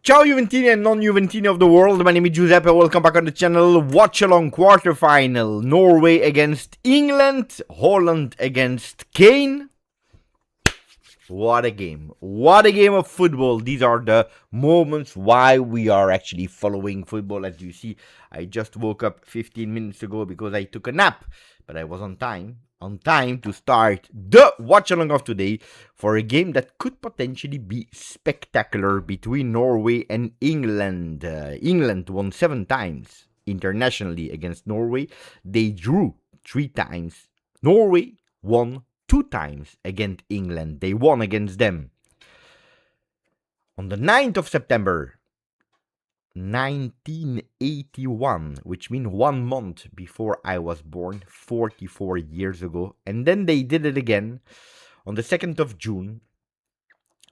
Ciao Juventini and non-Juventini of the world, my name is Giuseppe, welcome back on the channel. Watch along quarterfinal, Norway against England, Holland against Kane. What a game of football. These are the moments why we are actually following football. As you see, I just woke up 15 minutes ago because I took a nap, but I was on time to start the watch along of today for a game that could potentially be spectacular between Norway and England. England won 7 times internationally against Norway. They drew 3 times. Norway won 2 times against England. They won against them. On the 9th of September 1981, which means 1 month before I was born, 44 years ago. And then they did it again on the 2nd of June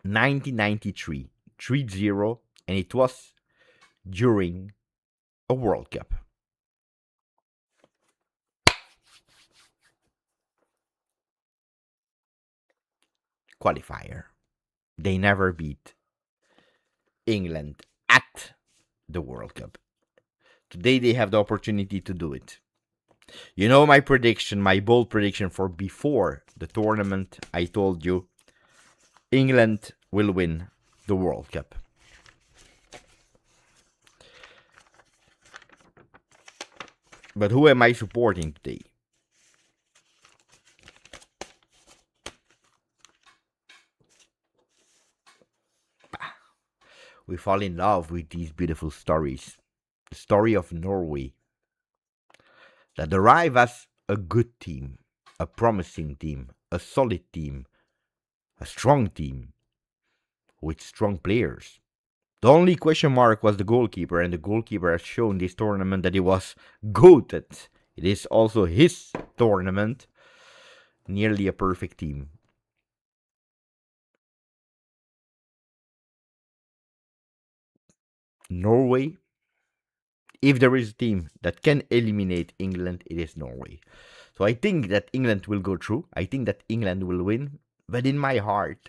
1993, 3-0, and it was during a World Cup. Qualifier. They never beat England at the World Cup. Today they have the opportunity to do it. You know my prediction, my bold prediction for before the tournament. I told you England will win the World Cup. But who am I supporting today? We fall in love with these beautiful stories. The story of Norway that arrive as a good team, a promising team, a solid team, a strong team with strong players. The only question mark was the goalkeeper, and the goalkeeper has shown this tournament that he was goated. It is also his tournament. Nearly a perfect team. Norway, if there is a team that can eliminate England, it is Norway. So I think that England will go through. I think that England will win. But in my heart,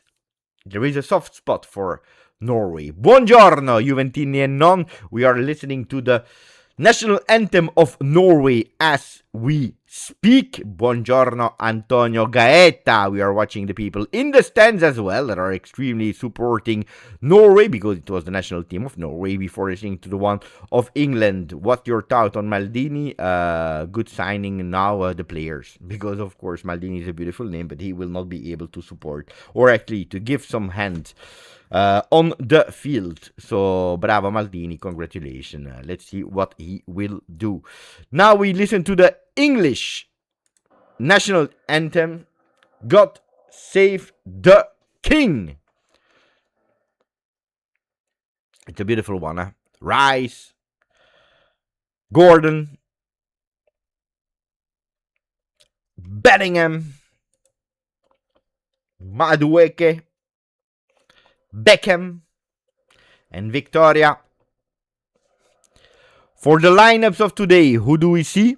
there is a soft spot for Norway. Buongiorno, Juventini and non. We are listening to the national anthem of Norway as we speak. Buongiorno, Antonio Gaeta. We are watching the people in the stands as well that are extremely supporting Norway because it was the national team of Norway before listening to the one of England. What's your thought on Maldini? Good signing now, the players. Because, of course, Maldini is a beautiful name, but he will not be able to support or actually to give some hand on the field. So bravo Maldini, congratulations. Let's see what he will do. Now we listen to the English national anthem, God Save the King. It's a beautiful one, huh? Rice, Gordon, Bellingham, Madueke, Beckham, and Victoria. For the lineups of today, who do we see?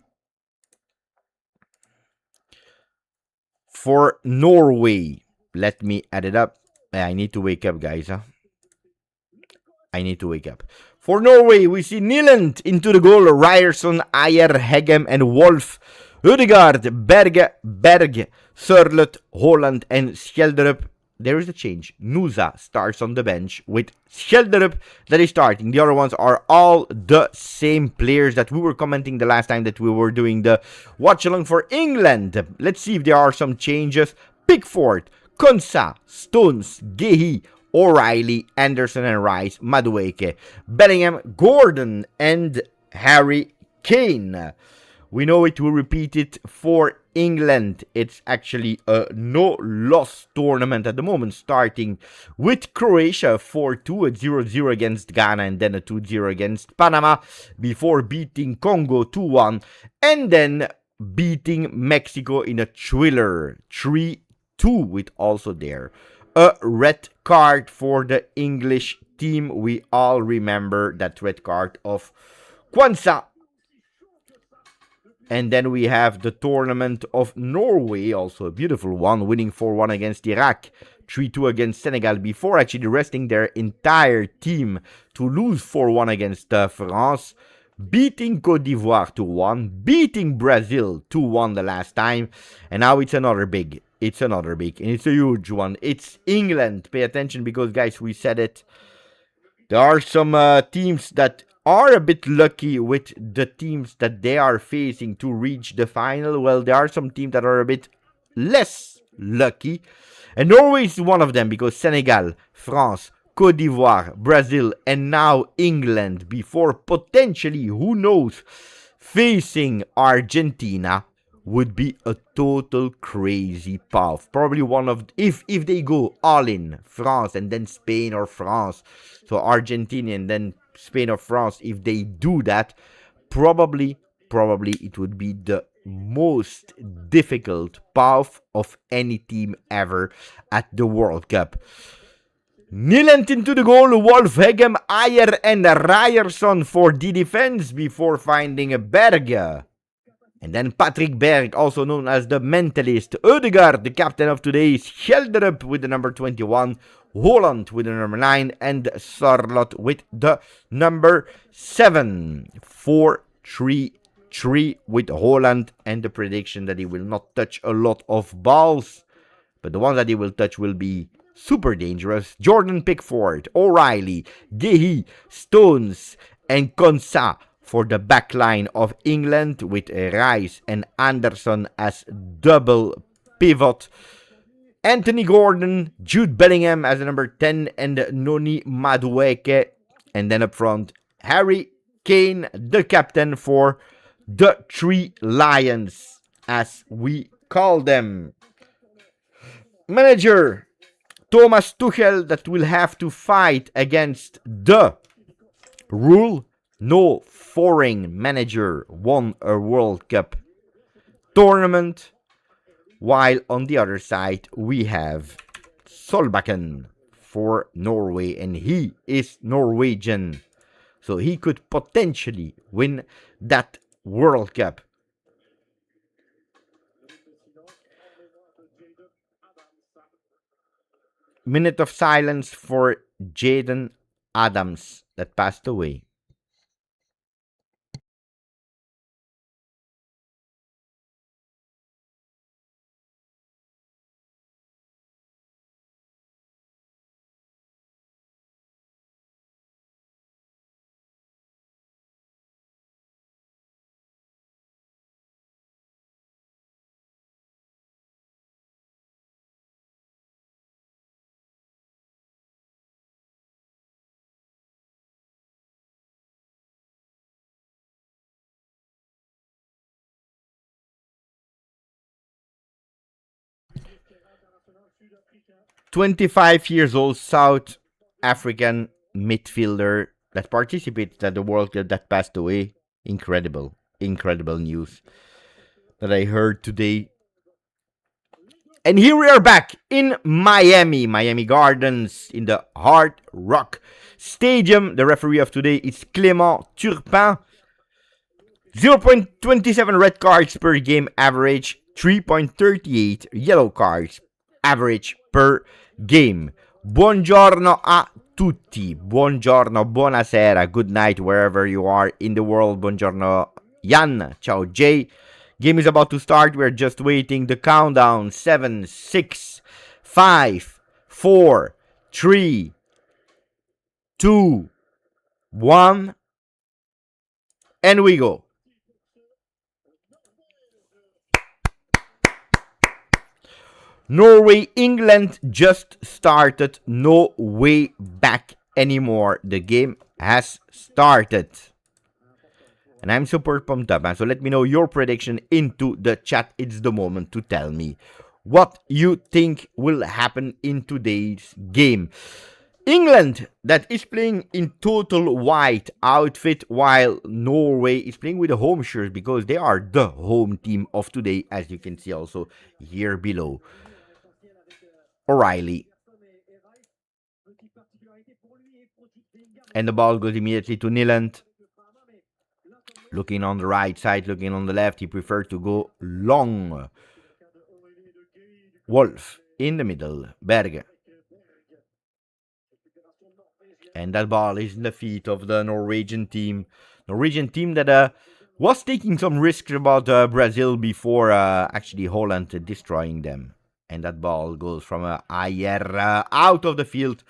For Norway, let me add it up. I need to wake up, guys. I need to wake up. For Norway, we see Nyland into the goal. Ryerson, Ayer, Hegem, and Wolf. Ødegaard, Berg, Sørloth, Holland, and Skjelderup. There is a change. Nusa starts on the bench with Skjelderup that is starting. The other ones are all the same players that we were commenting the last time that we were doing the watch along for England. Let's see if there are some changes. Pickford, Konsa, Stones, Gehi, O'Reilly, Anderson and Rice, Madueke, Bellingham, Gordon, and Harry Kane. We know it will repeat it for England. It's actually a no-loss tournament at the moment, starting with Croatia 4-2, a 0-0 against Ghana, and then a 2-0 against Panama, before beating Congo 2-1, and then beating Mexico in a thriller 3-2, with also there a red card for the English team. We all remember that red card of Kwanzaa. And then we have the tournament of Norway, also a beautiful one, winning 4-1 against Iraq. 3-2 against Senegal before actually resting their entire team to lose 4-1 against France, beating Cote d'Ivoire 2-1, beating Brazil 2-1 the last time, and now it's another big. It's another big, and it's a huge one. It's England. Pay attention because, guys, we said it. There are some teams that are a bit lucky with the teams that they are facing to reach the final. Well, there are some teams that are a bit less lucky. And Norway is one of them because Senegal, France, Cote d'Ivoire, Brazil, and now England before potentially, who knows, facing Argentina would be a total crazy path. Probably one of, if they go all in, France and then Spain or France, so Argentina and then Spain or France, if they do that, probably it would be the most difficult path of any team ever at the World Cup. Niland into the goal, Wolfhegem, Ayer and Ryerson for the defense before finding a Berge. And then Patrick Berg, also known as the mentalist. Ødegaard, the captain of today, Schelderup with the number 21. Holland with the number 9. And Sarlot with the number 7. 4-3-3 with Holland. And the prediction that he will not touch a lot of balls. But the ones that he will touch will be super dangerous. Jordan Pickford, O'Reilly, Gehi, Stones, and Konsa for the back line of England with Rice and Anderson as double pivot. Anthony Gordon, Jude Bellingham as the number 10 and Noni Madueke. And then up front, Harry Kane, the captain for the Three Lions, as we call them. Manager Thomas Tuchel that will have to fight against the rule. No foreign manager won a World Cup tournament. While on the other side we have Solbakken for Norway, and he is Norwegian. So he could potentially win that World Cup. Minute of silence for Jaden Adams that passed away. "25-year-old South African midfielder that participated at the World Cup that passed away. Incredible news that I heard today. And here we are back in Miami Gardens, in the Hard Rock Stadium. The referee of today is Clément Turpin. 0.27 red cards per game average, 3.38 yellow cards average per game. Buongiorno a tutti. Buongiorno, buonasera, good night wherever you are in the world. Buongiorno Jan, ciao Jay. Game is about to start. We're just waiting. The countdown. 7, 6, 5, 4, 3, 2, 1. And we go. Norway, England just started. No way back anymore. The game has started. And I'm super pumped up, man. So let me know your prediction into the chat. It's the moment to tell me what you think will happen in today's game. England that is playing in total white outfit, while Norway is playing with the home shirts because they are the home team of today, as you can see also here below. O'Reilly. And the ball goes immediately to Niland. Looking on the right side, looking on the left. He preferred to go long. Wolf in the middle. Berge. And that ball is in the feet of the Norwegian team. Norwegian team that was taking some risks about Brazil before actually Holland destroying them. And that ball goes from Ayer out of the field.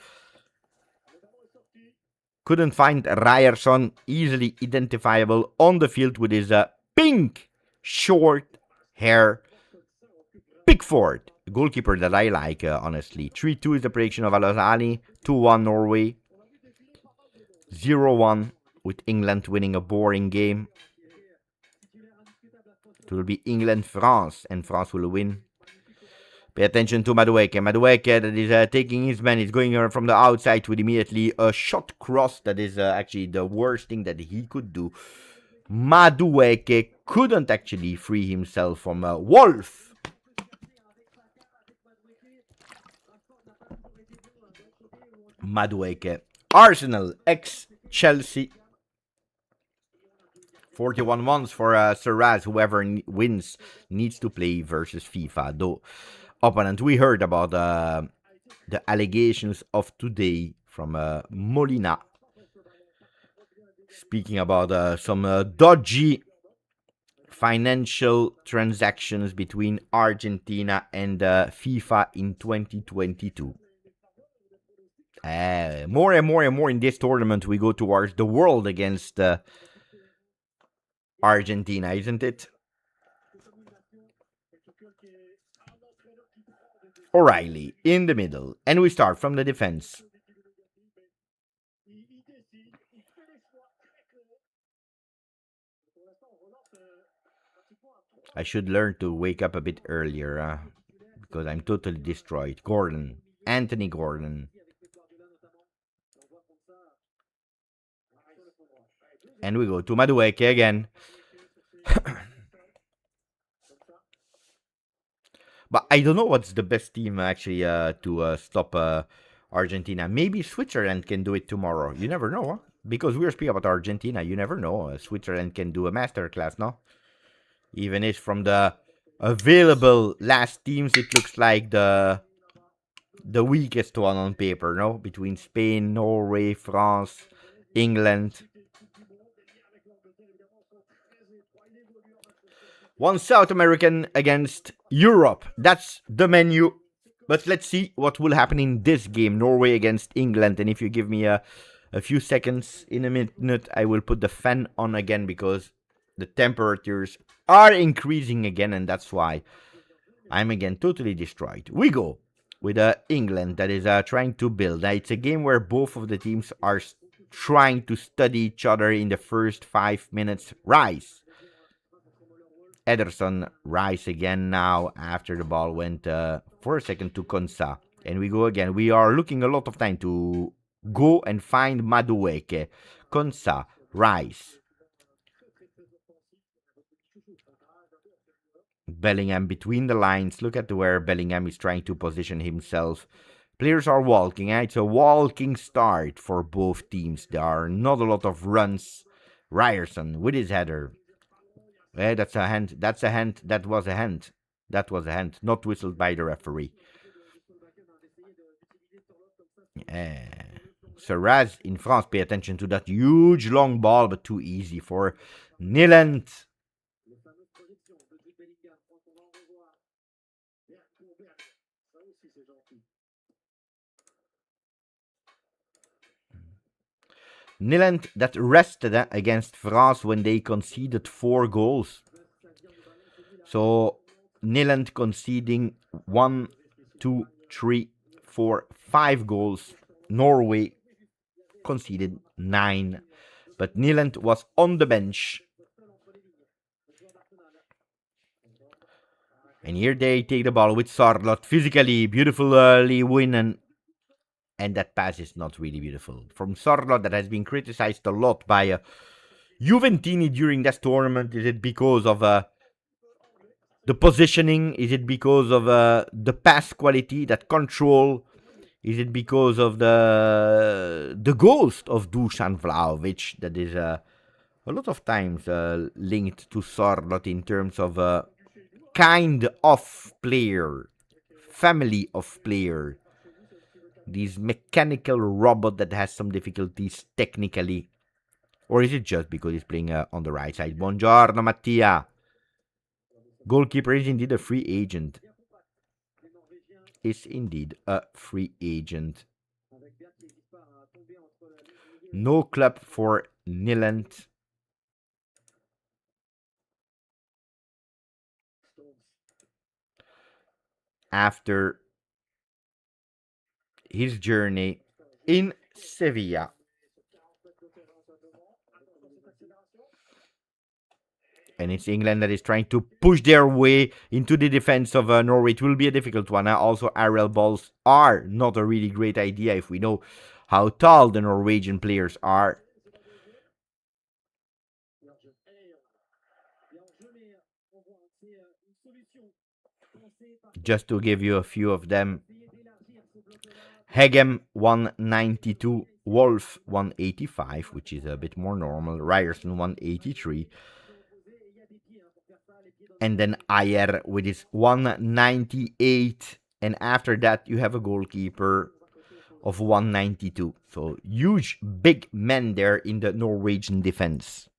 Couldn't find Ryerson, easily identifiable on the field with his pink short hair. Pickford, a goalkeeper that I like, honestly. 3-2 is the prediction of Alazani. 2-1 Norway. 0-1 with England winning a boring game. It will be England-France, and France will win. Pay attention to Madueke. Madueke that is taking his man. He's going from the outside with immediately a shot cross. That is actually the worst thing that he could do. Madueke couldn't actually free himself from Wolf. Madueke. Arsenal, ex-Chelsea. 41 months for Serraz. Whoever wins needs to play versus FIFA. Though opponent, we heard about the allegations of today from Molina. Speaking about some dodgy financial transactions between Argentina and FIFA in 2022. More and more in this tournament, we go towards the world against Argentina, isn't it? O'Reilly in the middle, and we start from the defense. I should learn to wake up a bit earlier because I'm totally destroyed. Gordon, Anthony Gordon. And we go to Madueke again. But I don't know what's the best team actually to stop Argentina. Maybe Switzerland can do it tomorrow. You never know, huh? Because we're speaking about Argentina. You never know. Switzerland can do a masterclass, no? Even if from the available last teams, it looks like the weakest one on paper, no? Between Spain, Norway, France, England. One South American against Europe. That's the menu. But let's see what will happen in this game. Norway against England. And if you give me a few seconds, in a minute, I will put the fan on again because the temperatures are increasing again. And that's why I'm again totally destroyed. We go with England that is trying to build. It's a game where both of the teams are trying to study each other in the first 5 minutes. Rice. Ederson, Rice again now after the ball went for a second to Konsa. And we go again. We are looking a lot of time to go and find Madueke. Konsa, Rice. Bellingham between the lines. Look at where Bellingham is trying to position himself. Players are walking. It's a walking start for both teams. There are not a lot of runs. Ryerson with his header. That's a hand. That's a hand. That was a hand. That was a hand. Not whistled by the referee. Serraz in France. Pay attention to that huge long ball, but too easy for Niland. Niland that rested against France when they conceded 4 goals. So Niland conceding 1, 2, 3, 4, 5 goals. Norway conceded 9. But Niland was on the bench. And here they take the ball with Sarlot. Physically, beautifully win. And that pass is not really beautiful. From Sarlot, that has been criticized a lot by Juventini during this tournament. Is it because of the positioning? Is it because of the pass quality, that control? Is it because of the ghost of Dusan Vlahovic that is a lot of times linked to Sarlot in terms of kind of player, family of player? This mechanical robot that has some difficulties technically. Or is it just because he's playing on the right side? Buongiorno, Mattia. Goalkeeper is indeed a free agent. Is indeed a free agent. No club for Niland. After his journey in Sevilla. And it's England that is trying to push their way into the defense of Norway. It will be a difficult one. Also, aerial balls are not a really great idea if we know how tall the Norwegian players are. Just to give you a few of them. Hegem 192, Wolf 185, which is a bit more normal. Ryerson 183. And then Ayer with his 198. And after that, you have a goalkeeper of 192. So huge, big men there in the Norwegian defense.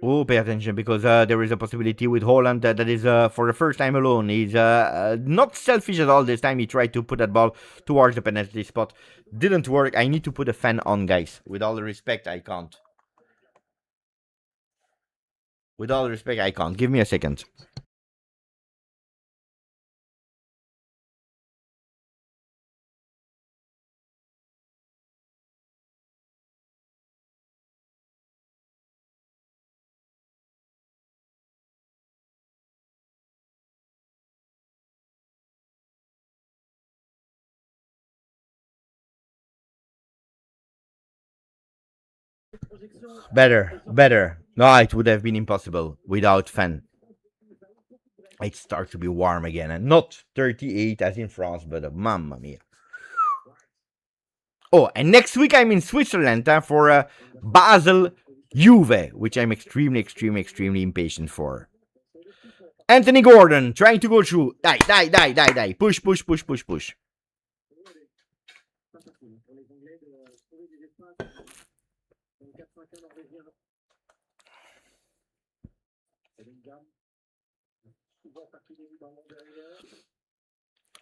Oh, pay attention, because there is a possibility with Holland that is for the first time alone. He's not selfish at all this time. He tried to put that ball towards the penalty spot. Didn't work. I need to put a fan on, guys. With all the respect, I can't. With all the respect, I can't. Give me a second. Better. No, it would have been impossible without fan. It starts to be warm again, and not 38 as in France, but mamma mia. Oh, and next week I'm in Switzerland for Basel Juve, which I'm extremely impatient for. Anthony Gordon trying to go through. Die. Push.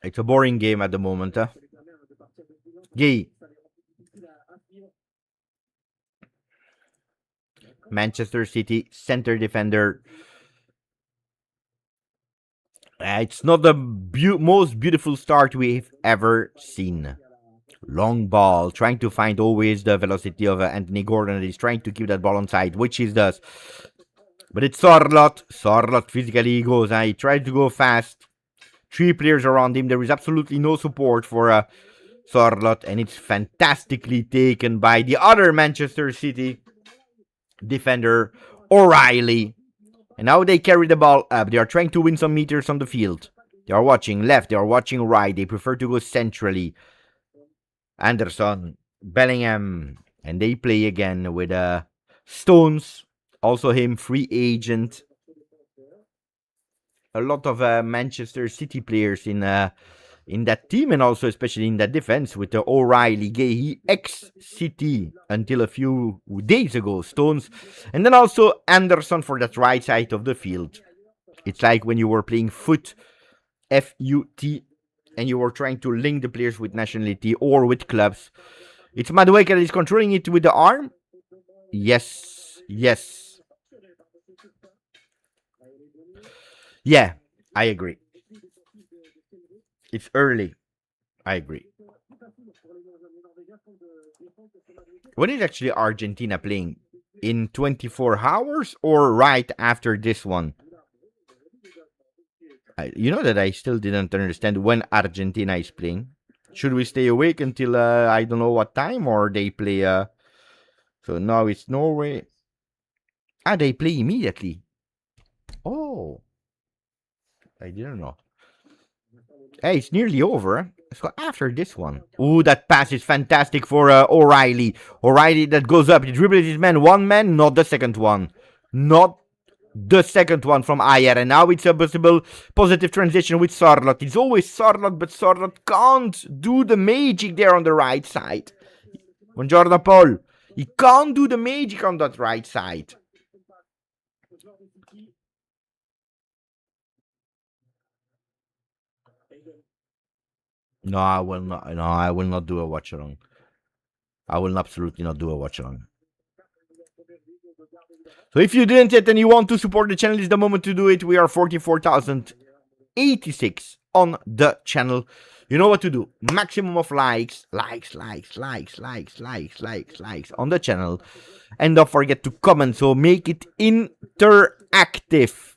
It's a boring game at the moment. Gay. Manchester City center defender. It's not the most beautiful start we've ever seen. Long ball, trying to find always the velocity of Anthony Gordon. He's trying to keep that ball on side, which he does. But it's Sorloth. Sorloth physically goes. He tried to go fast. 3 players around him. There is absolutely no support for Sorloth. And it's fantastically taken by the other Manchester City defender, O'Reilly. And now they carry the ball up. They are trying to win some meters on the field. They are watching left. They are watching right. They prefer to go centrally. Anderson, Bellingham. And they play again with Stones. Also him, free agent. A lot of Manchester City players in that team, and also especially in that defense with the O'Reilly, Gay, ex-City until a few days ago, Stones. And then also Anderson for that right side of the field. It's like when you were playing foot, F-U-T, and you were trying to link the players with nationality or with clubs. It's Madueke that is controlling it with the arm. Yes. Yeah, I agree. It's early. I agree. When is actually Argentina playing? In 24 hours or right after this one? You know that I still didn't understand when Argentina is playing. Should we stay awake until I don't know what time, or they play? So now it's Norway. They play immediately. Oh, I didn't know. Hey, it's nearly over. So after this one. Ooh, that pass is fantastic for O'Reilly. O'Reilly that goes up. He dribbles his man. One man, not the second one. not the second one from Ayer. And now it's a possible positive transition with Sorlot. It's always Sorlot, but Sorlot can't do the magic there on the right side. Buongiorno, Paul. He can't do the magic on that right side. No, I will not. No, I will not do a watch along. I will absolutely not do a watch along. So if you didn't yet and you want to support the channel, it's the moment to do it. We are 44,086 on the channel. You know what to do. Maximum of likes on the channel. And don't forget to comment, so make it interactive.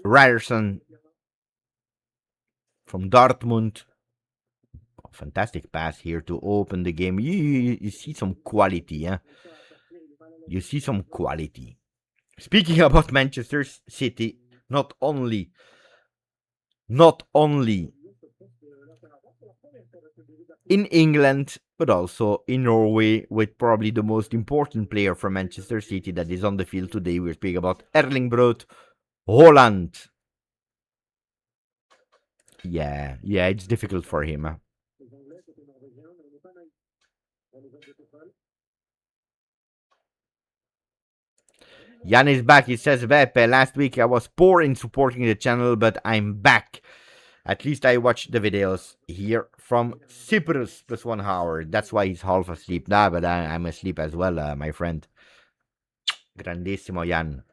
Ryerson from Dortmund. Oh, fantastic pass here to open the game. You see some quality, yeah? You see some quality. Speaking about Manchester City, not only in England, but also in Norway, with probably the most important player for Manchester City that is on the field today. We're speaking about Erling Braut Haaland. Yeah, it's difficult for him. Jan is back. He says, Beppe, last week I was poor in supporting the channel, but I'm back. At least I watched the videos here from Cyprus plus 1 hour. That's why he's half asleep. Nah, but I'm asleep as well, my friend. Grandissimo Jan.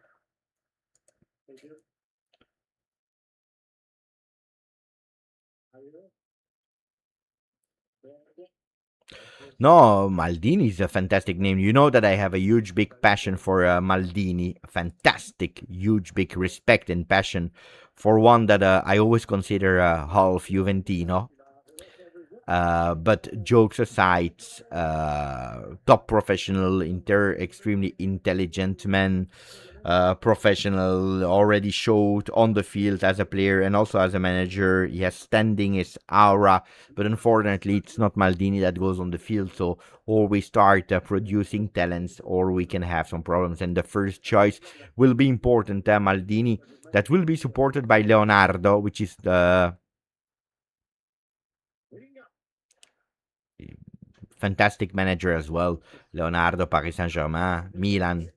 No, Maldini is a fantastic name. You know that I have a huge, big passion for Maldini. Fantastic, huge, big respect and passion for one that I always consider half Juventino. But jokes aside, top professional, extremely intelligent man, professional, already showed on the field as a player and also as a manager. He has standing, his aura, but unfortunately, it's not Maldini that goes on the field. So, or we start producing talents, or we can have some problems. And the first choice will be important, Maldini, that will be supported by Leonardo, which is the fantastic manager as well. Leonardo, Paris Saint-Germain, Milan.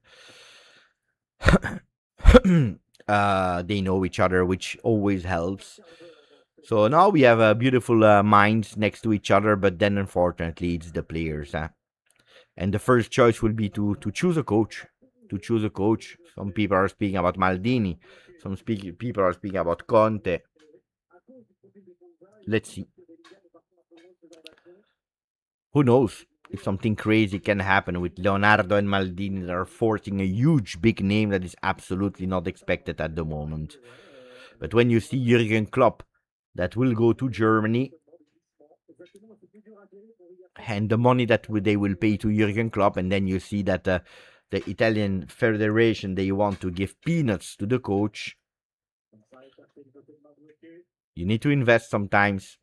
They know each other, which always helps. So now we have beautiful minds next to each other, but then unfortunately it's the players. And the first choice will be to choose a coach. To choose a coach. Some people are speaking about Maldini. Some people are speaking about Conte. Let's see. Who knows if something crazy can happen with Leonardo and Maldini that are forcing a huge big name that is absolutely not expected at the moment. But when you see Jurgen Klopp that will go to Germany and the money that they will pay to Jurgen Klopp, and then you see that the Italian Federation, they want to give peanuts to the coach. You need to invest sometimes.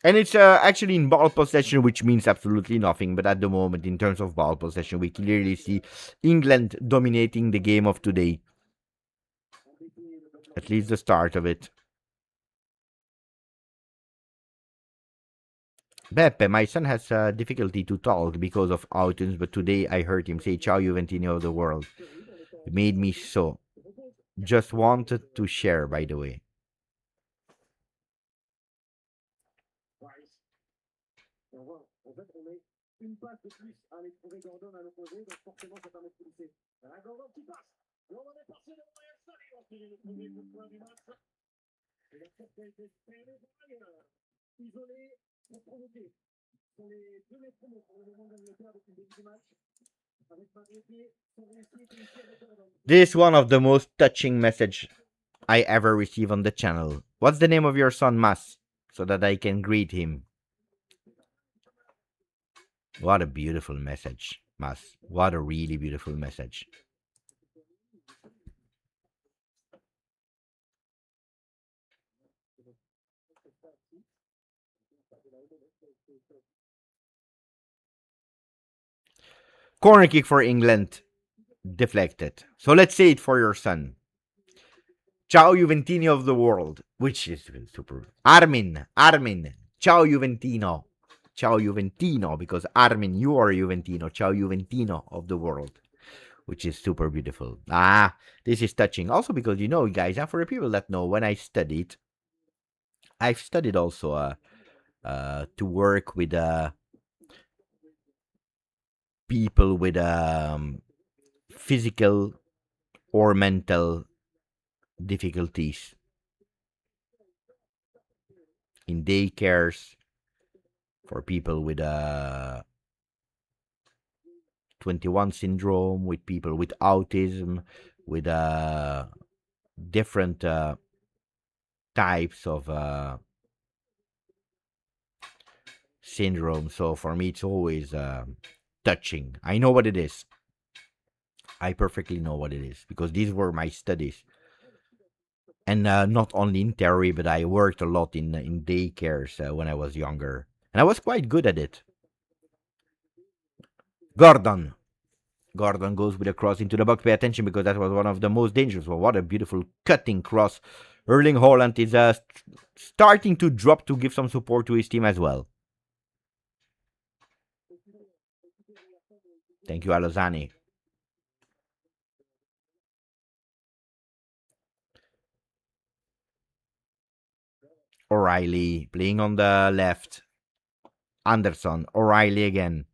And it's actually in ball possession, which means absolutely nothing. But at the moment, in terms of ball possession, we clearly see England dominating the game of today. At least the start of it. Beppe, my son has difficulty to talk because of autism, but today I heard him say Ciao Juventino of the world. It made me so. Just wanted to share, by the way. This is one of the most touching message I ever receive on the channel. What's the name of your son, Mas? So that I can greet him. What a beautiful message, Mas. What a really beautiful message. Corner kick for England. Deflected. So let's say it for your son. Ciao Juventino of the world. Which is super. Armin. Ciao Juventino. Ciao Juventino. Because Armin, you are Juventino. Ciao Juventino of the world. Which is super beautiful. This is touching. Also because, guys, and for the people that know, when I've studied also to work with people with physical or mental difficulties in daycares for people with 21 syndrome, with people with autism, with different types of syndrome. So for me, it's always touching. I know what it is. I perfectly know what it is because these were my studies. And not only in theory, but I worked a lot in daycares when I was younger. And I was quite good at it. Gordon. Gordon goes with a cross into the box. Pay attention because that was one of the most dangerous. Well, what a beautiful cutting cross. Erling Haaland is starting to drop to give some support to his team as well. Thank you, Alozani. O'Reilly playing on the left. Anderson. O'Reilly again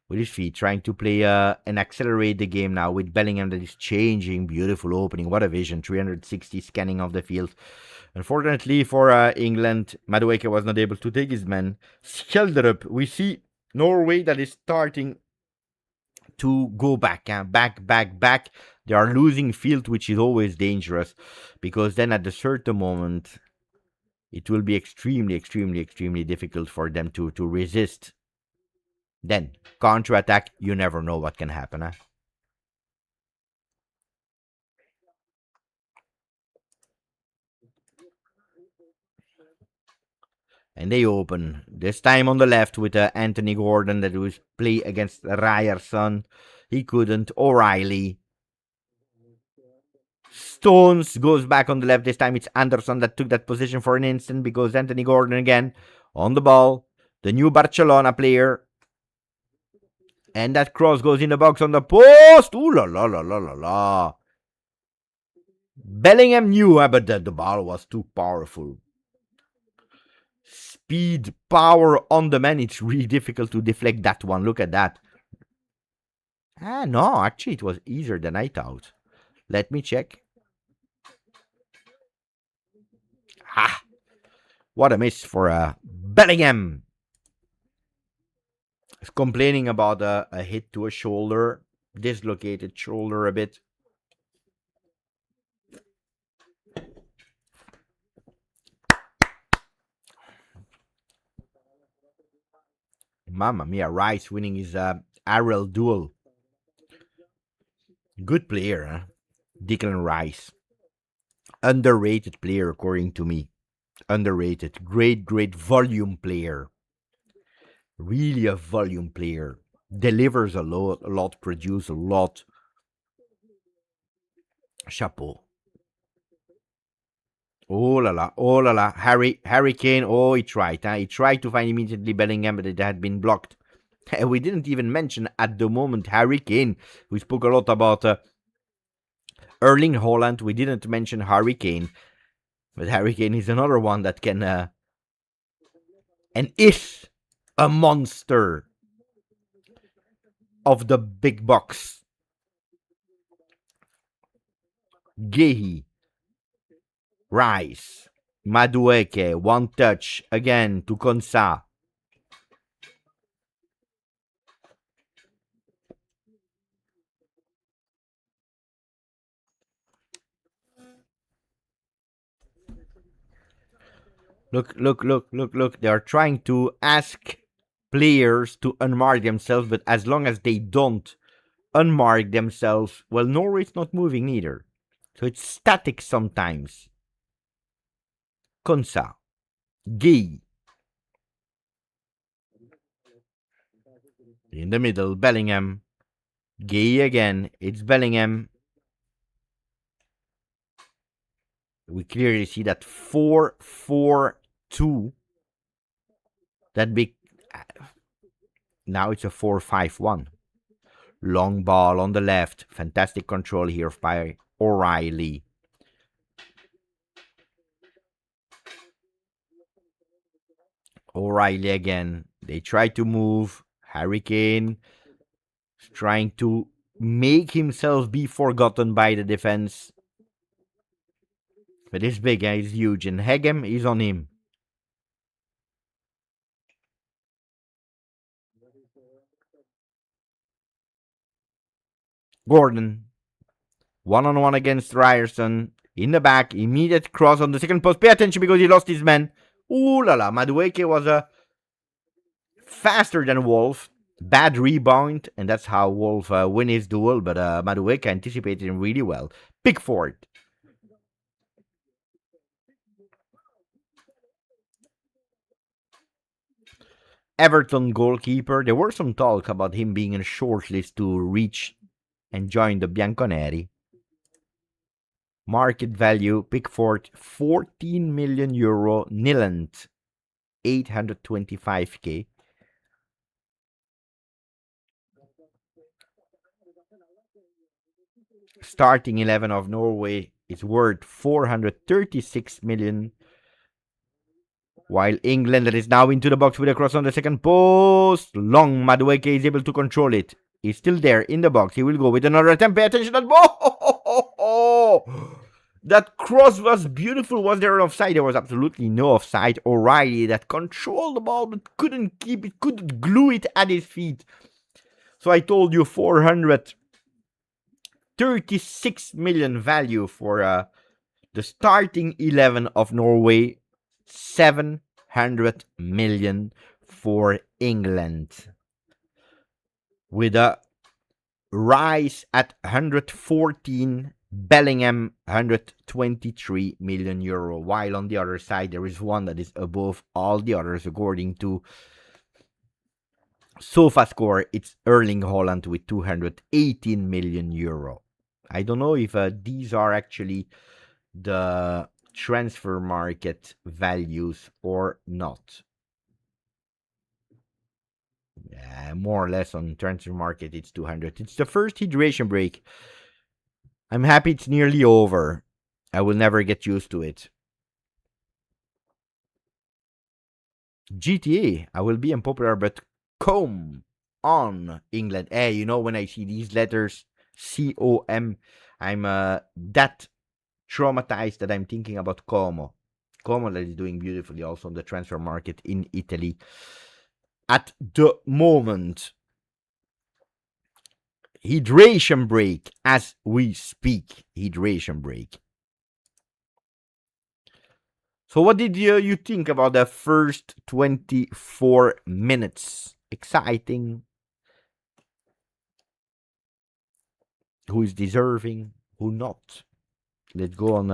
with his feet, trying to play and accelerate the game now with Bellingham that is changing. Beautiful opening. What a vision. 360 scanning of the field. Unfortunately for England, Madueke was not able to take his man. Schjelderup, we see Norway that is starting to go back. Back. They are losing field, which is always dangerous because then at a certain moment, it will be extremely difficult for them to resist. Then, counter-attack, you never know what can happen. Huh? And they open. This time on the left with Anthony Gordon that was play against Ryerson. He couldn't. O'Reilly. Stones goes back on the left. This time it's Anderson that took that position for an instant because Anthony Gordon again on the ball. The new Barcelona player. And that cross goes in the box on the post. Ooh la la la la la la. Bellingham knew, but the ball was too powerful. Speed, power on the man. It's really difficult to deflect that one. Look at that. No, actually it was easier than I thought. Let me check. What a miss for Bellingham. He's complaining about a hit to a shoulder. Dislocated shoulder a bit. Mamma mia, Rice winning his aerial duel. Good player, huh? Declan Rice. Underrated player, according to me. Underrated. Great volume player. Really a volume player. Delivers a lot, produce a lot. Chapeau. Oh la la. Harry Kane. Oh, he tried. Huh? He tried to find immediately Bellingham, but it had been blocked. We didn't even mention at the moment Harry Kane. We spoke a lot about Erling Haaland. We didn't mention Harry Kane. But Harry Kane is another one that can and is a monster of the big box. Gehi. Rice. Madueke. One touch. Again to Konsa. Look. They are trying to ask players to unmark themselves, but as long as they don't unmark themselves, well, Norway's not moving either. So it's static sometimes. Konsa. Guy. In the middle, Bellingham. Gay again. It's Bellingham. We clearly see that 4-4-2. That big. Now it's a 4-5-1. Long ball on the left. Fantastic control here by O'Reilly. O'Reilly again. They try to move. Harry Kane is trying to make himself be forgotten by the defense. But he's big, he's huge, and Hegem is on him. Gordon, one-on-one against Ryerson. In the back, immediate cross on the second post. Pay attention because he lost his man. Ooh la la, Madueke was faster than Wolf. Bad rebound, and that's how Wolf win his duel, but Madueke anticipated him really well. Pickford. Everton goalkeeper. There were some talk about him being in a shortlist to reach and join the Bianconeri. Market value, Pickford, 14 million euro. Niland, 825k. Starting 11 of Norway is worth 436 million. While England, that is now into the box with a cross on the second post. Long, Madueke is able to control it. He's still there in the box. He will go with another attempt. Pay attention to that ball. That cross was beautiful. Was there an offside? There was absolutely no offside. O'Reilly that controlled the ball but couldn't keep it, couldn't glue it at his feet. So I told you 436 million value for the starting 11 of Norway. 700 million for England. With a Rice at 114, Bellingham 123 million euro. While on the other side, there is one that is above all the others, according to SofaScore. It's Erling Haaland with 218 million euro. I don't know if these are actually the transfer market values or not. Yeah, more or less on transfer market, it's 200. It's the first hydration break. I'm happy it's nearly over. I will never get used to it. GTA, I will be unpopular, but come on, England. Hey, you know, when I see these letters, COM, I'm that traumatized that I'm thinking about Como. Como that is doing beautifully also on the transfer market in Italy at the moment. Hydration break as we speak. Hydration break. So what did you think about the first 24 minutes? Exciting. Who is deserving? Who not? Let's go on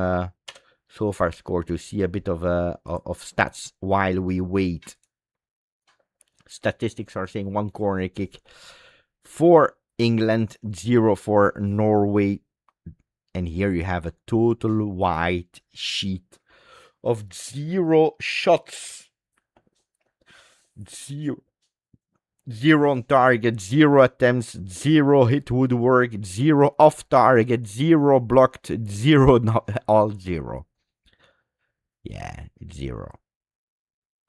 SofaScore to see a bit of stats while we wait. Statistics are saying 1 corner kick for England, 0 for Norway. And here you have a total white sheet of 0 shots. 0 on target, 0 attempts, 0 hit woodwork, 0 off target, 0 blocked, 0 not all 0. Yeah, it's 0.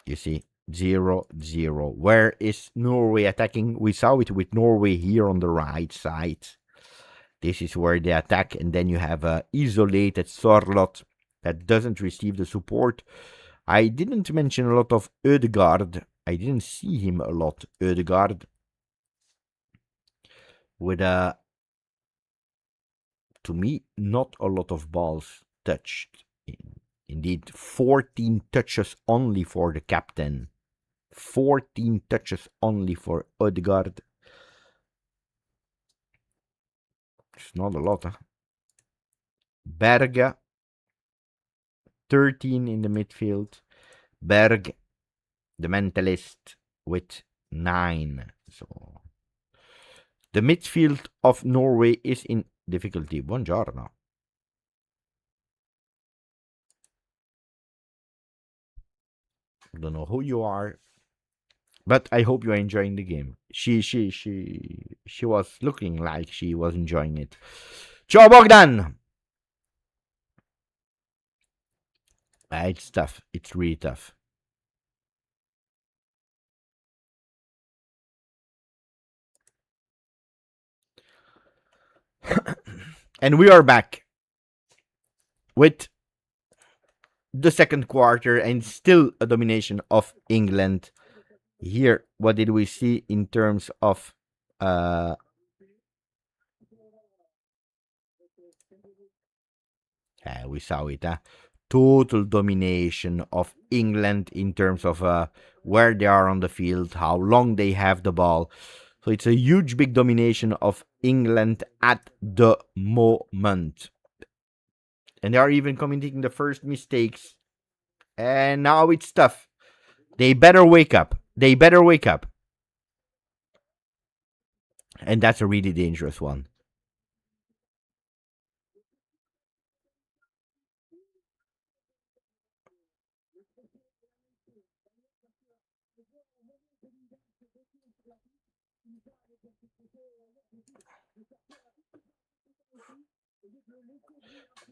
You see, 0, 0. Where is Norway attacking? We saw it with Norway here on the right side. This is where they attack, and then you have a isolated Sorlot that doesn't receive the support. I didn't mention a lot of Ødegaard. I didn't see him a lot, Ødegaard. With to me, not a lot of balls touched. Indeed, 14 touches only for the captain. 14 touches only for Ødegaard. It's not a lot, huh? Berge, 13 in the midfield. Berg, the mentalist, with 9. So The midfield of Norway is in difficulty. Buongiorno. Don't know who you are, but I hope you are enjoying the game. She was looking like she was enjoying it. Ciao Bogdan. It's tough. It's really tough. And we are back with the second quarter and still a domination of England. Here, what did we see in terms of we saw it, total domination of England in terms of where they are on the field, how long they have the ball. So it's a huge, big domination of England at the moment. And they are even committing the first mistakes. And now it's tough. They better wake up. They better wake up. And that's a really dangerous one.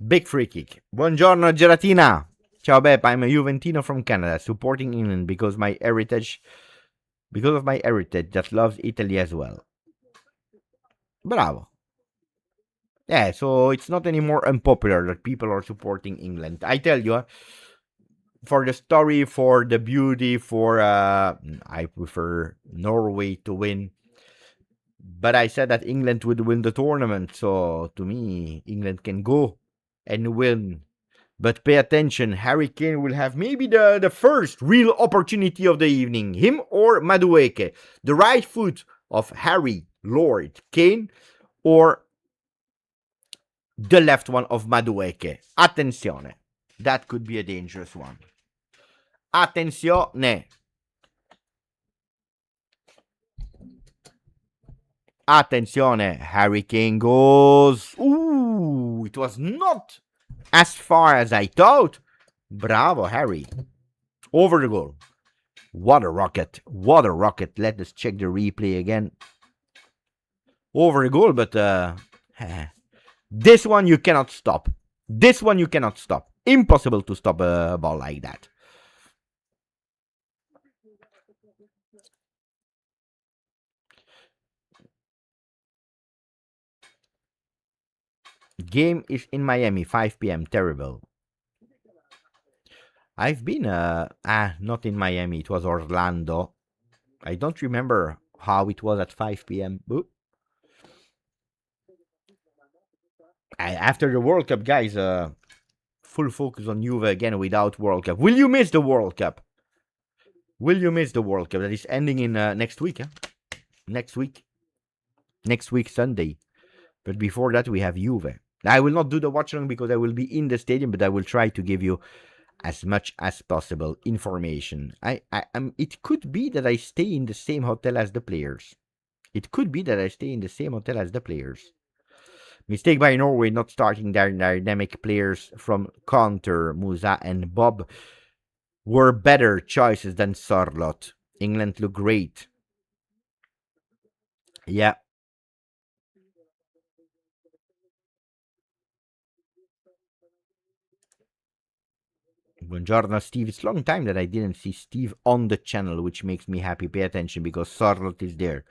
Big free kick. Buongiorno, Gelatina. Ciao, Bep. I'm a Juventino from Canada, supporting England because of my heritage that loves Italy as well. Bravo. Yeah, so it's not anymore unpopular that people are supporting England. I tell you, for the story, for the beauty, for I prefer Norway to win. But I said that England would win the tournament, so to me, England can go and win. But pay attention, Harry Kane will have maybe the first real opportunity of the evening. Him or Madueke. The right foot of Harry Lord Kane or the left one of Madueke. Attenzione. That could be a dangerous one. Attenzione. Attenzione. Harry Kane goes. Ooh, it was not as far as I thought. Bravo, Harry. Over the goal. What a rocket. What a rocket. Let us check the replay again. Over the goal, but this one you cannot stop. This one you cannot stop. Impossible to stop a ball like that. Game is in Miami, 5 p.m. Terrible. I've been, not in Miami. It was Orlando. I don't remember how it was at 5 p.m. After the World Cup, guys, full focus on Juve again without World Cup. Will you miss the World Cup? Will you miss the World Cup? That is ending in next week. Next week. Next week, Sunday. But before that, we have Juve. I will not do the watch along because I will be in the stadium, but I will try to give you as much as possible information. It could be that I stay in the same hotel as the players. It could be that I stay in the same hotel as the players. Mistake by Norway not starting their dynamic players from Counter, Musa, and Bob were better choices than Sarlot. England look great. Yeah. Buongiorno, Steve. It's a long time that I didn't see Steve on the channel, which makes me happy. Pay attention because Sarlot is there.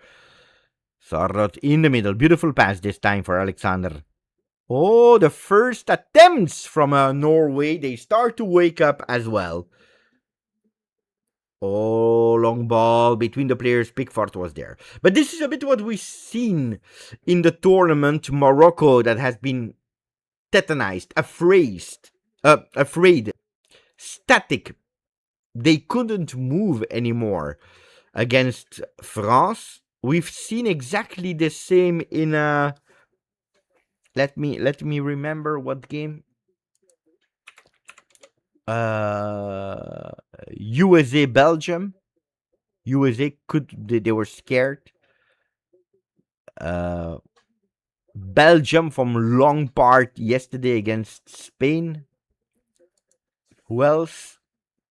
Sarlot in the middle. Beautiful pass this time for Alexander. Oh, the first attempts from Norway. They start to wake up as well. Oh, long ball between the players. Pickford was there. But this is a bit what we've seen in the tournament. Morocco that has been tetanized, afraid, static. They couldn't move anymore against France. We've seen exactly the same in let me remember what game. USA Belgium. USA they were scared. Belgium from long part yesterday against Spain. Who else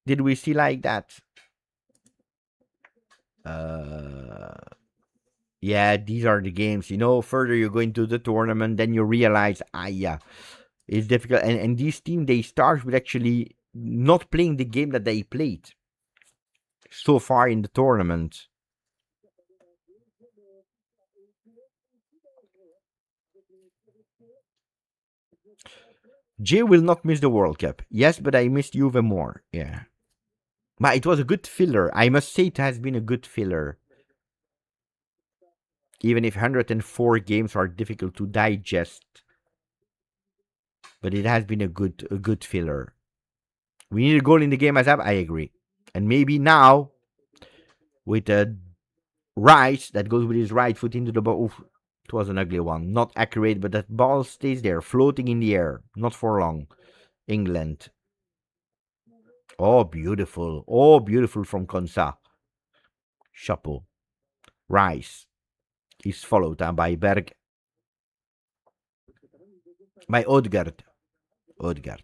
did we see like that? Yeah, these are the games. Further you go into the tournament, then you realize, yeah, it's difficult. And these teams, they start with actually not playing the game that they played so far in the tournament. Jay will not miss the World Cup. Yes, but I missed Juve more. Yeah. But it was a good filler. I must say it has been a good filler. Even if 104 games are difficult to digest. But it has been a good filler. We need a goal in the game as up. I agree. And maybe now, with a Rice that goes with his right foot into the ball. Oof, it was an ugly one. Not accurate, but that ball stays there, floating in the air. Not for long. England. Oh, beautiful. Oh, beautiful from Konsa. Chapeau. Rice is followed by Berg. By Odegaard. Odegaard.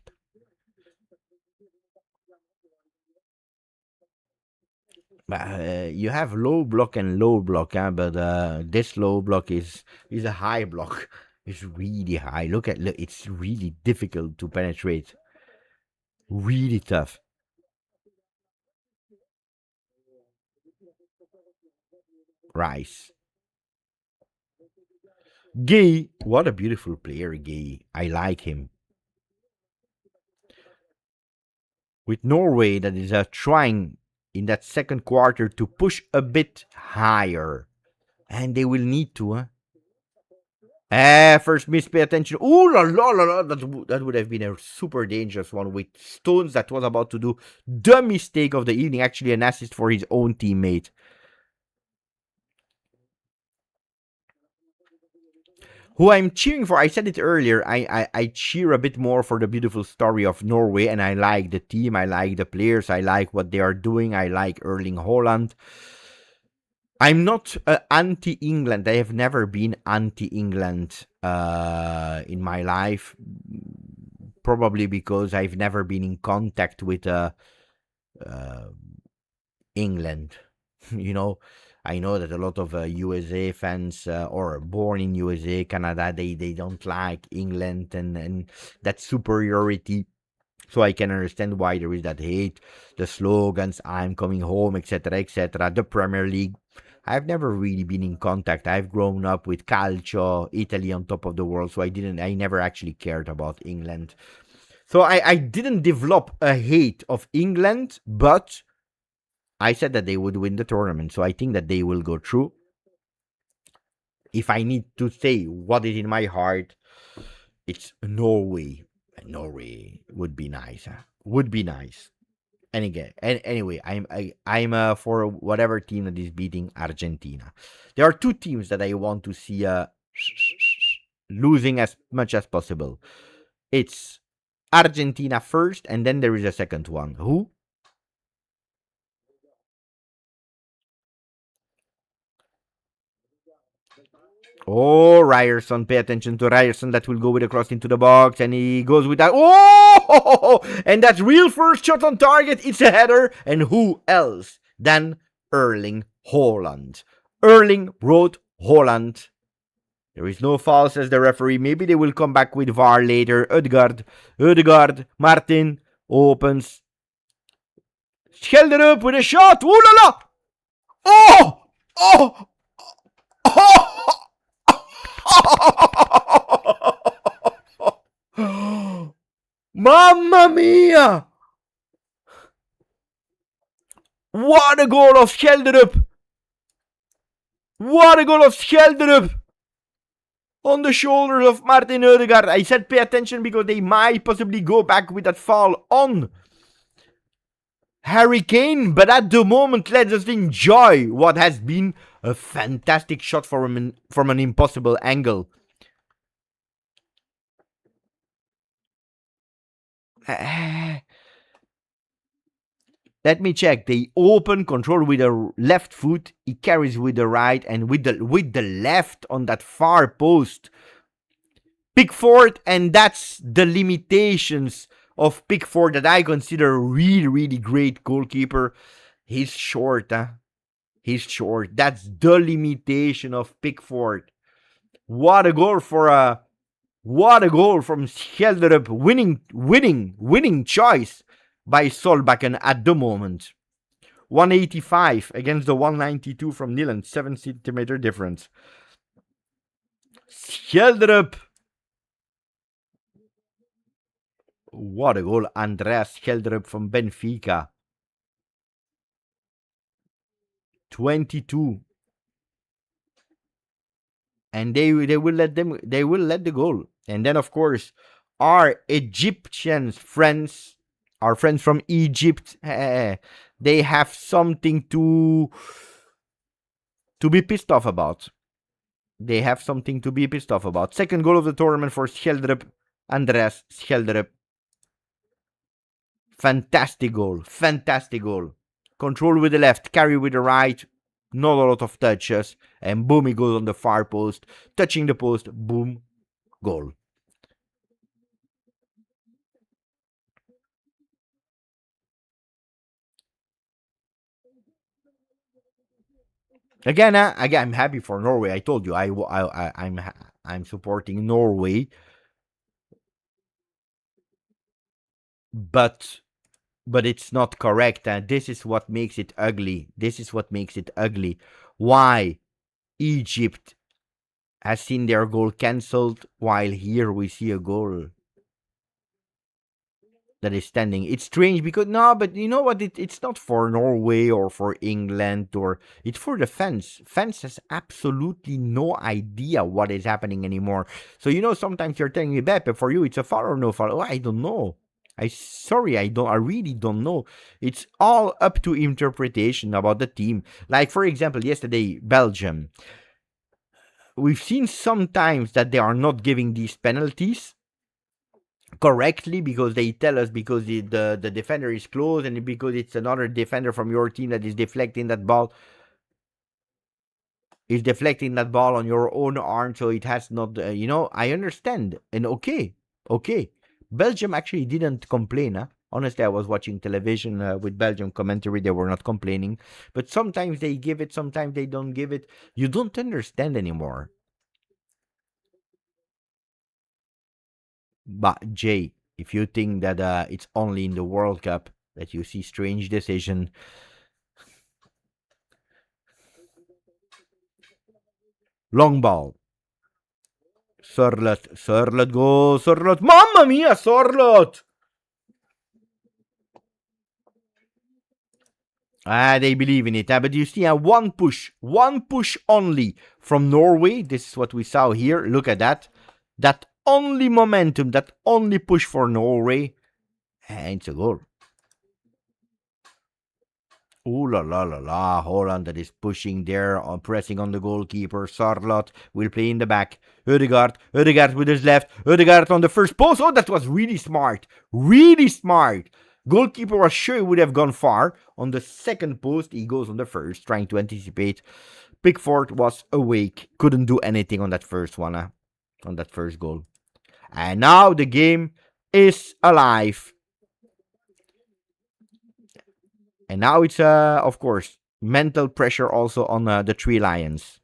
You have low block and low block, but this low block is a high block. It's really high. Look, it's really difficult to penetrate. Really tough. Rice. Gay, what a beautiful player, Gay. I like him. With Norway, that is trying in that second quarter to push a bit higher. And they will need to, huh? First miss, pay attention. Ooh la la la la. That would have been a super dangerous one with Stones that was about to do the mistake of the evening. Actually, an assist for his own teammate. Who I'm cheering for, I said it earlier, I cheer a bit more for the beautiful story of Norway, and I like the team, I like the players, I like what they are doing, I like Erling Haaland. I'm not anti-England. I have never been anti-England in my life, probably because I've never been in contact with England. I know that a lot of USA fans or born in USA, Canada, they don't like England and that superiority. So I can understand why there is that hate, the slogans, I'm coming home, etc., etc. The Premier League. I've never really been in contact. I've grown up with Calcio, Italy on top of the world, so I never actually cared about England. So I didn't develop a hate of England, but I said that they would win the tournament, so I think that they will go through. If I need to say what is in my heart, it's Norway. Norway would be nice. Would be nice. And again, anyway, I'm for whatever team that is beating Argentina. There are two teams that I want to see losing as much as possible. It's Argentina first, and then there is a second one. Who? Oh, Ryerson, pay attention to Ryerson. That will go with a cross into the box, and he goes with that. Oh, and that's real first shot on target. It's a header, and who else than Erling Haaland? Erling wrote Haaland. There is no foul, says the referee. Maybe they will come back with VAR later. Ødegaard, Martin opens. Schelder up with a shot. Ooh la la! Oh! Oh! Mamma mia! What a goal of Schelderup! What a goal of Schelderup! On the shoulders of Martin Ødegaard. I said pay attention because they might possibly go back with that foul on Harry Kane, but at the moment, let us enjoy what has been a fantastic shot from an impossible angle. Let me check. They open control with the left foot. He carries with the right and with the left on that far post. Pickford, and that's the limitations of Pickford that I consider a really, really great goalkeeper. He's short, huh? He's short. That's the limitation of Pickford. What a goal from Schelderup. Winning choice by Solbakken at the moment. 185 against the 192 from Niland. 7 centimeter difference. Schelderup. What a goal. Andreas Schelderup from Benfica. 22. And they will let the goal. And then of course our Egyptians friends, our friends from Egypt, they have something to be pissed off about. They have something to be pissed off about. Second goal of the tournament for Schelderup, Andreas Schelderup. Fantastic goal. Fantastic goal. Control with the left, carry with the right. Not a lot of touches. And boom, he goes on the far post. Touching the post. Boom. Goal. Again, I'm happy for Norway. I told you, I'm supporting Norway, but it's not correct. And this is what makes it ugly. This is what makes it ugly. Why Egypt has seen their goal cancelled, while here we see a goal that is standing. It's strange because no, but you know what? It's not for Norway or for England, or it's for the fans. Fans has absolutely no idea what is happening anymore. So sometimes you're telling me, Beppe, for you it's a foul or no foul. Oh, I don't know. I really don't know. It's all up to interpretation about the team. Like for example, yesterday Belgium. We've seen sometimes that they are not giving these penalties correctly because they tell us because the defender is close and because it's another defender from your team that is deflecting that ball on your own arm, so it has not I understand, and okay. Belgium actually didn't complain, huh? Honestly, I was watching television with Belgium commentary. They were not complaining, but sometimes they give it, sometimes they don't give it. You don't understand anymore. But Jay, if you think that it's only in the World Cup that you see strange decision, long ball. Sörlot, go, Sörlot. Mamma mia, Sörlot! They believe in it. But you see, one push only from Norway. This is what we saw here. Look at that. That only momentum, that only push for Norway. And it's a goal. Ooh la la la la. Holland that is pushing there, pressing on the goalkeeper. Sarlot will play in the back. Ødegaard with his left. Ødegaard on the first post. Oh, that was really smart. Really smart. Goalkeeper was sure he would have gone far. On the second post, he goes on the first, trying to anticipate. Pickford was awake. Couldn't do anything on that first one, on that first goal. And now the game is alive. And now it's, of course, mental pressure also on the Three Lions.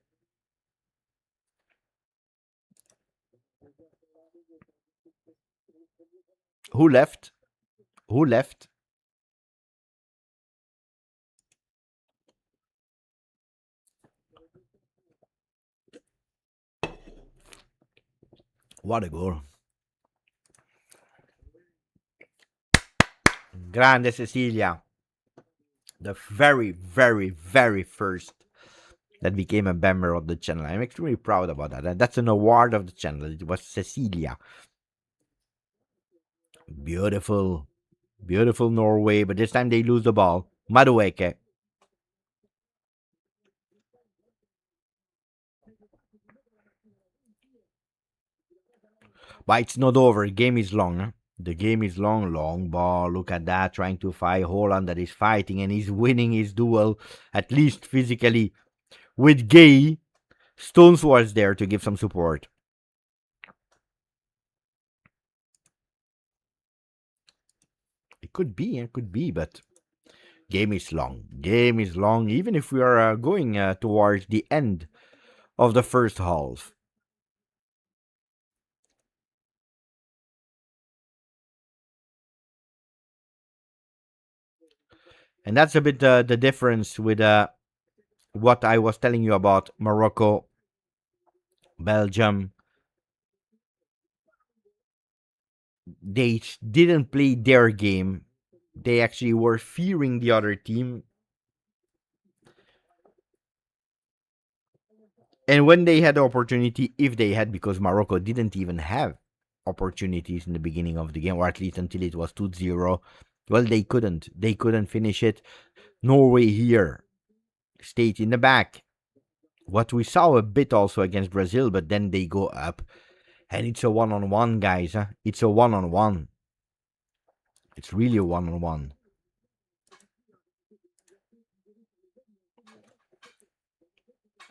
Who left? Who left? What a goal. Grande Cecilia. The very, very, very first that became a member of the channel. I'm extremely proud about that. That's an award of the channel. It was Cecilia. Beautiful. Beautiful Norway, but this time they lose the ball. Madueke. But it's not over. Game is long. Huh? The game is long, long ball. Look at that, trying to fight Holland that is fighting and he's winning his duel, at least physically, with Gay. Stones was there to give some support. It could be, but game is long. Game is long, even if we are going towards the end of the first half. And that's a bit the difference with what I was telling you about Morocco, Belgium. They didn't play their game. They actually were fearing the other team. And when they had the opportunity, if they had, because Morocco didn't even have opportunities in the beginning of the game, or at least until it was 2-0, well, they couldn't. They couldn't finish it. Norway here stayed in the back. What we saw a bit also against Brazil, but then they go up. And it's a one-on-one, guys. Huh? It's a one-on-one. It's really a one-on-one.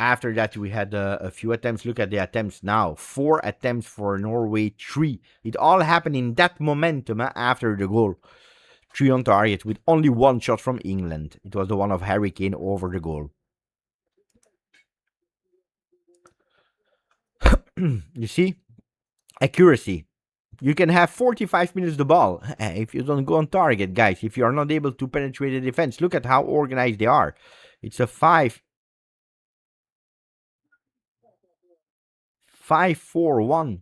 After that, we had a few attempts. Look at the attempts now. 4 attempts for Norway, 3. It all happened in that momentum after the goal. 3 on target with only 1 shot from England. It was the one of Harry Kane over the goal. You see? Accuracy. You can have 45 minutes the ball if you don't go on target, guys. If you are not able to penetrate the defense, look at how organized they are. It's a 5-4-1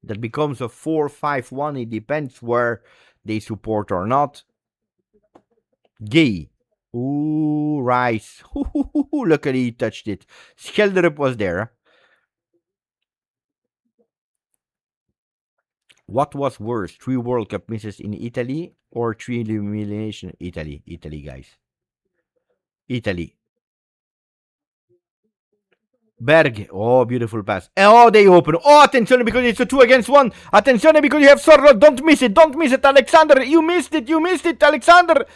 that becomes a 4-5-1. It depends where they support or not. Gay. Ooh, Rice. Look at he touched it. Schelderup was there. What was worse, 3 World Cup misses in Italy or 3 elimination? Italy, guys. Italy. Berg. Oh, beautiful pass. Oh, they open. Oh, attention because it's a 2 against 1. Attention because you have Sorlo. Don't miss it. Don't miss it, Alexander. You missed it. You missed it, Alexander.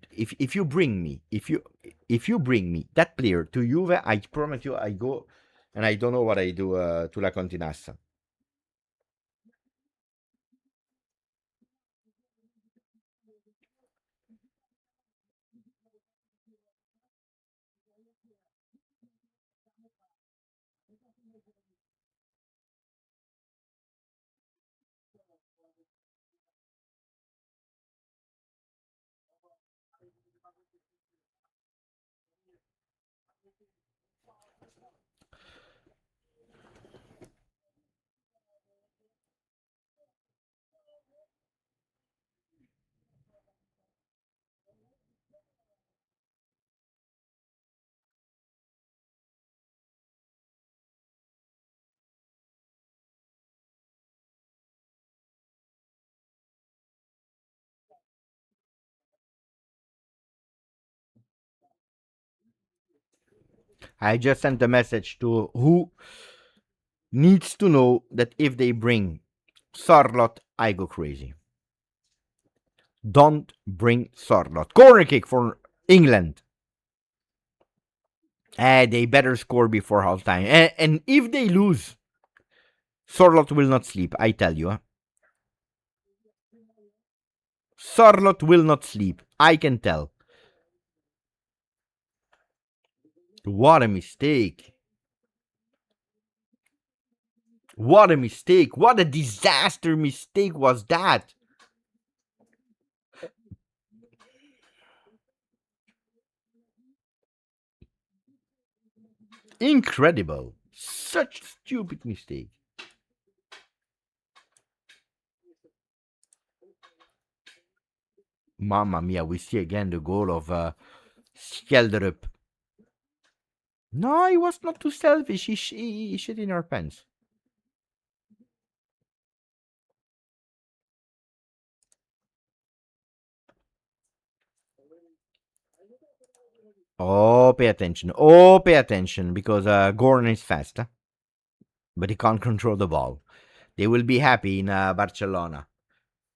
If you bring me, if you bring me that player to Juve, I promise you I go and I don't know what I do to La Continassa. I just sent a message to who needs to know that if they bring Sarlot, I go crazy. Don't bring Sarlot. Corner kick for England. They better score before halftime. And if they lose, Sorlot will not sleep, I tell you. Sorlot will not sleep, I can tell. What a mistake. What a mistake. What a disaster mistake was that. Incredible. Such stupid mistake. Mamma mia, we see again the goal of Skjelderup. No, he was not too selfish. He shit in our pants. Oh, pay attention. Oh, pay attention because Gordon is fast. But he can't control the ball. They will be happy in Barcelona.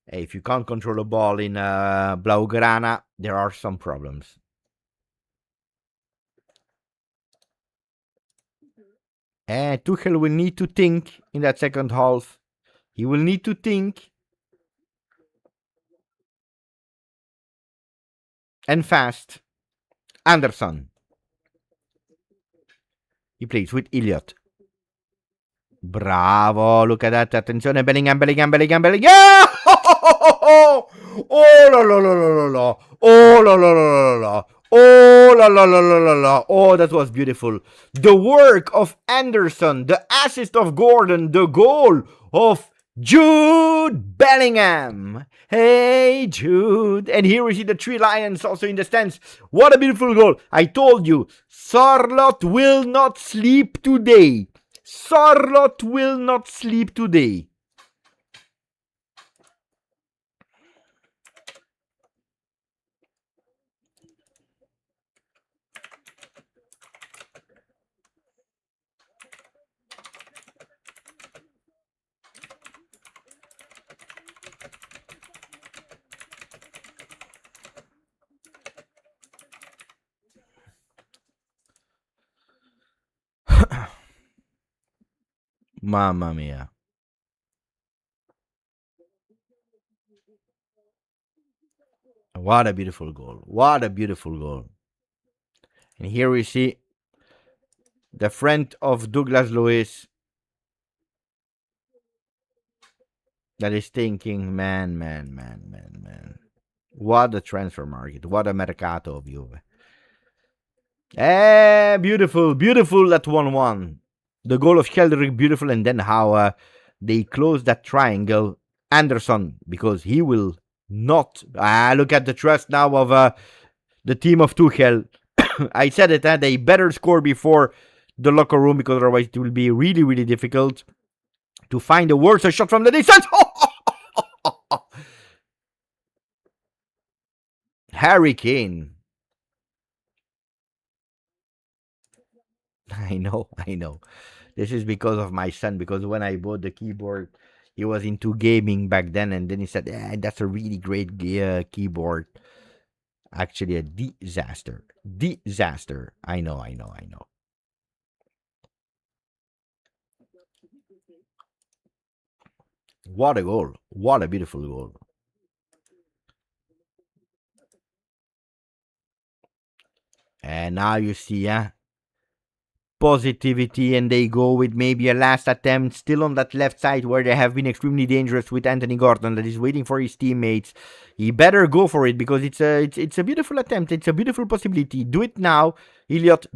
If you can't control a ball in Blaugrana, there are some problems. And Tuchel will need to think in that second half. He will need to think. And fast. Anderson. He plays with Elliott. Bravo, look at that. Attenzione, Bellingham. Oh, la, la, la, la, la, la. Oh, la, la, la, la, la. Oh, la, la, la, la, la, la. Oh, that was beautiful. The work of Anderson, the assist of Gordon, the goal of Jude Bellingham. Hey, Jude. And here we see the three lions also in the stands. What a beautiful goal. I told you, Charlotte will not sleep today. Charlotte will not sleep today. Mamma mia. What a beautiful goal. What a beautiful goal. And here we see the friend of Douglas Lewis that is thinking, man. What a transfer market. What a mercato of Juve. Beautiful that 1-1. The goal of Skeldrick, beautiful, and then how they close that triangle. Anderson, because he will not. Look at the trust now of the team of Tuchel. I said it, they better score before the locker room, because otherwise it will be really, really difficult to find a worse shot from the distance. Harry Kane. I know. This is because of my son, because when I bought the keyboard, he was into gaming back then, and then he said, that's a really great keyboard. Actually, a disaster. I know. What a goal. What a beautiful goal. And now you see, positivity, and they go with maybe a last attempt still on that left side where they have been extremely dangerous with Anthony Gordon that is waiting for his teammates. He better go for it, because it's a beautiful attempt. It's a beautiful possibility. Do it now, Elliott.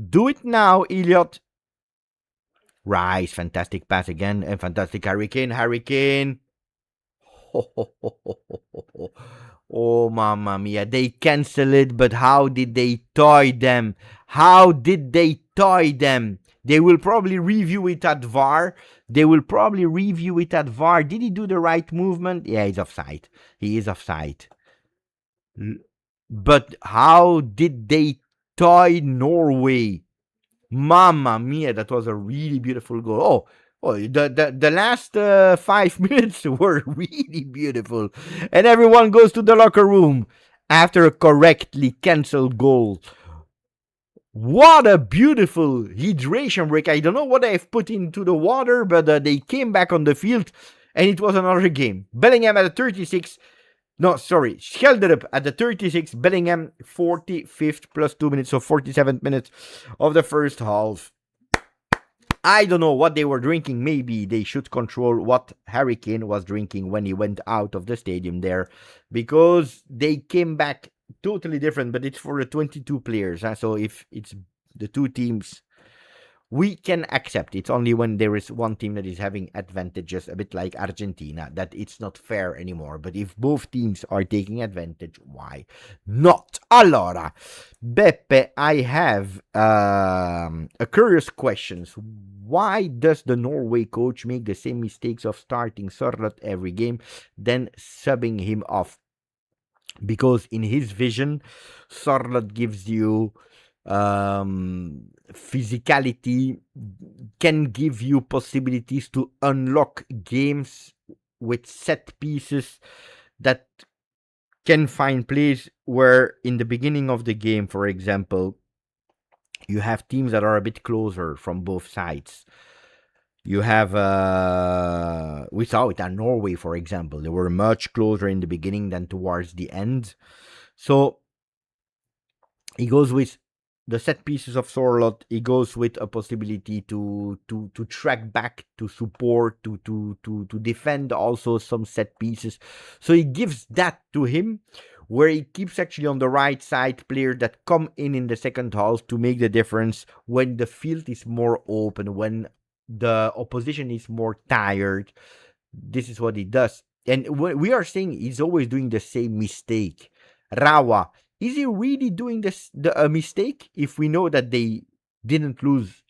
Rice, fantastic pass again, and fantastic Hurricane. Oh, mamma mia. They cancel it, but how did they toy them? They will probably review it at VAR. Did he do the right movement? Yeah, he's offside. He is offside. But how did they toy Norway? Mamma mia, that was a really beautiful goal. The last 5 minutes were really beautiful. And everyone goes to the locker room after a correctly cancelled goal. What a beautiful hydration break. I don't know what I've put into the water, but they came back on the field, and it was another game. Bellingham at the 36. No, sorry. Schelderup at the 36. Bellingham 45th plus 2 minutes, so 47th minute of the first half. I don't know what they were drinking. Maybe they should control what Harry Kane was drinking when he went out of the stadium there, because they came back totally different, but it's for the 22 players. So if it's the two teams, we can accept. It's only when there is one team that is having advantages, a bit like Argentina, that it's not fair anymore. But if both teams are taking advantage, why not? Allora, Beppe, I have a curious question. Why does the Norway coach make the same mistakes of starting Sørloth every game, then subbing him off? Because in his vision, Sørloth gives you physicality can give you possibilities to unlock games with set pieces that can find place where in the beginning of the game, for example, you have teams that are a bit closer from both sides. You have we saw it at Norway, for example. They were much closer in the beginning than towards the end. So he goes with the set pieces of Sorlot. He goes with a possibility to track back, to support, to defend also some set pieces. So he gives that to him, where he keeps actually on the right side players that come in the second half to make the difference when the field is more open, when the opposition is more tired. This is what he does. And we are saying he's always doing the same mistake. Rawa, is he really doing a mistake if we know that they didn't lose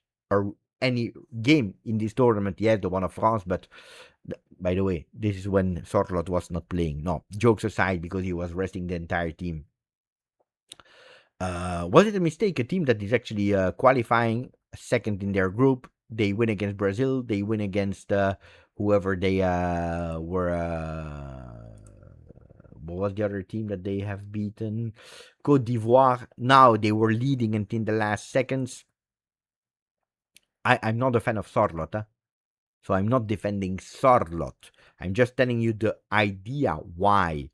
any game in this tournament? Yes, the one of France, but by the way, this is when Sorlot was not playing. No, jokes aside, because he was resting the entire team. Was it a mistake? A team that is actually qualifying second in their group, they win against Brazil, they win against whoever they were. What was the other team that they have beaten? Côte d'Ivoire. Now they were leading until the last seconds. I'm not a fan of Sorlot, so I'm not defending Sorlot. I'm just telling you the idea why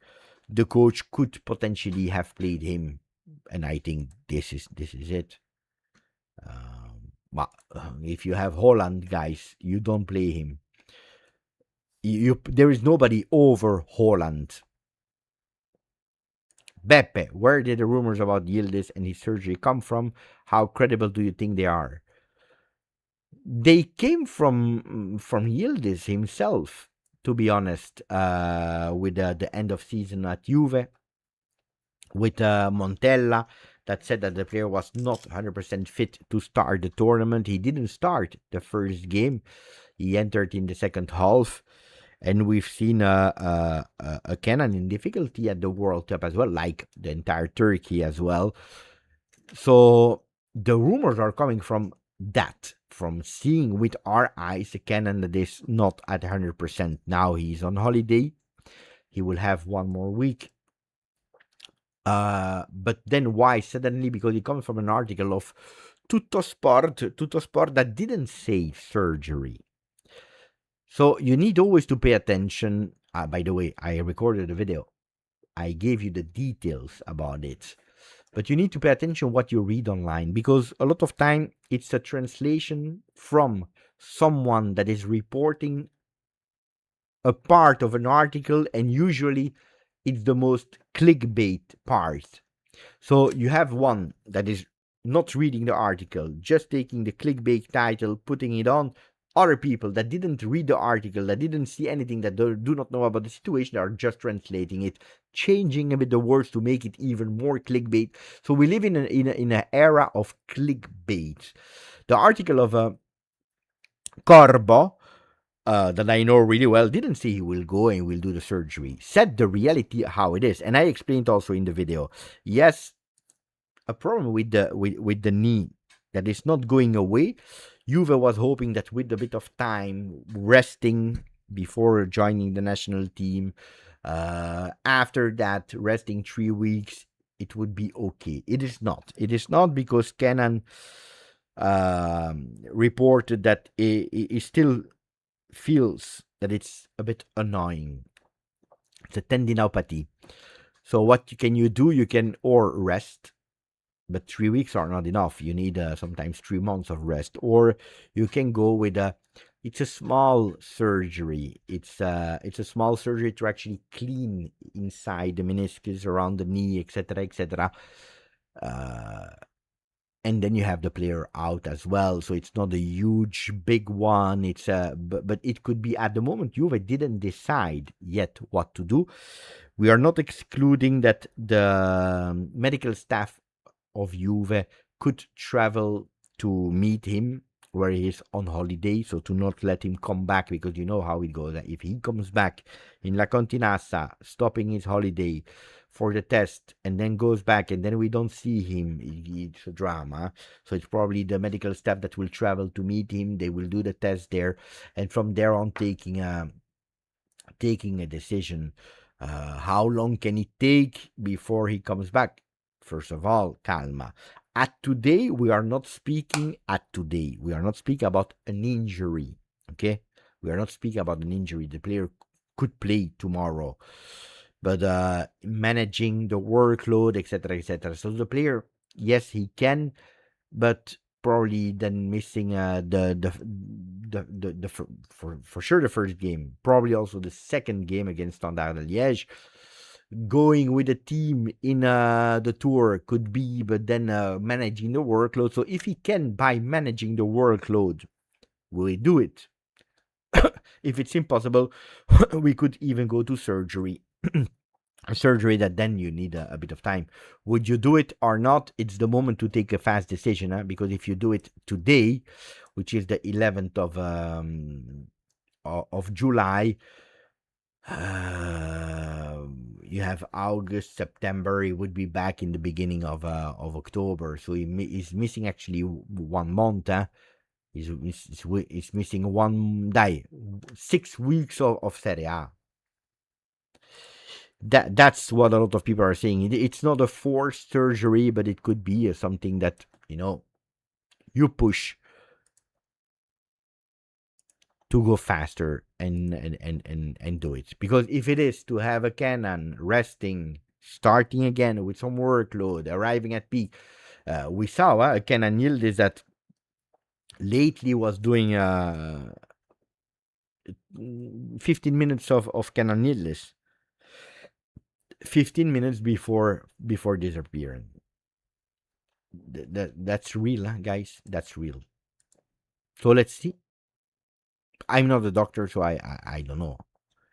the coach could potentially have played him, and I think this is it. But if you have Holland, guys, you don't play him. There is nobody over Holland. Beppe, where did the rumors about Yildiz and his surgery come from? How credible do you think they are? They came from Yildiz himself, to be honest, with the end of season at Juve, with Montella, that said that the player was not 100% fit to start the tournament. He didn't start the first game. He entered in the second half. And we've seen a Kenan in difficulty at the World Cup as well, like the entire Turkey as well. So the rumors are coming from that, from seeing with our eyes a Kenan that is not at 100%. Now he's on holiday. He will have one more week. But then why suddenly? Because it comes from an article of Tuttosport that didn't say surgery. So you need always to pay attention. By the way, I recorded a video. I gave you the details about it. But you need to pay attention what you read online, because a lot of time it's a translation from someone that is reporting a part of an article, and usually it's the most clickbait part. So you have one that is not reading the article, just taking the clickbait title, putting it on. Other people that didn't read the article, that didn't see anything, that do not know about the situation, are just translating it, changing a bit the words to make it even more clickbait. So we live in an era of clickbait. The article of Corbo, that I know really well, didn't say he will go and will do the surgery. Said the reality how it is, and I explained also in the video. Yes, a problem with the knee that is not going away. Juve was hoping that with a bit of time, resting before joining the national team, after that, resting 3 weeks, it would be okay. It is not. It is not, because Kenan reported that he still feels that it's a bit annoying. It's a tendinopathy. So what can you do? You can or rest, but 3 weeks are not enough. You need sometimes 3 months of rest, or you can go with it's a small surgery. It's a small surgery to actually clean inside the meniscus, around the knee, etc., etc. And then you have the player out as well. So it's not a huge, big one. It's but it could be at the moment. Juve didn't decide yet what to do. We are not excluding that the medical staff of Juve could travel to meet him where he is on holiday, so to not let him come back, because you know how it goes. If he comes back in La Continassa, stopping his holiday for the test and then goes back and then we don't see him, it's a drama. So it's probably the medical staff that will travel to meet him. They will do the test there, and from there on taking a decision. How long can it take before he comes back? First of all, calma. At today, we are not speaking about an injury. Okay, we are not speaking about an injury. The player could play tomorrow, but managing the workload, etc., etc. So the player, yes, he can, but probably then missing for sure the first game, probably also the second game against Standard Liège. Going with a team in the tour could be, but then managing the workload. So if he can, by managing the workload, will he do it? If it's impossible, we could even go to surgery. A surgery that then you need a bit of time. Would you do it or not? It's the moment to take a fast decision, because if you do it today, which is the 11th of July, you have August, September. He would be back in the beginning of October, so he's missing actually 1 month. He's missing 1 day, 6 weeks of Serie A. That's what a lot of people are saying. It's not a forced surgery, but it could be something that you push to go faster and do it. Because if it is to have a Cannon resting, starting again with some workload, arriving at peak, we saw a Kenan Yildiz that lately was doing 15 minutes of Kenan Yildiz. 15 minutes before disappearing. That's real, guys. That's real. So let's see. I'm not a doctor, so I don't know.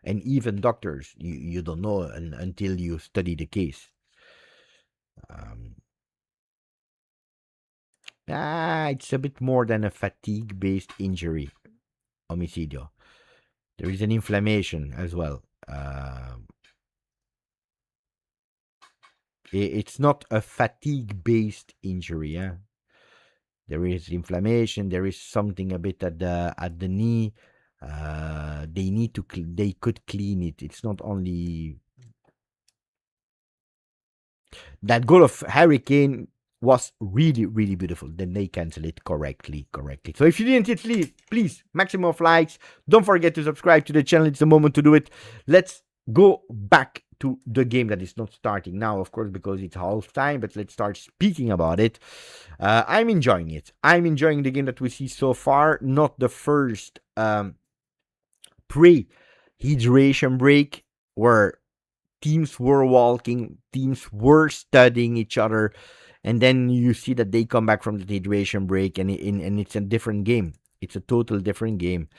And even doctors, you don't know until you study the case. It's a bit more than a fatigue-based injury, homicidio. There is an inflammation as well. It's not a fatigue-based injury. There is inflammation. There is something a bit at the knee. They could clean it. It's not only that goal of Harry Kane was really, really beautiful. Then they cancel it correctly. So if you didn't hit, please, maximum of likes. Don't forget to subscribe to the channel. It's the moment to do it. Let's go back to the game that is not starting now, of course, because it's half time, but let's start speaking about it. I'm enjoying it. I'm enjoying the game that we see so far. Not the first pre-hydration break where teams were walking, teams were studying each other, and then you see that they come back from the hydration break and it's a different game. It's a total different game.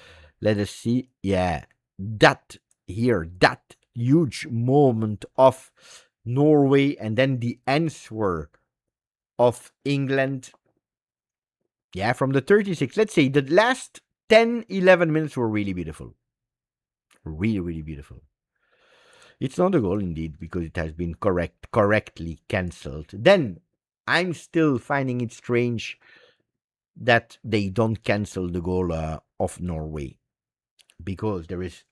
Let us see. Yeah, that huge moment of Norway and then the answer of England. Yeah, from the 36, let's say the last 10-11 minutes were really beautiful. Really, really beautiful. It's not a goal indeed, because it has been correctly cancelled. Then I'm still finding it strange that they don't cancel the goal of Norway, because there is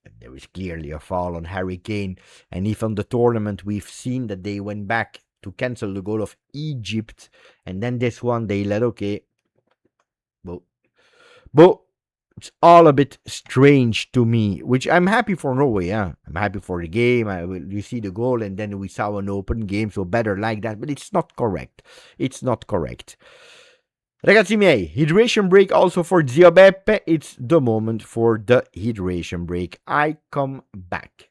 clearly a foul on Harry Kane. And if on the tournament we've seen that they went back to cancel the goal of Egypt, and then this one they let but it's all a bit strange to me, which I'm happy for Norway. I'm happy for the game. You see the goal, and then we saw an open game, so better like that. But it's not correct. Ragazzi miei, hydration break also for Zio Beppe. It's the moment for the hydration break. I come back.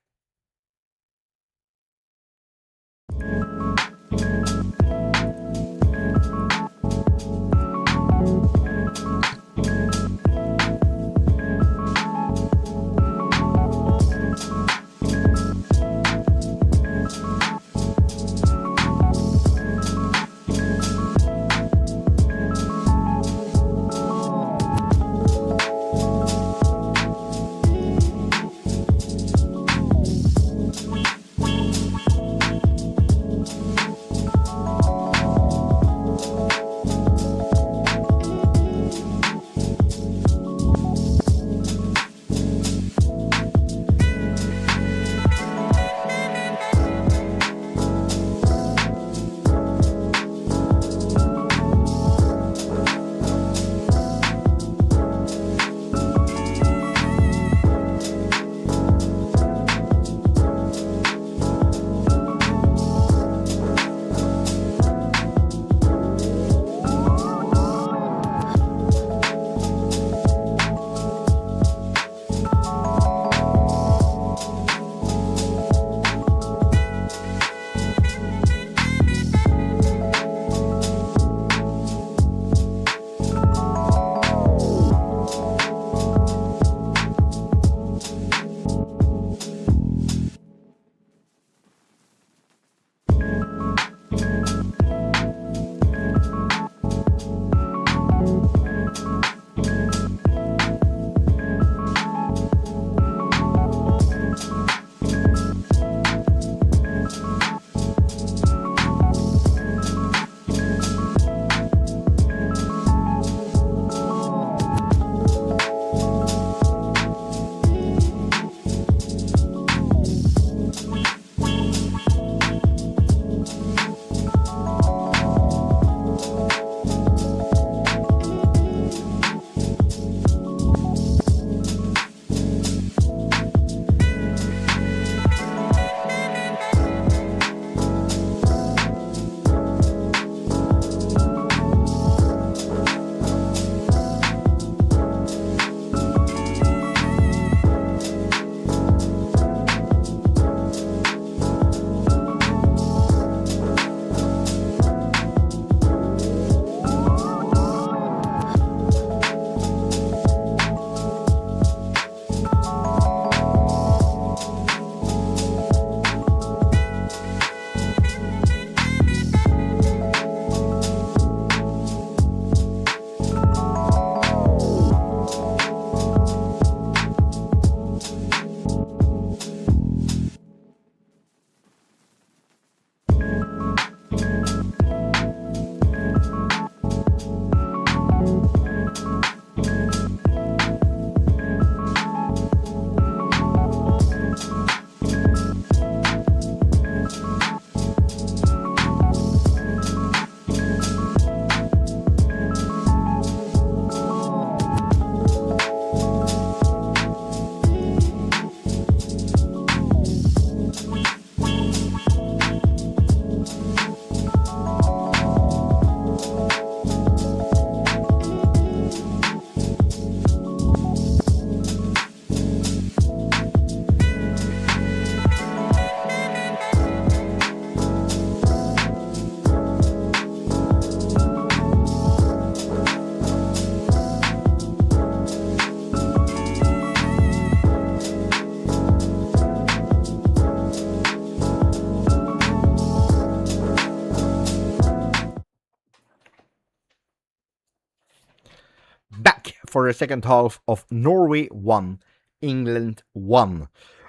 for the second half of Norway 1, England 1.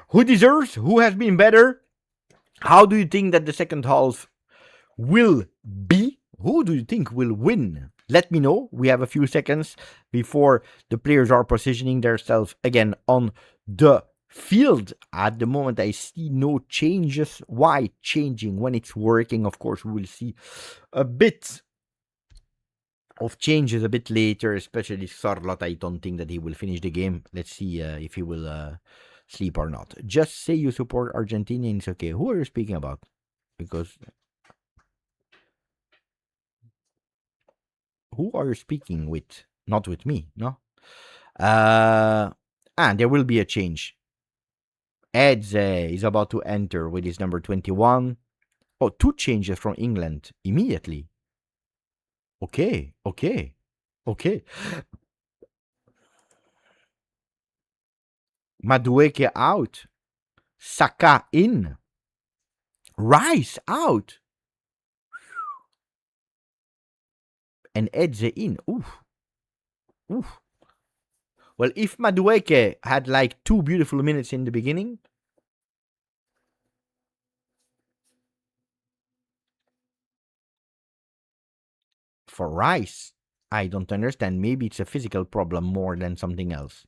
Who deserves? Who has been better? How do you think that the second half will be? Who do you think will win? Let me know. We have a few seconds before the players are positioning themselves again on the field. At the moment, I see no changes. Why changing when it's working? Of course, we will see a bit of changes a bit later, especially Sarlot. I don't think that he will finish the game. Let's see if he will sleep or not. Just say you support Argentinians. Okay, who are you speaking about? Because who are you speaking with? Not with me, no? And there will be a change. Edze is about to enter with his number 21. Oh, two changes from England immediately. Okay. Madueke out. Saka in. Rice out. And Edze in. Oof. Well, if Madueke had like 2 beautiful minutes in the beginning, for Rice, I don't understand. Maybe it's a physical problem more than something else.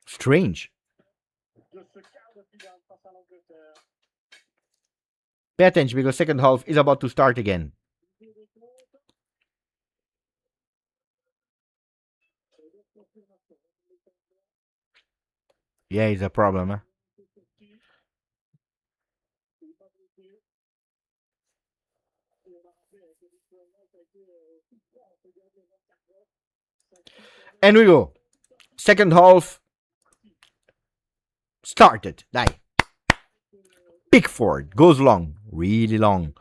Strange. Pay attention because second half is about to start again. Yeah, it's a problem, huh? And we go. Second half started. Die. Pickford goes long. Really long.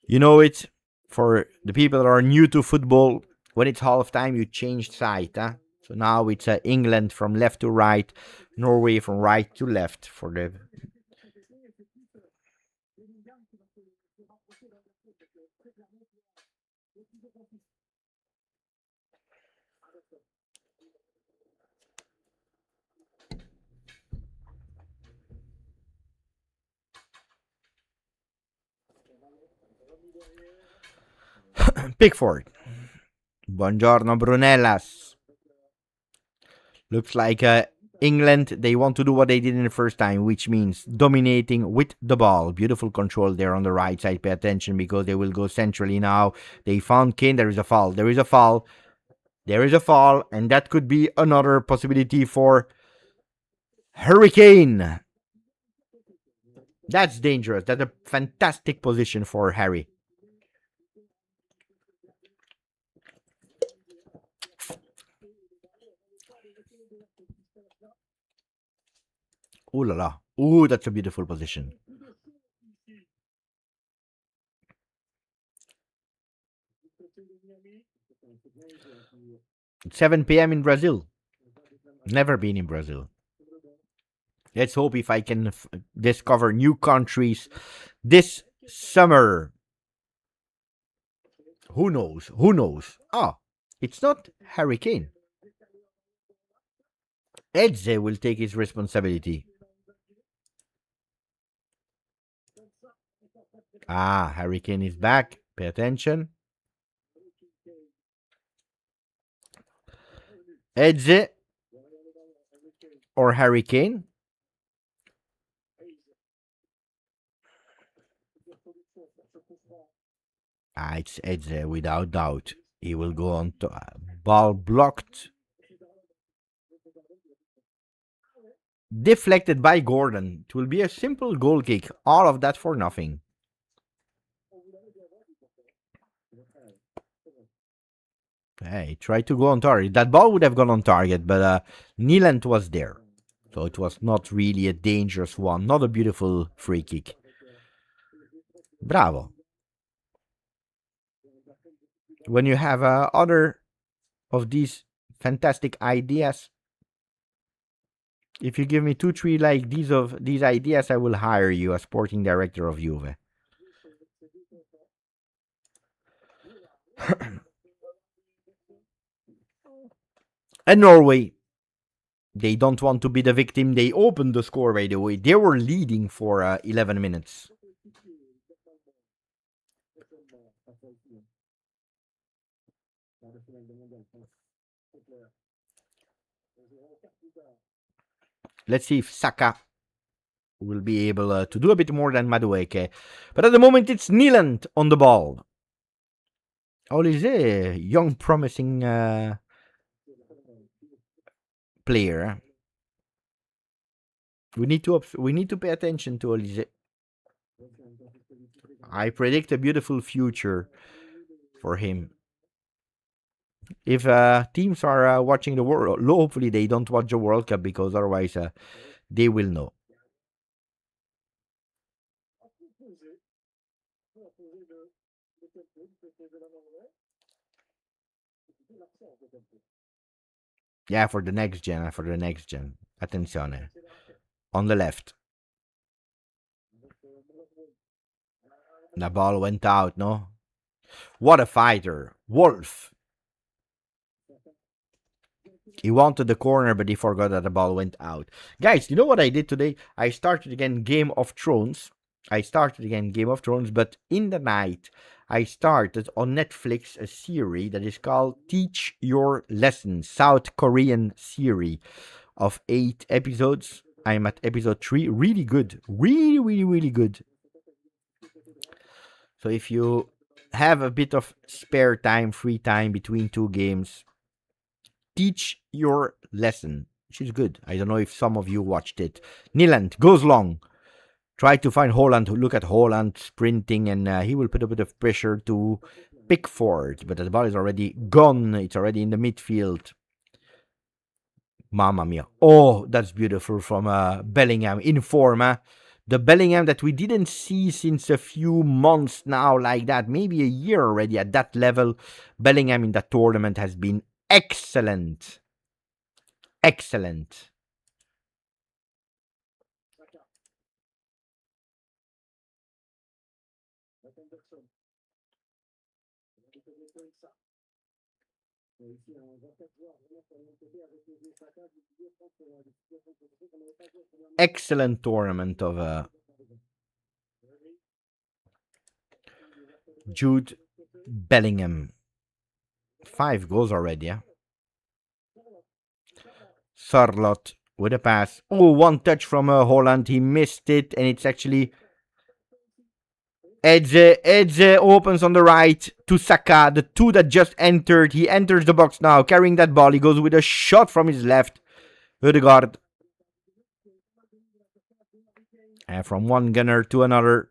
You know it. For the people that are new to football, when it's half time, you change side. Huh? So now it's England from left to right, Norway from right to left for the. Pickford. Buongiorno, Brunellas. Looks like England, they want to do what they did in the first time, which means dominating with the ball. Beautiful control there on the right side. Pay attention because they will go centrally now. They found Kane. There is a foul. And that could be another possibility for Hurricane. That's dangerous. That's a fantastic position for Harry. Ooh la la. Ooh, that's a beautiful position. It's 7 p.m. in Brazil. Never been in Brazil. Let's hope if I can discover new countries this summer. Who knows? Oh, it's not Hurricane. Edze will take his responsibility. Hurricane is back. Pay attention. Edze or Hurricane. It's Edze without doubt. He will go on to ball blocked. Deflected by Gordon. It will be a simple goal kick. All of that for nothing. Hey, tried to go on target. That ball would have gone on target, but Nieland was there. So it was not really a dangerous one. Not a beautiful free kick. Bravo. When you have other of these fantastic ideas, if you give me 2-3 like these ideas, I will hire you as sporting director of Juve. And Norway, they don't want to be the victim. They opened the score right away. They were leading for 11 minutes. Let's see if Saka will be able to do a bit more than Madueke. But at the moment, it's Nyland on the ball. Olise, young, promising player. We need to pay attention to Olise. I predict a beautiful future for him. If teams are watching the world, hopefully they don't watch the World Cup because otherwise they will know. Yeah, for the next gen, for the next gen. Attenzione. On the left. The ball went out, no? What a fighter. Wolf. He wanted the corner, but he forgot that the ball went out. Guys, you know what I did today? I started again Game of Thrones. But in the night, I started on Netflix a series that is called Teach Your Lesson, South Korean series of 8 episodes. I'm at episode 3. Really good. Really, really, really good. So if you have a bit of spare time, free time between two games, Teach Your Lesson. She's good. I don't know if some of you watched it. Nyland goes long. Try to find Holland. Look at Holland sprinting, and he will put a bit of pressure to Pickford. But the ball is already gone. It's already in the midfield. Mamma mia. Oh, that's beautiful from Bellingham in form. The Bellingham that we didn't see since a few months now, like that. Maybe a year already at that level. Bellingham in that tournament has been excellent. Excellent. Excellent tournament of Jude Bellingham. 5 goals already, yeah? Sarlot with a pass. Oh, one touch from Holland. He missed it, and it's actually Edze opens on the right to Saka, the two that just entered. He enters the box now, carrying that ball. He goes with a shot from his left. Ødegaard. And from one gunner to another,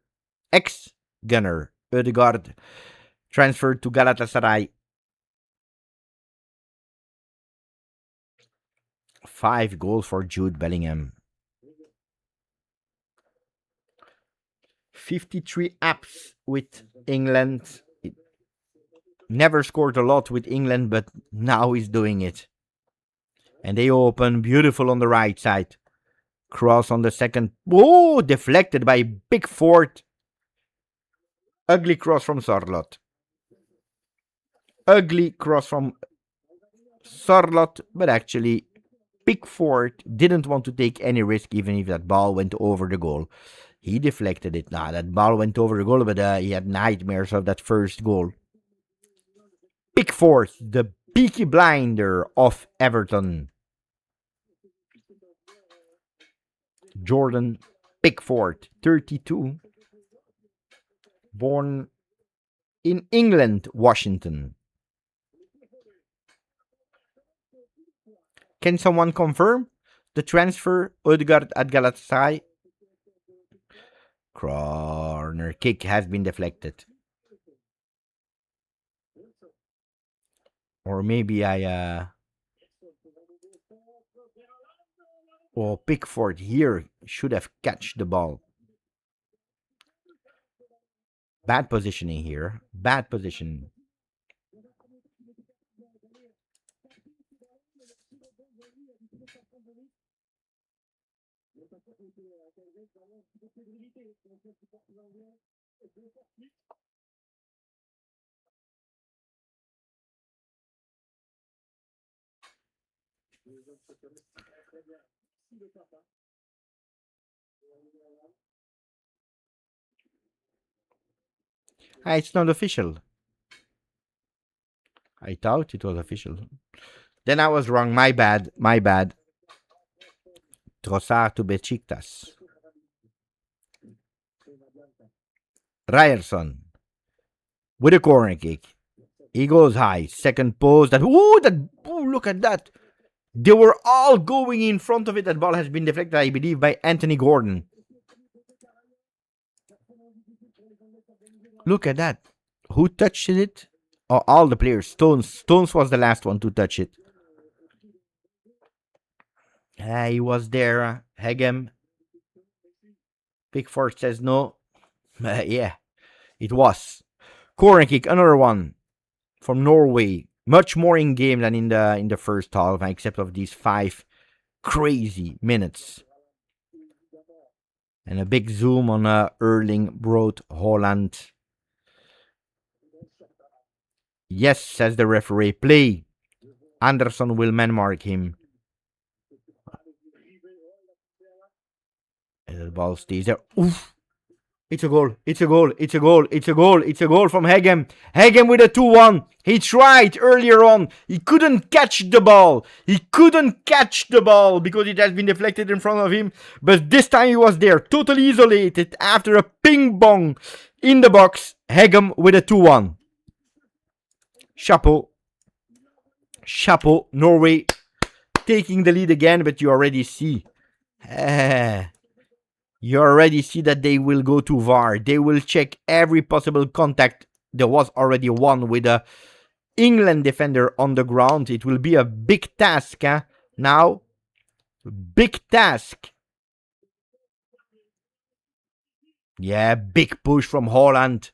ex-gunner, Ødegaard, transferred to Galatasaray. 5 goals for Jude Bellingham. 53 apps with England. Never scored a lot with England, but now he's doing it. And they open, beautiful on the right side. Cross on the second. Oh, deflected by Pickford. Ugly cross from Sarlot. Ugly cross from Sarlot, but actually Pickford didn't want to take any risk even if that ball went over the goal. He deflected it. Nah, that ball went over the goal, but he had nightmares of that first goal. Pickford, the Peaky Blinder of Everton. Jordan Pickford, 32. Born in England, Washington. Can someone confirm the transfer Ødegaard at Galatasaray? Corner kick has been deflected. Or maybe Pickford here should have catched the ball. Bad positioning here. Bad position. Ah, it's not official. I thought it was official. Then I was wrong. My bad. My bad. Trossard to Besiktas. Ryerson with a corner kick. He goes high. Second post. Look at that. They were all going in front of it. That ball has been deflected, I believe, by Anthony Gordon. Look at that. Who touched it? Oh, all the players. Stones was the last one to touch it. He was there. Hegem. Pickford says no. Yeah, it was. Corner kick, another one from Norway. Much more in game than in the first half, except of these 5 crazy minutes. And a big zoom on Erling Broad Holland. Yes, says the referee. Play. Anderson will man mark him. And the ball stays there. Oof. It's a goal. It's a goal. It's a goal. It's a goal. It's a goal from Hegem. Hegem with a 2-1. He tried earlier on. He couldn't catch the ball. He couldn't catch the ball because it has been deflected in front of him. But this time he was there, totally isolated after a ping pong in the box. Hegem with a 2-1. Chapeau. Chapeau. Norway taking the lead again, but you already see. You already see that they will go to VAR. They will check every possible contact. There was already one with a England defender on the ground. It will be a big task now. Big task. Yeah, big push from Holland.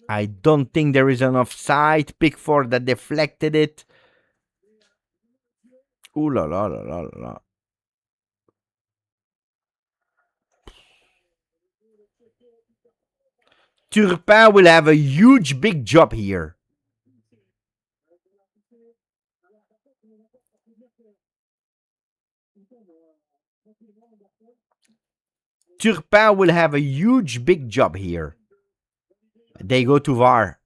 I don't think there is an offside. Pickford that deflected it. Ooh la la la la la. Turpin will have a huge big job here. Turpin will have a huge big job here. They go to VAR.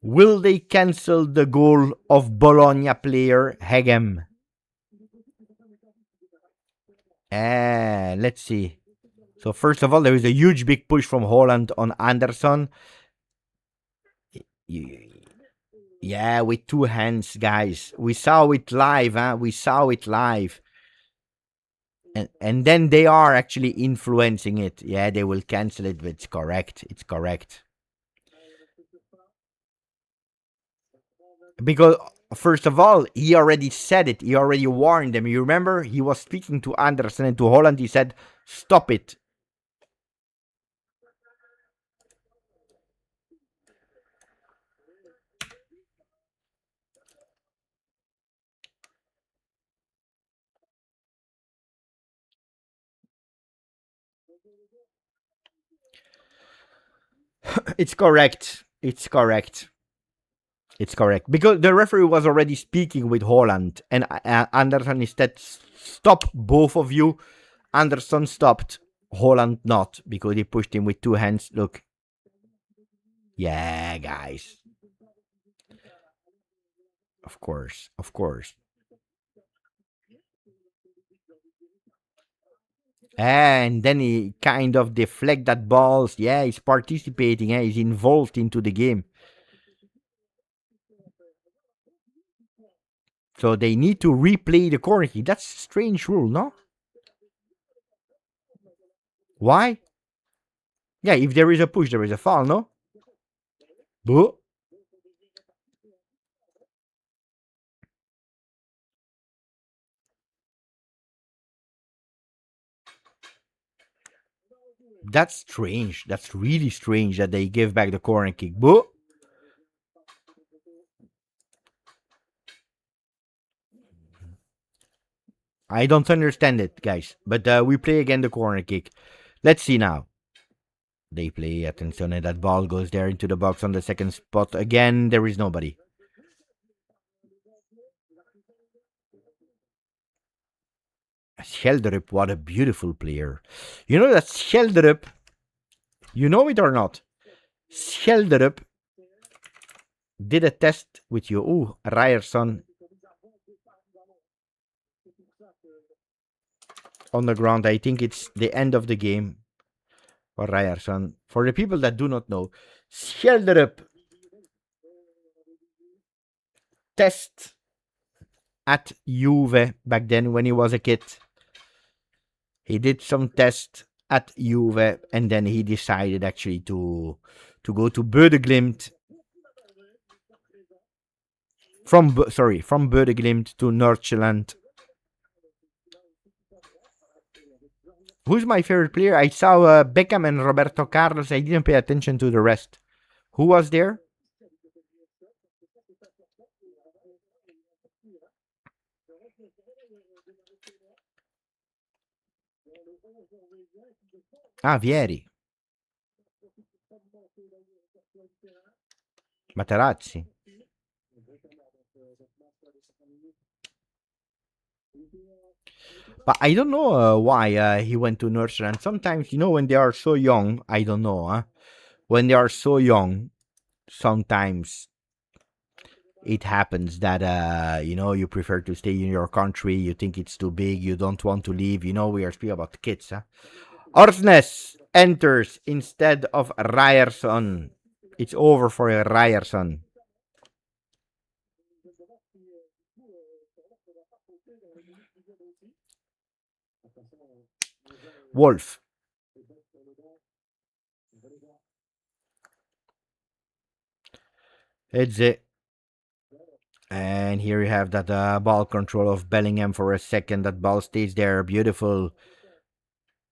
Will they cancel the goal of Bologna player Hegem? Let's see. So first of all, there is a huge big push from Holland on Anderson. Yeah, with 2 hands, guys. We saw it live, We saw it live. And then they are actually influencing it. Yeah, they will cancel it, but it's correct. It's correct. Because, first of all, he already said it. He already warned them. You remember? He was speaking to Anderson and to Holland. He said, stop it. It's correct. It's correct. It's correct. Because the referee was already speaking with Holland. And Anderson instead, stop both of you. Anderson stopped. Holland not. Because he pushed him with 2 hands. Look. Yeah, guys. Of course. Of course. And then he kind of deflect that balls. Yeah, he's participating. He's involved into the game. So they need to replay the corner kick. That's a strange rule, no? Why? Yeah, if there is a push, there is a foul, no? Boo. That's strange. That's really strange that they give back the corner kick. Boo. I don't understand it, guys. But we play again the corner kick. Let's see now. They play, attention, and that ball goes there into the box on the second spot. Again, there is nobody. Scheldrup, what a beautiful player. You know that Scheldrup, you know it or not? Scheldrup did a test with you. Ooh, Ryerson on the ground. I think it's the end of the game for Ryerson. For the people that do not know, Scheldrup test at Juve back then when he was a kid. He did some tests at Juve and then he decided actually to go to Bödeglimt from Bödeglimt to Nordsjælland. Who's my favorite player? I saw Beckham and Roberto Carlos. I didn't pay attention to the rest. Who was there? Ah, Vieri. Materazzi. But I don't know why he went to nursery. And sometimes, when they are so young, I don't know. When they are so young, sometimes it happens that, you prefer to stay in your country. You think it's too big. You don't want to leave. We are speaking about kids. Orsnes enters instead of Ryerson. It's over for Ryerson. Wolf. It's it. And here you have that ball control of Bellingham for a second. That ball stays there. Beautiful.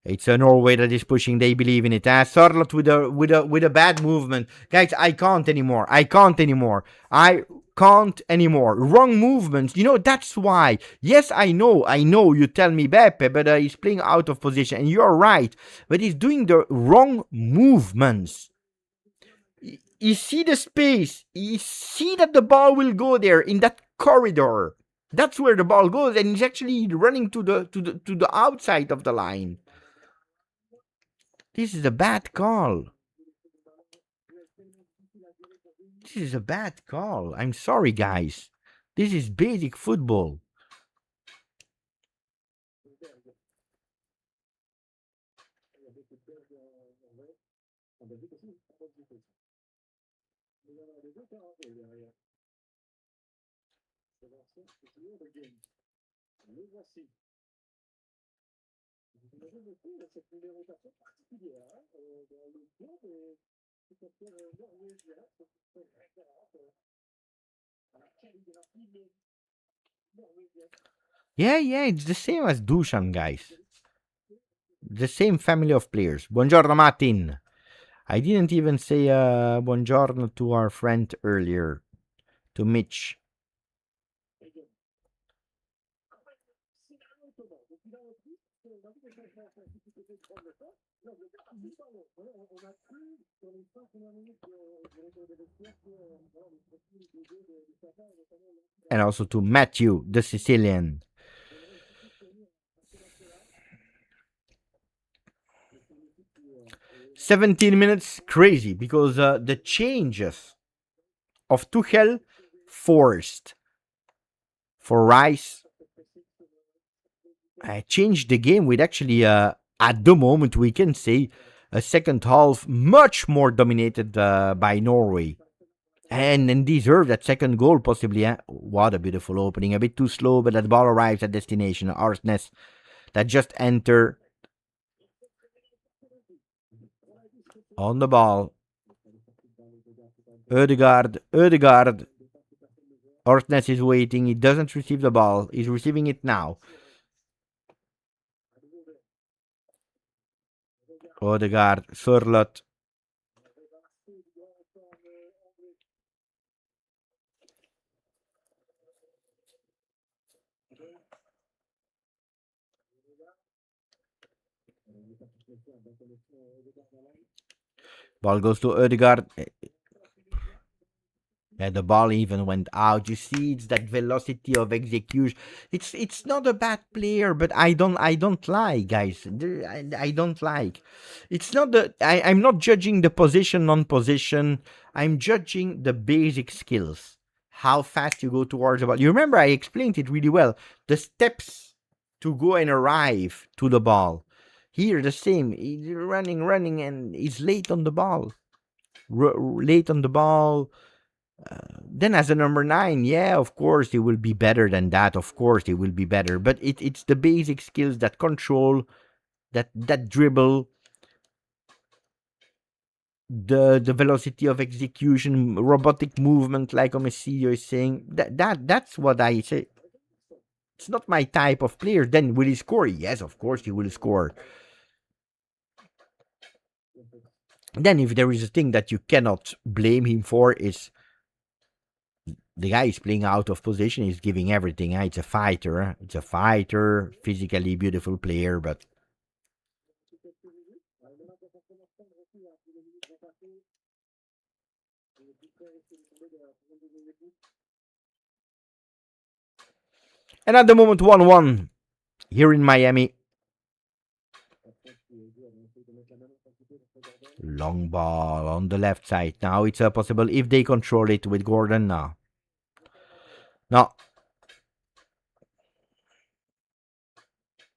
It's a Norway that is pushing. They believe in it. Sorlot with a bad movement. Guys, I can't anymore. I can't anymore. Wrong movements. That's why. Yes, I know. You tell me Beppe, but he's playing out of position. And you're right. But he's doing the wrong movements. You see the space. You see that the ball will go there in that corridor. That's where the ball goes, and he's actually running to the outside of the line. This is a bad call. This is a bad call. I'm sorry, guys. This is basic football. Yeah, it's the same as Dushan, guys. The same family of players. Buongiorno, Martin. I didn't even say buongiorno to our friend earlier, to Mitch. And also to Matthew, the Sicilian. "17 minutes, crazy, because the changes of Tuchel forced for Rice changed the game with actually, at the moment, we can say a second half much more dominated by Norway. And deserved that second goal, possibly. What a beautiful opening. A bit too slow, but that ball arrives at destination. Arsnes that just enter on the ball. Ødegaard. Arsnes is waiting. He doesn't receive the ball. He's receiving it now. Ødegaard. Surlot. Ball goes to Ødegaard. Yeah, the ball even went out. You see, it's that velocity of execution. It's not a bad player, but I don't like, guys. I don't like. It's not the I'm not judging the position non-position. I'm judging the basic skills. How fast you go towards the ball. You remember I explained it really well. The steps to go and arrive to the ball. Here the same. He's running, and he's late on the ball. Late on the ball. Then as a number 9, yeah, of course he will be better than that. Of course he will be better, but it's the basic skills, that control, that dribble, the velocity of execution, robotic movement, like Omesio is saying. That's what I say. It's not my type of player. Then will he score? Yes, of course he will score. Then if there is a thing that you cannot blame him for is the guy is playing out of position. He's giving everything. It's a fighter. It's a fighter, physically beautiful player, but and at the moment 1-1 here in Miami. Long ball on the left side. Now it's possible if they control it with Gordon now. No.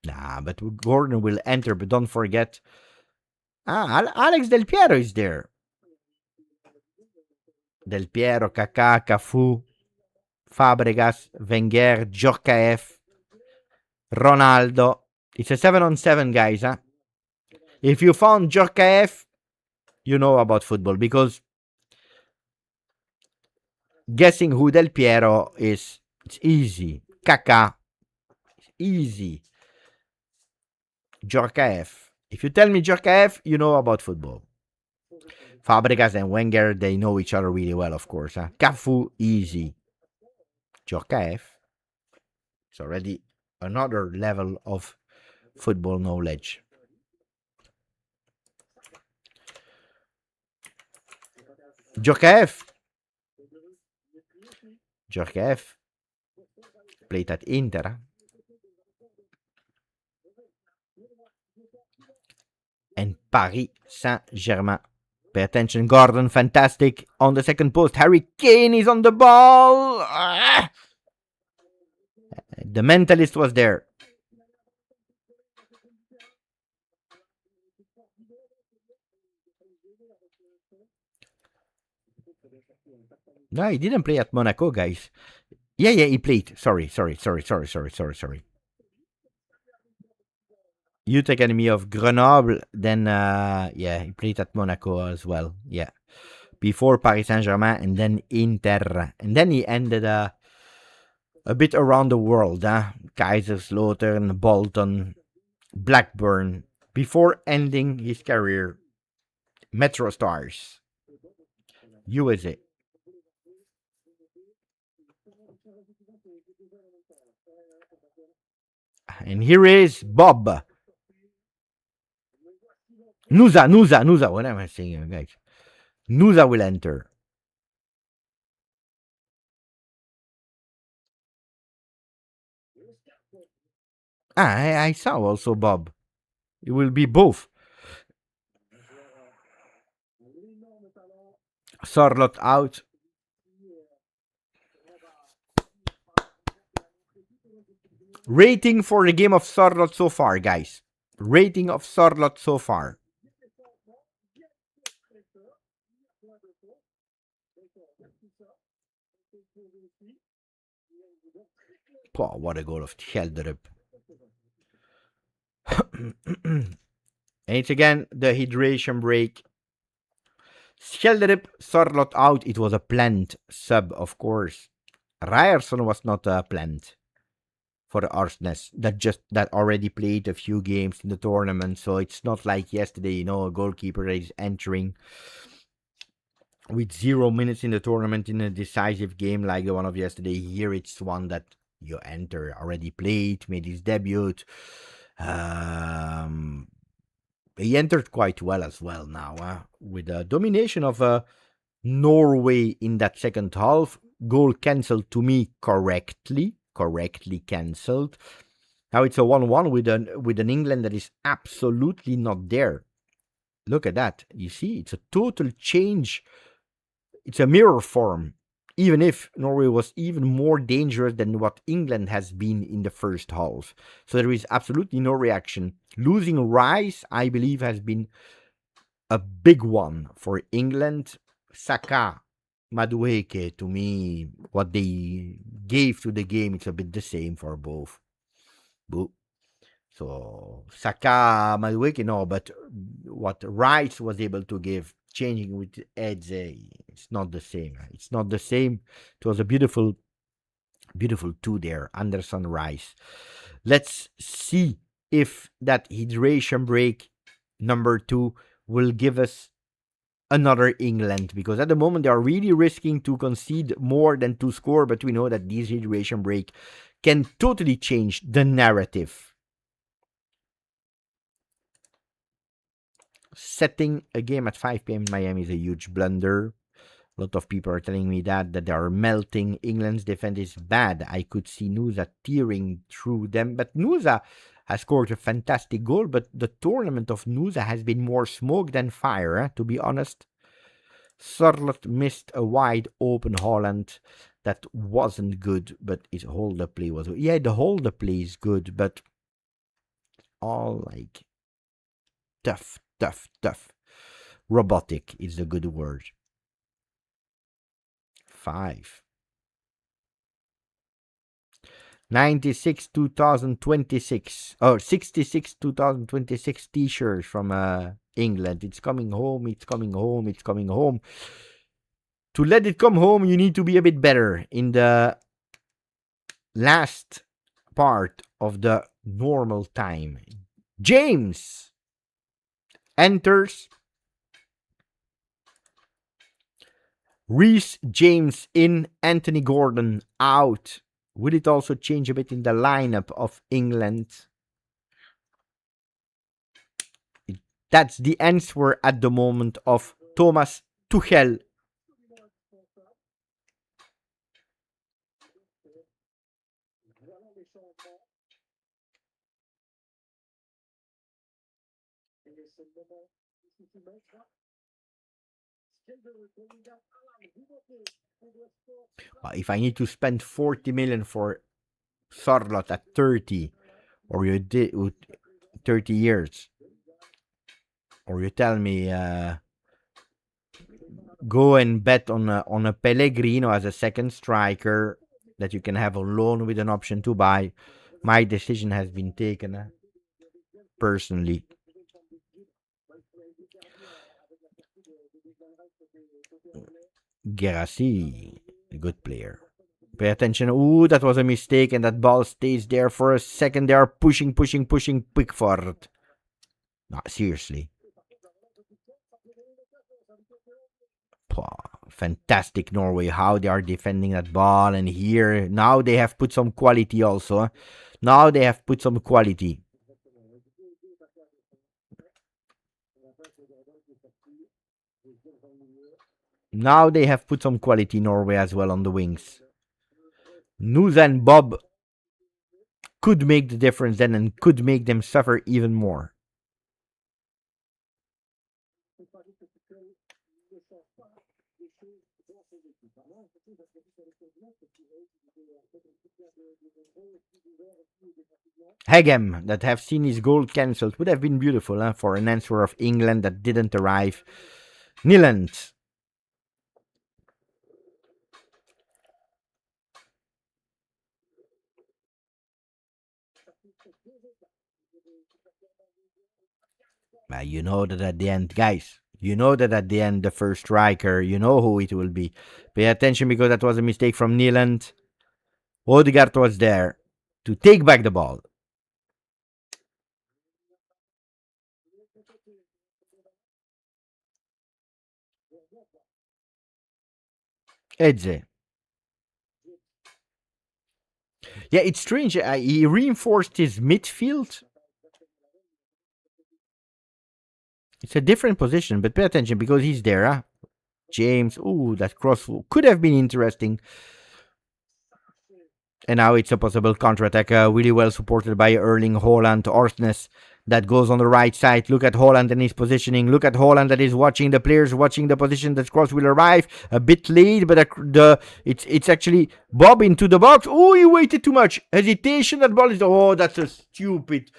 Nah, but Gordon will enter, but don't forget. Alex Del Piero is there. Del Piero, Kaká, Cafu, Fabregas, Wenger, Djorkaeff, Ronaldo. It's a 7-on-7, guys. Huh? If you found Djorkaeff, you know about football, because guessing who Del Piero is, it's easy. Kaká, easy. Djorkaeff. If you tell me Djorkaeff, you know about football. Fabregas and Wenger, they know each other really well, of course. Huh? Cafu, easy. Djorkaeff, it's already another level of football knowledge. Djorkaeff played at Inter. And Paris Saint-Germain. Pay attention, Gordon, fantastic. On the second post, Harry Kane is on the ball. The mentalist was there. No, he didn't play at Monaco, guys. Yeah, he played. Sorry. Youth Academy of Grenoble. Then, he played at Monaco as well. Yeah. Before Paris Saint-Germain and then Inter. And then he ended a bit around the world. Kaiserslautern, Bolton, Blackburn. Before ending his career, Metro Stars, USA. And here is Bob. Nusa. What am I saying, guys? Nusa will enter. I saw also Bob. It will be both. Sorlot out. Rating for the game of Sorlot so far, guys. Rating of Sorlot so far. Oh, what a goal of Tjelderup. And it's again the hydration break. Tjelderup, Sorlot out. It was a planned sub, of course. Ryerson was not planned for the Arsenal that already played a few games in the tournament. So it's not like yesterday, a goalkeeper that is entering with 0 minutes in the tournament in a decisive game like the one of yesterday. Here it's one that you enter, already played, made his debut. He entered quite well as well now, with a domination of Norway in that second half. Goal cancelled to me correctly cancelled. Now it's a 1-1 with an England that is absolutely not there. Look at that. You see, it's a total change. It's a mirror form. Even if Norway was even more dangerous than what England has been in the first half. So there is absolutely no reaction. Losing Rice, I believe, has been a big one for England. Saka, Madueke, to me, what they gave to the game, it's a bit the same for both. Boo. So Saka, Madueke, no, but what Rice was able to give, changing with Eze, it's not the same. It's not the same. It was a beautiful, beautiful two there, Anderson Rice. Let's see if that hydration break number 2 will give us another England, because at the moment they are really risking to concede more than to score, but we know that this hydration break can totally change the narrative. Setting a game at 5 p.m. in Miami is a huge blunder. A lot of people are telling me that they are melting. England's defense is bad. I could see Nusa tearing through them, but Nusa has scored a fantastic goal, but the tournament of Nusa has been more smoke than fire, to be honest. Charlotte missed a wide open Holland that wasn't good, but his hold-up play was... Yeah, the hold-up play is good, but all like tough. Robotic is the good word. 5. 96 2026 or 66 2026 t-shirts from England. It's coming home. To let it come home, you need to be a bit better in the last part of the normal time. James enters. Reece James in, Anthony Gordon out. Will it also change a bit in the lineup of England? That's the answer at the moment of Thomas Tuchel. If I need to spend 40 million for Charlotte at 30, or you did 30 years, or you tell me go and bet on a Pellegrino as a second striker that you can have a loan with an option to buy, my decision has been taken personally. Gerassi, a good player. Pay attention. Ooh, that was a mistake, and that ball stays there for a second. They are pushing Pickford. No, seriously. Fantastic Norway, how they are defending that ball. And here, now they have put some quality also. Now they have put some quality. Now they have put some quality, Norway, as well on the wings. Nusa and Bob could make the difference then and could make them suffer even more. Hegem, that have seen his goal cancelled, would have been beautiful for an answer of England that didn't arrive. Nyland. You know that at the end, guys, you know that at the end, the first striker, you know who it will be. Pay attention, because that was a mistake from Nyland. Odegaard was there to take back the ball. Eze. Yeah, it's strange. He reinforced his midfield. It's a different position, but pay attention because he's there. Huh? James. Ooh, that cross could have been interesting. And now it's a possible counterattack, really well supported by Erling Haaland. Orsnes that goes on the right side. Look at Haaland and his positioning. Look at Haaland that is watching the players, watching the position that cross will arrive. A bit late, but it's actually Bob into the box. Oh, he waited too much. Hesitation. That ball is. Oh, that's a stupid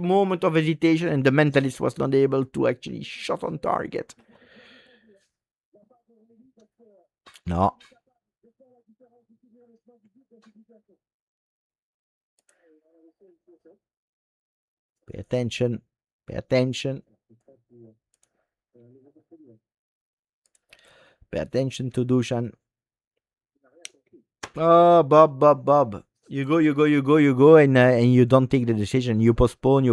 moment of hesitation, and the mentalist was not able to actually shot on target. No. Pay attention. Pay attention. Pay attention to Dushan. Oh, Bob. You go, and you don't take the decision. You postpone.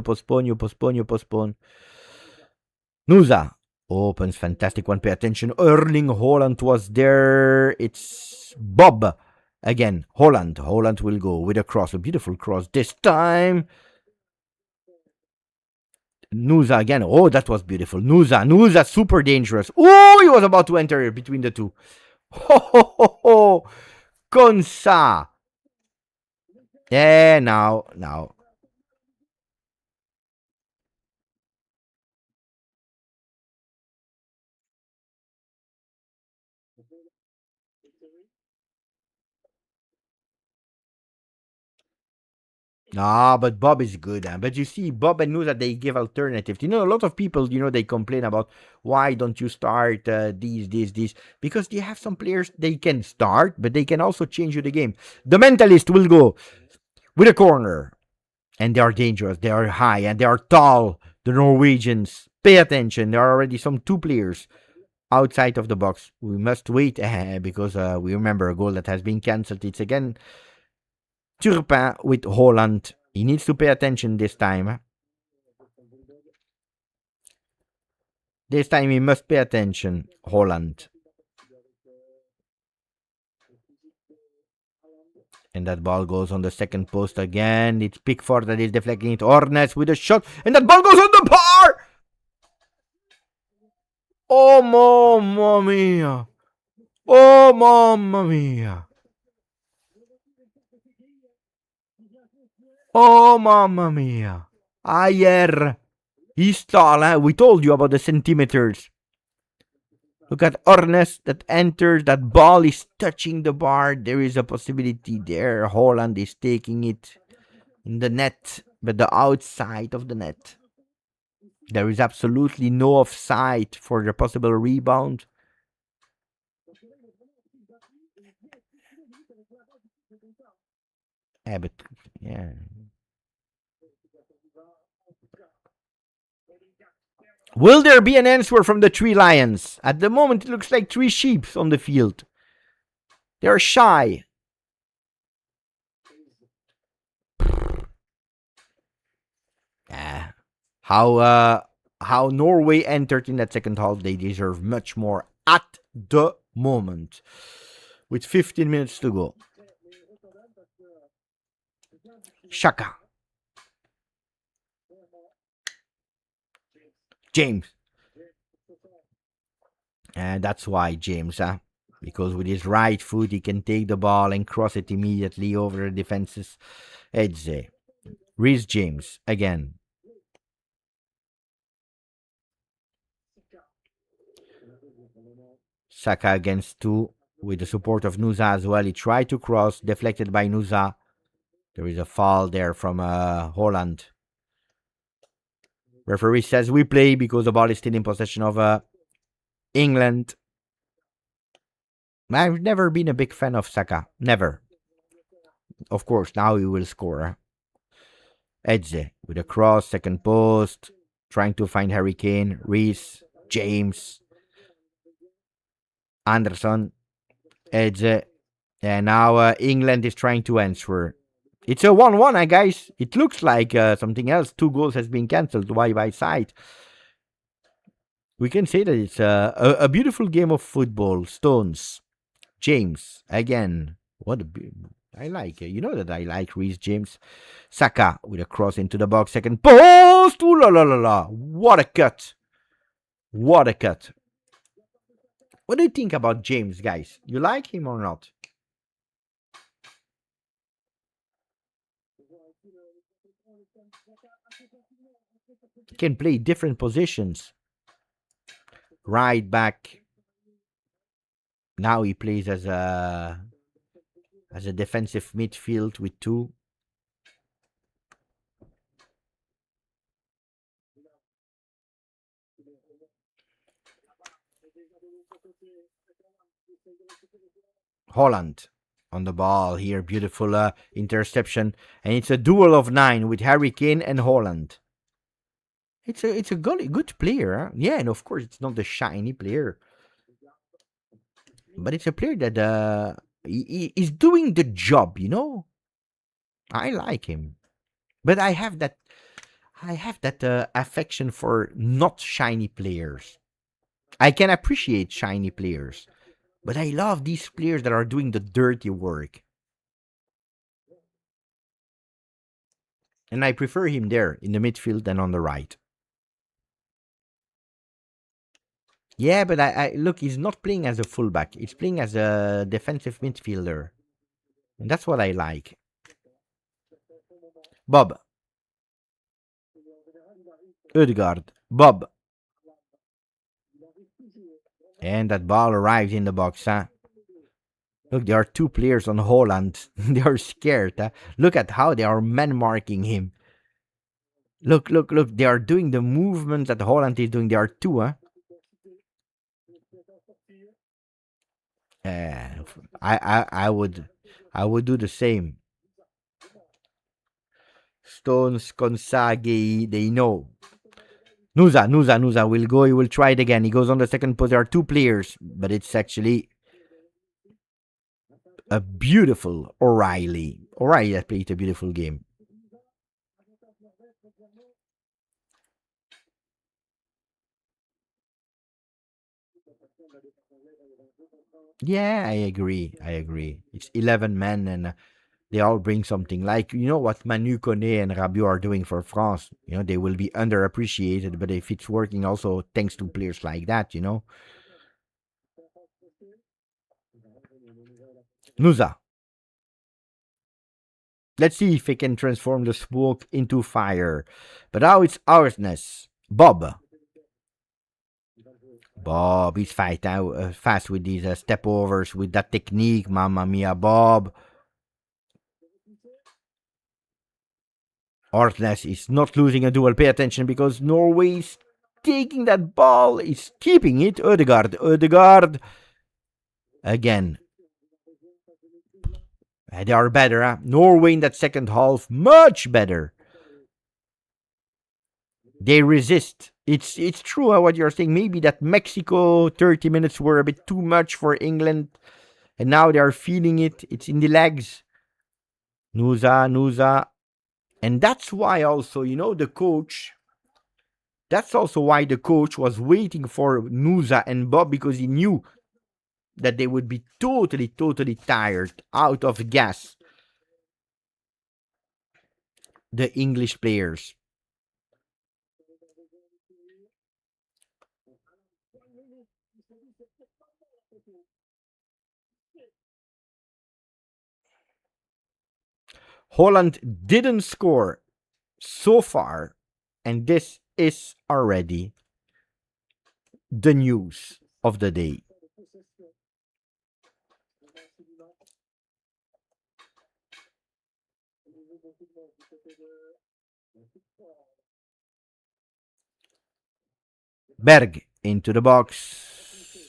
Nusa opens, fantastic one. Pay attention. Erling Haaland was there. It's Bob again. Haaland will go with a cross, a beautiful cross this time. Nusa again. Oh, that was beautiful. Nusa, super dangerous. Oh, he was about to enter between the two. Ho. Konsa. Yeah, now. Ah, but Bob is good. But you see, Bob and Nusa, they give alternatives. A lot of people, they complain about why don't you start these. Because they have some players they can start, but they can also change you the game. The mentalist will go with a corner. And they are dangerous. They are high and they are tall. The Norwegians. Pay attention. There are already some two players outside of the box. We must wait because we remember a goal that has been cancelled. It's again Turpin with Haaland. He needs to pay attention this time. This time he must pay attention, Haaland. And that ball goes on the second post again. It's Pickford that is deflecting it. Ornes with a shot. And that ball goes on the bar! Oh, mamma mia. Oh, mamma mia. Oh, mamma mia. Ayer. He's tall, We told you about the centimeters. Look at Ornes that enters. That ball is touching the bar. There is a possibility there. Haaland is taking it in the net, but the outside of the net. There is absolutely no offside for the possible rebound. Yeah. Will there be an answer from the three lions? At the moment, it looks like three sheep on the field. They are shy. How Norway entered in that second half, they deserve much more at the moment. With 15 minutes to go. Shaka. James. And that's why James, because with his right foot, he can take the ball and cross it immediately over the defense's edge. Reece James, again. Saka against two, with the support of Nusa as well. He tried to cross, deflected by Nusa. There is a foul there from Haaland. Referee says we play because the ball is still in possession of England. I've never been a big fan of Saka. Never. Of course, now he will score. Edze with a cross, second post. Trying to find Harry Kane. Reece. James. Anderson. Edze. And now England is trying to answer. It's a 1-1, guys. It looks like something else. 2 goals has been cancelled. Why by side? We can say that it's a beautiful game of football. Stones. James. Again. I like it. You know that I like Reece James. Saka with a cross into the box. Second post. Ooh la la la la. What a cut. What a cut. What do you think about James, guys? You like him or not? Can play different positions. Right back. Now he plays as a defensive midfield with two. Holland on the ball here. Beautiful interception. And it's a duel of 9 with Harry Kane and Holland. It's a good player. Huh? Yeah, and of course it's not the shiny player. But it's a player that is doing the job, you know? I like him. But I have that affection for not shiny players. I can appreciate shiny players, but I love these players that are doing the dirty work. And I prefer him there in the midfield than on the right. Yeah, but I look, he's not playing as a fullback. He's playing as a defensive midfielder. And that's what I like. Bob. Ødegaard. Bob. And that ball arrives in the box, huh? Look, there are two players on Holland. They are scared, huh? Look at how they are man marking him. Look, look, look. They are doing the movements that Holland is doing. There are two, huh? Uh, I would do the same. Stones, Konsagi, they know. Nusa will go. He will try it again. He goes on the second post. There are two players, but it's actually a beautiful O'Reilly. O'Reilly has played a beautiful game. Yeah, I agree. I agree. It's 11 men and they all bring something. Like, you know what Manu Kone and Rabiot are doing for France? You know, they will be underappreciated, but if it's working also thanks to players like that, you know. Nusa. Let's see if he can transform the smoke into fire. But now it's ourness. Bob. Bob, he's fast with these step overs, with that technique. Mamma mia, Bob. Ortnes is not losing a duel. Pay attention because Norway is taking that ball, is keeping it. Ødegaard. Again. They are better, huh? Norway in that second half, much better. They resist. It's true what you're saying. Maybe that Mexico 30 minutes were a bit too much for England. And now they are feeling it. It's in the legs. Nusa. And that's why also, you know, the coach. That's also why the coach was waiting for Nusa and Bob because he knew that they would be totally tired, out of gas. The English players. Holland didn't score so far, and this is already the news of the day. Berg into the box.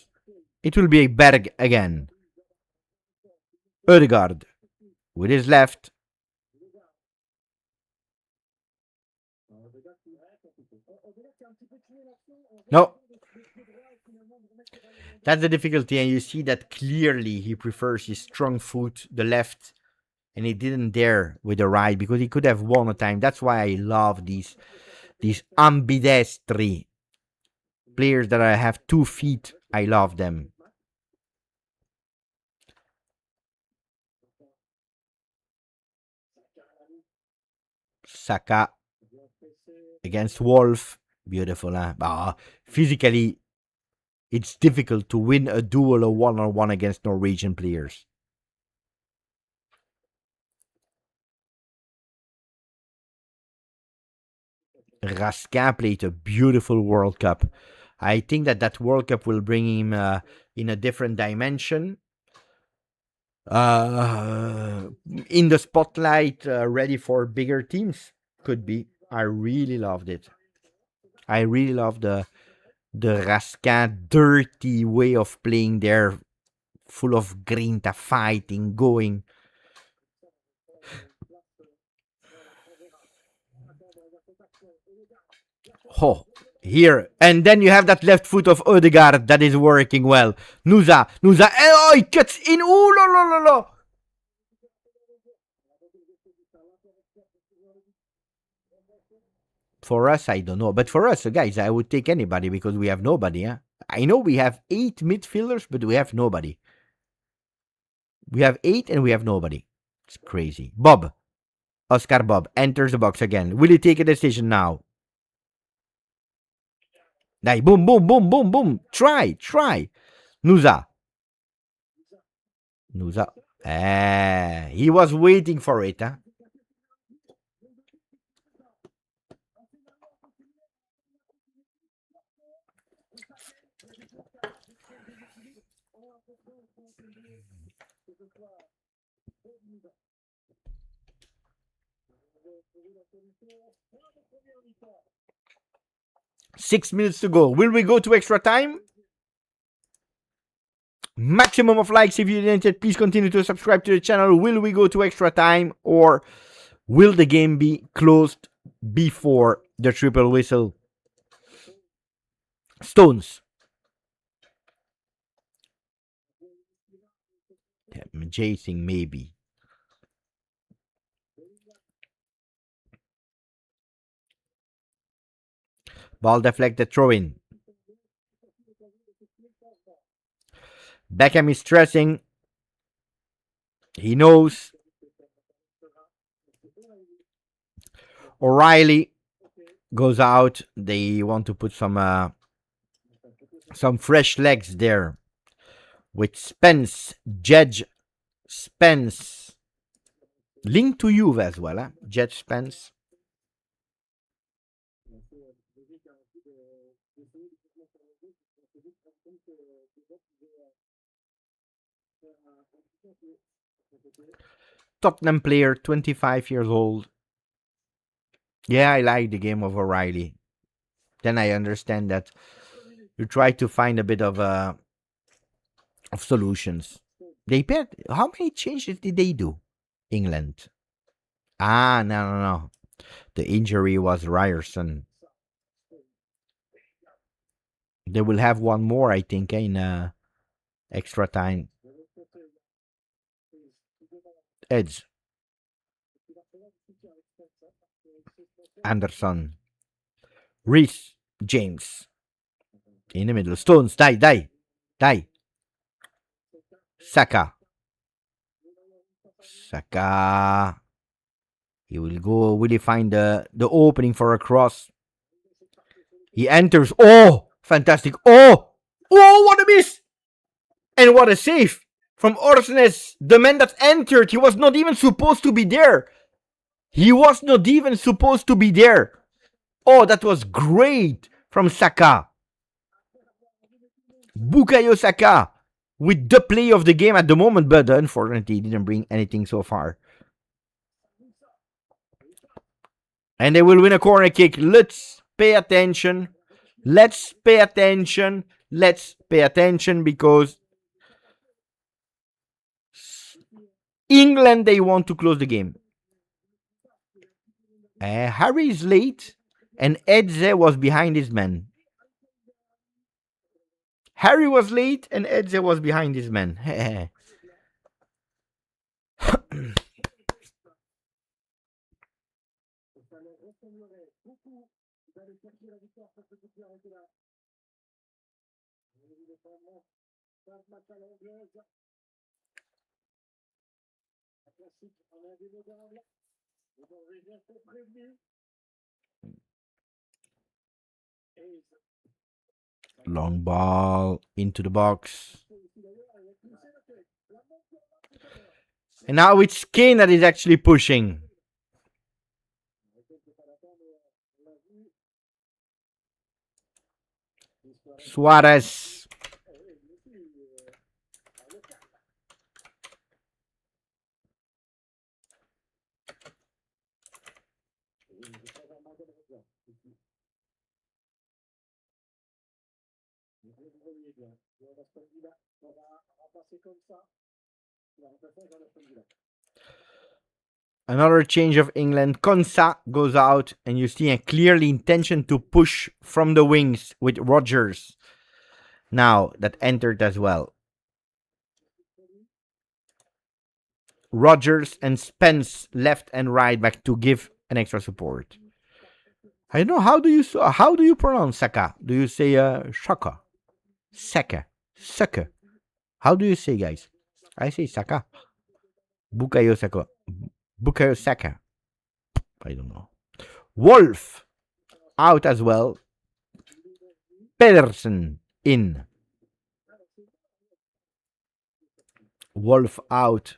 It will be a Berg again. Ødegaard with his left. No. That's the difficulty, and you see that clearly he prefers his strong foot, the left, and he didn't dare with the right because he could have won a time. That's why I love these ambidestri players that I have 2 feet. I love them. Saka against Wolf. Beautiful, huh? Physically, it's difficult to win a duel or one-on-one against Norwegian players. Raskin played a beautiful World Cup. I think that World Cup will bring him in a different dimension. Uh, in the spotlight, ready for bigger teams. Could be. I really loved it. I really love the Raskin dirty way of playing there, full of grinta, fighting, going. Oh, here. And then you have that left foot of Odegaard that is working well. Nusa, oh, he cuts in. Ooh, la, la, la, la. For us, I don't know. But for us, guys, I would take anybody because we have nobody. Huh? I know we have 8 midfielders, but we have nobody. We have 8 and we have nobody. It's crazy. Bob. Oscar Bob enters the box again. Will he take a decision now? Hey, boom, boom, boom, boom, boom. Try. Nusa. He was waiting for it, huh? Six minutes to go. Will we go to extra time? Maximum of likes if you didn't yet. Please continue to subscribe to the channel. Will we go to extra time or will the game be closed before the triple whistle? Stones. Chasing maybe. Ball deflected, throw in. Beckham is stressing. He knows. O'Reilly goes out. They want to put some fresh legs there with Spence, Jedge, Spence, linked to Juve as well. Huh? Jedge, Spence. Tottenham player, 25 years old. Yeah, I like the game of O'Reilly. Then I understand that you try to find a bit of solutions. They paired. How many changes did they do? England. No. The injury was Ryerson. They will have one more, I think, in extra time. Edge. Anderson. Reese. James. In the middle. Stones. Die. Saka. He will go. Will he find the opening for a cross? He enters. Oh, fantastic. Oh, what a miss. And what a save from Orsnes. The man that entered, he was not even supposed to be there. Oh, that was great from Saka. Bukayo Saka with the play of the game at the moment, but unfortunately, he didn't bring anything so far. And they will win a corner kick. Let's pay attention because England, they want to close the game. Harry is late and Edze was behind his man. Harry was late and Edze was behind his man. Long ball into the box. And now it's Kane that is actually pushing. Suarez. Another change of England. Konsa goes out, and you see a clearly intention to push from the wings with Rodgers. Now that entered as well. Rodgers and Spence left and right back to give an extra support. I don't know, how do you pronounce Saka? Do you say Shaka? Saka? Saka? How do you say, guys? I say Saka. Bukayo Saka. Bukayo Saka. I don't know. Wolf out as well. Pedersen in. Wolf out.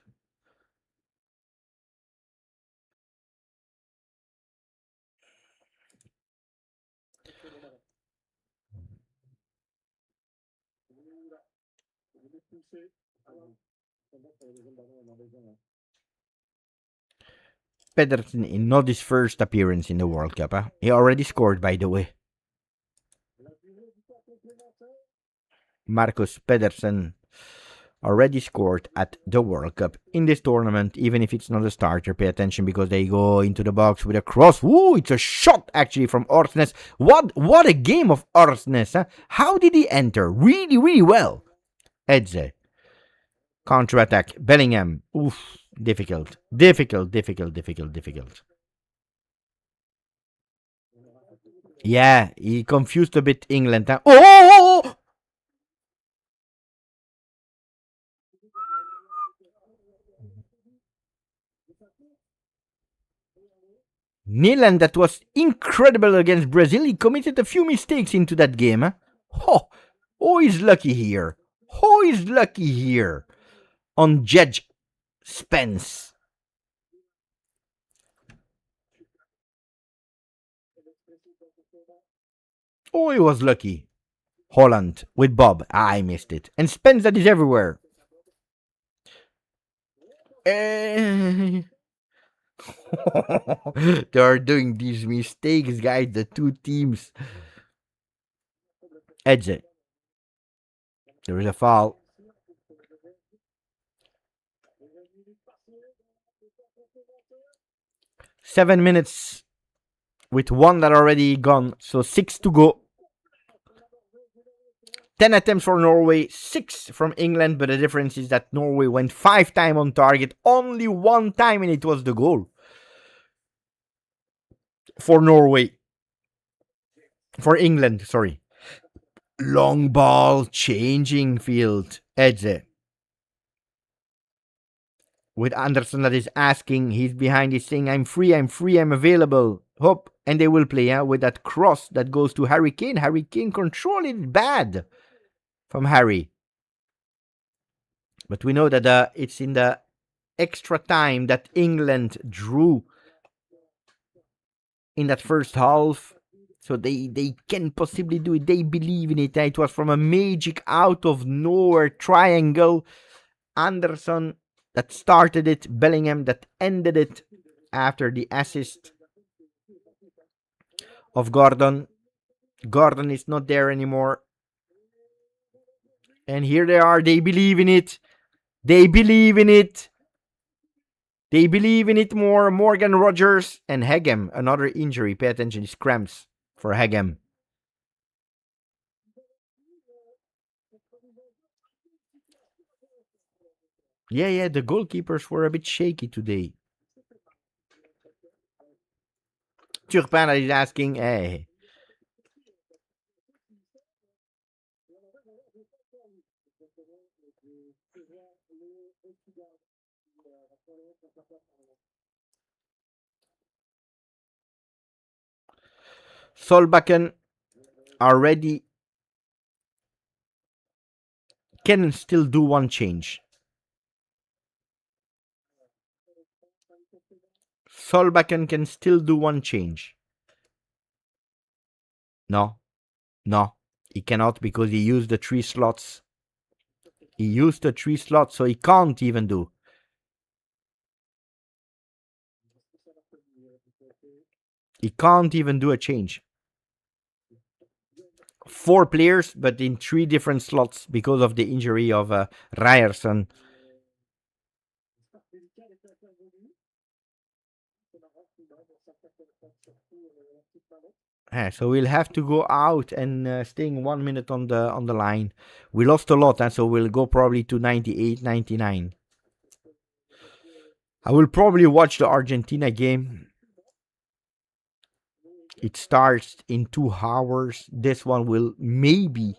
Pedersen in, not his first appearance in the World Cup. Huh? He already scored, by the way. Marcus Pedersen already scored at the World Cup in this tournament, even if it's not a starter. Pay attention because they go into the box with a cross. Ooh, it's a shot actually from Orsnes. What a game of Orsnes, huh? How did he enter? Really, really well. Edze. Counter-attack. Bellingham. Oof. Difficult. Yeah, he confused a bit England. Huh? Oh! Nilan, that was incredible against Brazil. He committed a few mistakes into that game. Huh? He's lucky here. He's lucky here on Judge Spence. He was lucky. Holland with Bob. I missed it. And Spence, that is everywhere. They are doing these mistakes, guys. The two teams. Edge. There is a foul. Seven minutes with one that already gone. So 6 to go. 10 attempts for Norway, 6 from England, but the difference is that Norway went 5 times on target, only 1 time, and it was the goal for Norway. For England, sorry. Long ball, changing field, Edze. With Anderson that is asking, he's behind, he's saying, I'm free, I'm available. Hope, and they will play with that cross that goes to Harry Kane. Harry Kane control it bad from Harry. But we know that it's in the extra time that England drew in that first half. So they can possibly do it. They believe in it. It was from a magic out of nowhere triangle. Anderson that started it. Bellingham that ended it after the assist of Gordon. Gordon is not there anymore. And here they are. They believe in it. They believe in it. They believe in it more. Morgan Rogers and Hegem. Another injury. Pay attention. It's cramps for Hegem. Yeah. The goalkeepers were a bit shaky today. Turpin is asking, hey. Solbakken already can still do one change. Solbakken can still do one change. No, no, he cannot because he used the 3 slots. He used the 3 slots, so he can't even do. He can't even do a change. 4 players, but in 3 different slots because of the injury of Ryerson. So we'll have to go out and staying 1 minute on the line. We lost a lot, and so we'll go probably to 98, 99. I will probably watch the Argentina game. It starts in 2 hours. This one will maybe,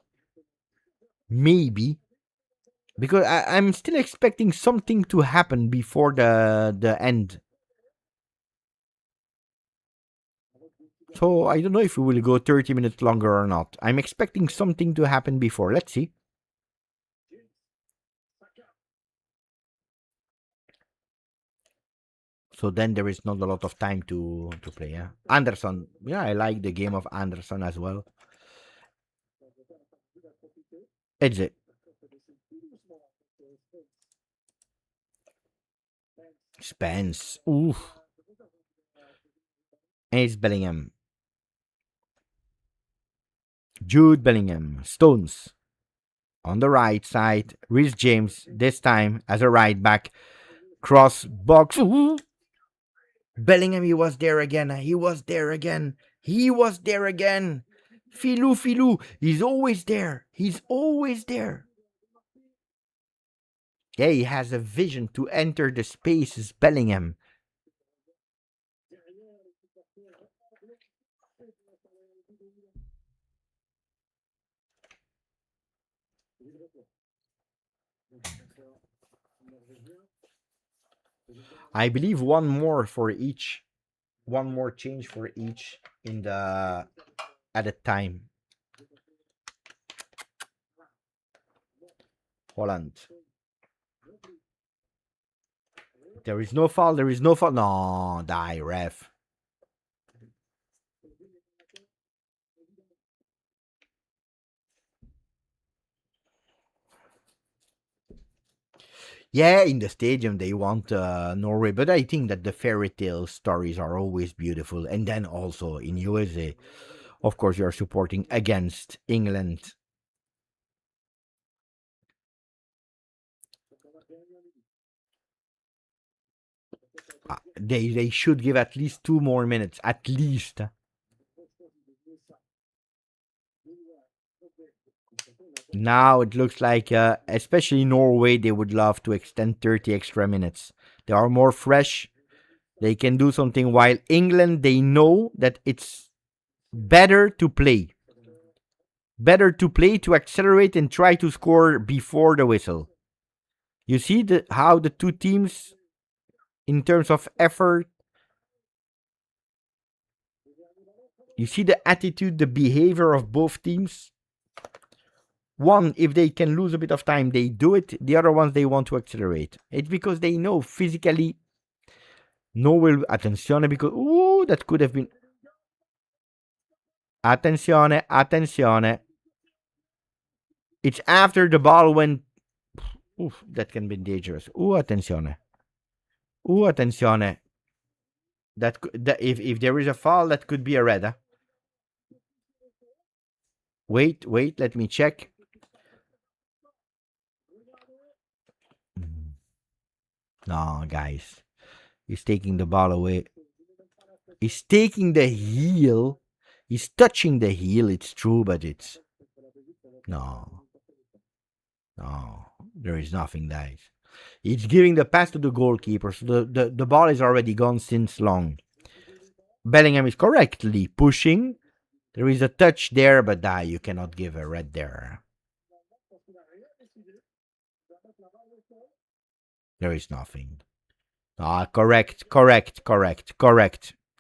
because I'm still expecting something to happen before the end. So I don't know if we will go 30 minutes longer or not. I'm expecting something to happen before. Let's see. So then there is not a lot of time to play. Yeah, Anderson. Yeah, I like the game of Anderson as well. It's it. Spence. Oof. And it's Bellingham. Jude Bellingham. Stones. On the right side. Rhys James. This time as a right back. Cross box. Ooh. Bellingham, he was there again. He was there again. He was there again. Filou. He's always there. He's always there. Yeah, he has a vision to enter the spaces. Bellingham. I believe one more for each. One more change for each in the at a time. Holland. There is no foul. There is no foul. No, die, ref. Yeah, in the stadium they want Norway, but I think that the fairy tale stories are always beautiful. And then also in USA, of course, you are supporting against England. They should give at least 2 more minutes, at least. Now it looks like, especially Norway, they would love to extend 30 extra minutes. They are more fresh. They can do something, while England, they know that it's better to play. Better to play, to accelerate and try to score before the whistle. You see how the two teams, in terms of effort, you see the attitude, the behavior of both teams. One, if they can lose a bit of time, they do it. The other ones, they want to accelerate. It's because they know physically, no will. Attenzione, because, ooh, that could have been. Attenzione. It's after the ball went. Oof, that can be dangerous. Attenzione. Attenzione. That if there is a foul, that could be a red. Huh? Wait, let me check. No, guys. He's taking the ball away. He's taking the heel. He's touching the heel, it's true, but it's... No. There is nothing, guys. He's giving the pass to the goalkeeper, so the ball is already gone since long. Bellingham is correctly pushing. There is a touch there, but you cannot give a red there. There is nothing. Correct.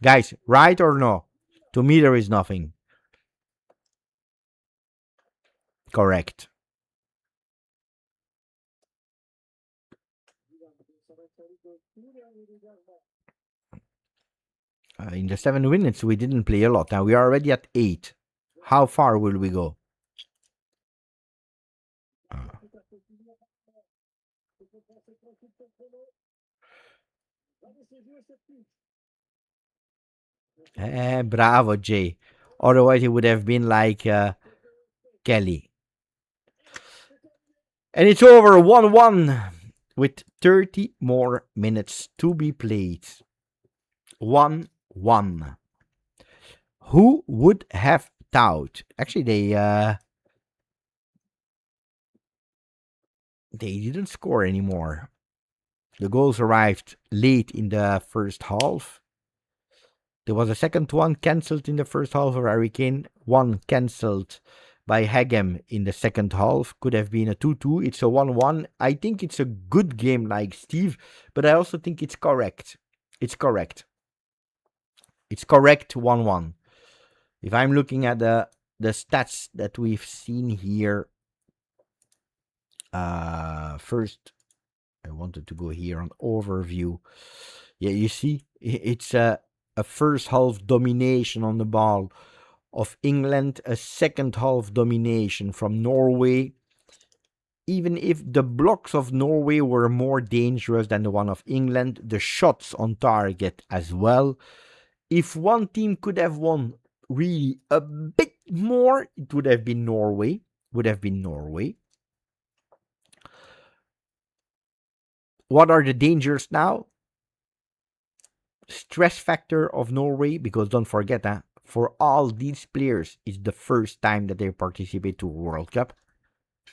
Guys, right or no? To me, there is nothing. Correct. In the 7 minutes, we didn't play a lot. Now we are already at 8. How far will we go? Bravo, Jay. Otherwise, it would have been like Kelly. And it's over 1-1 with 30 more minutes to be played. 1-1. Who would have thought? Actually, they didn't score anymore. The goals arrived late in the first half. There was a second one cancelled in the first half of Harry Kane. One cancelled by Hagem in the second half. Could have been a 2-2. It's a 1-1. I think it's a good game like Steve, but I also think it's correct. It's correct. It's correct 1-1. If I'm looking at the stats that we've seen here, first I wanted to go here on overview. Yeah, you see, it's a first half domination on the ball of England, a second half domination from Norway. Even if the blocks of Norway were more dangerous than the one of England, the shots on target as well. If one team could have won really a bit more, it would have been Norway. What are the dangers now? Stress factor of Norway, because don't forget that for all these players, it's the first time that they participate to World Cup.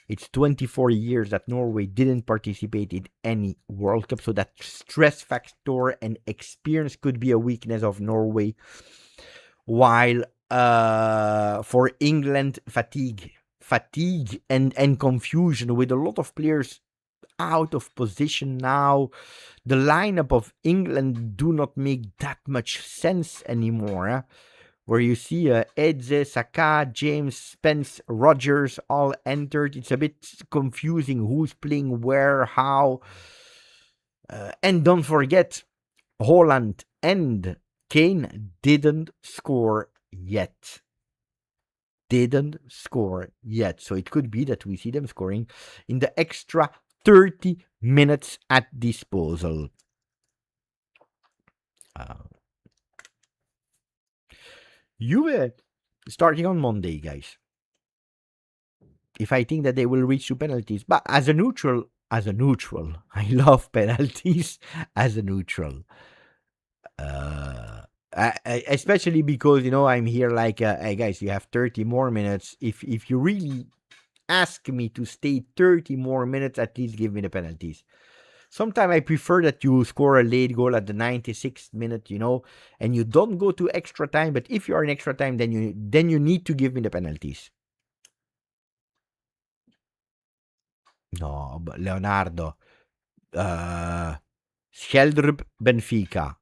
It's 24 years that Norway didn't participate in any World Cup, so that stress factor and experience could be a weakness of Norway. While for England, fatigue and confusion with a lot of players out of position now. The lineup of England do not make that much sense anymore. Where you see Eze, Saka, James, Spence, Rodgers all entered. It's a bit confusing who's playing where, how. And don't forget, Holland and Kane didn't score yet. So it could be that we see them scoring in the extra 30 minutes at disposal. Juve starting on Monday, guys. If I think that they will reach 2 penalties, but as a neutral, I love penalties as a neutral. Especially because I'm here like, hey guys, you have 30 more minutes. If you really ask me to stay 30 more minutes, at least give me the penalties. Sometimes I prefer that you score a late goal at the 96th minute, and you don't go to extra time. But if you are in extra time, then you need to give me the penalties. No, but Leonardo. Scheldrup, Benfica.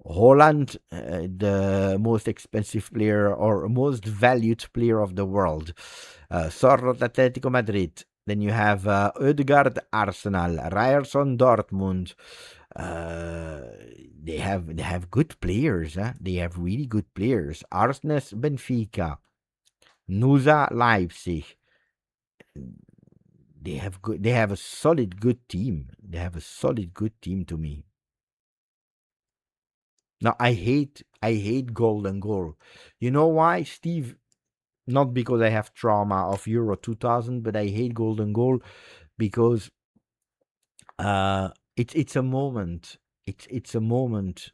Holland, the most expensive player or most valued player of the world. Sorloth, Atletico Madrid. Then you have Ødegaard, Arsenal. Ryerson, Dortmund. They have good players. They have really good players. Arsenes, Benfica. Nusa, Leipzig. They have a solid good team. They have a solid good team to me. Now I hate golden goal. You know why, Steve? Not because I have trauma of Euro 2000, but I hate golden goal because it's a moment. It's a moment.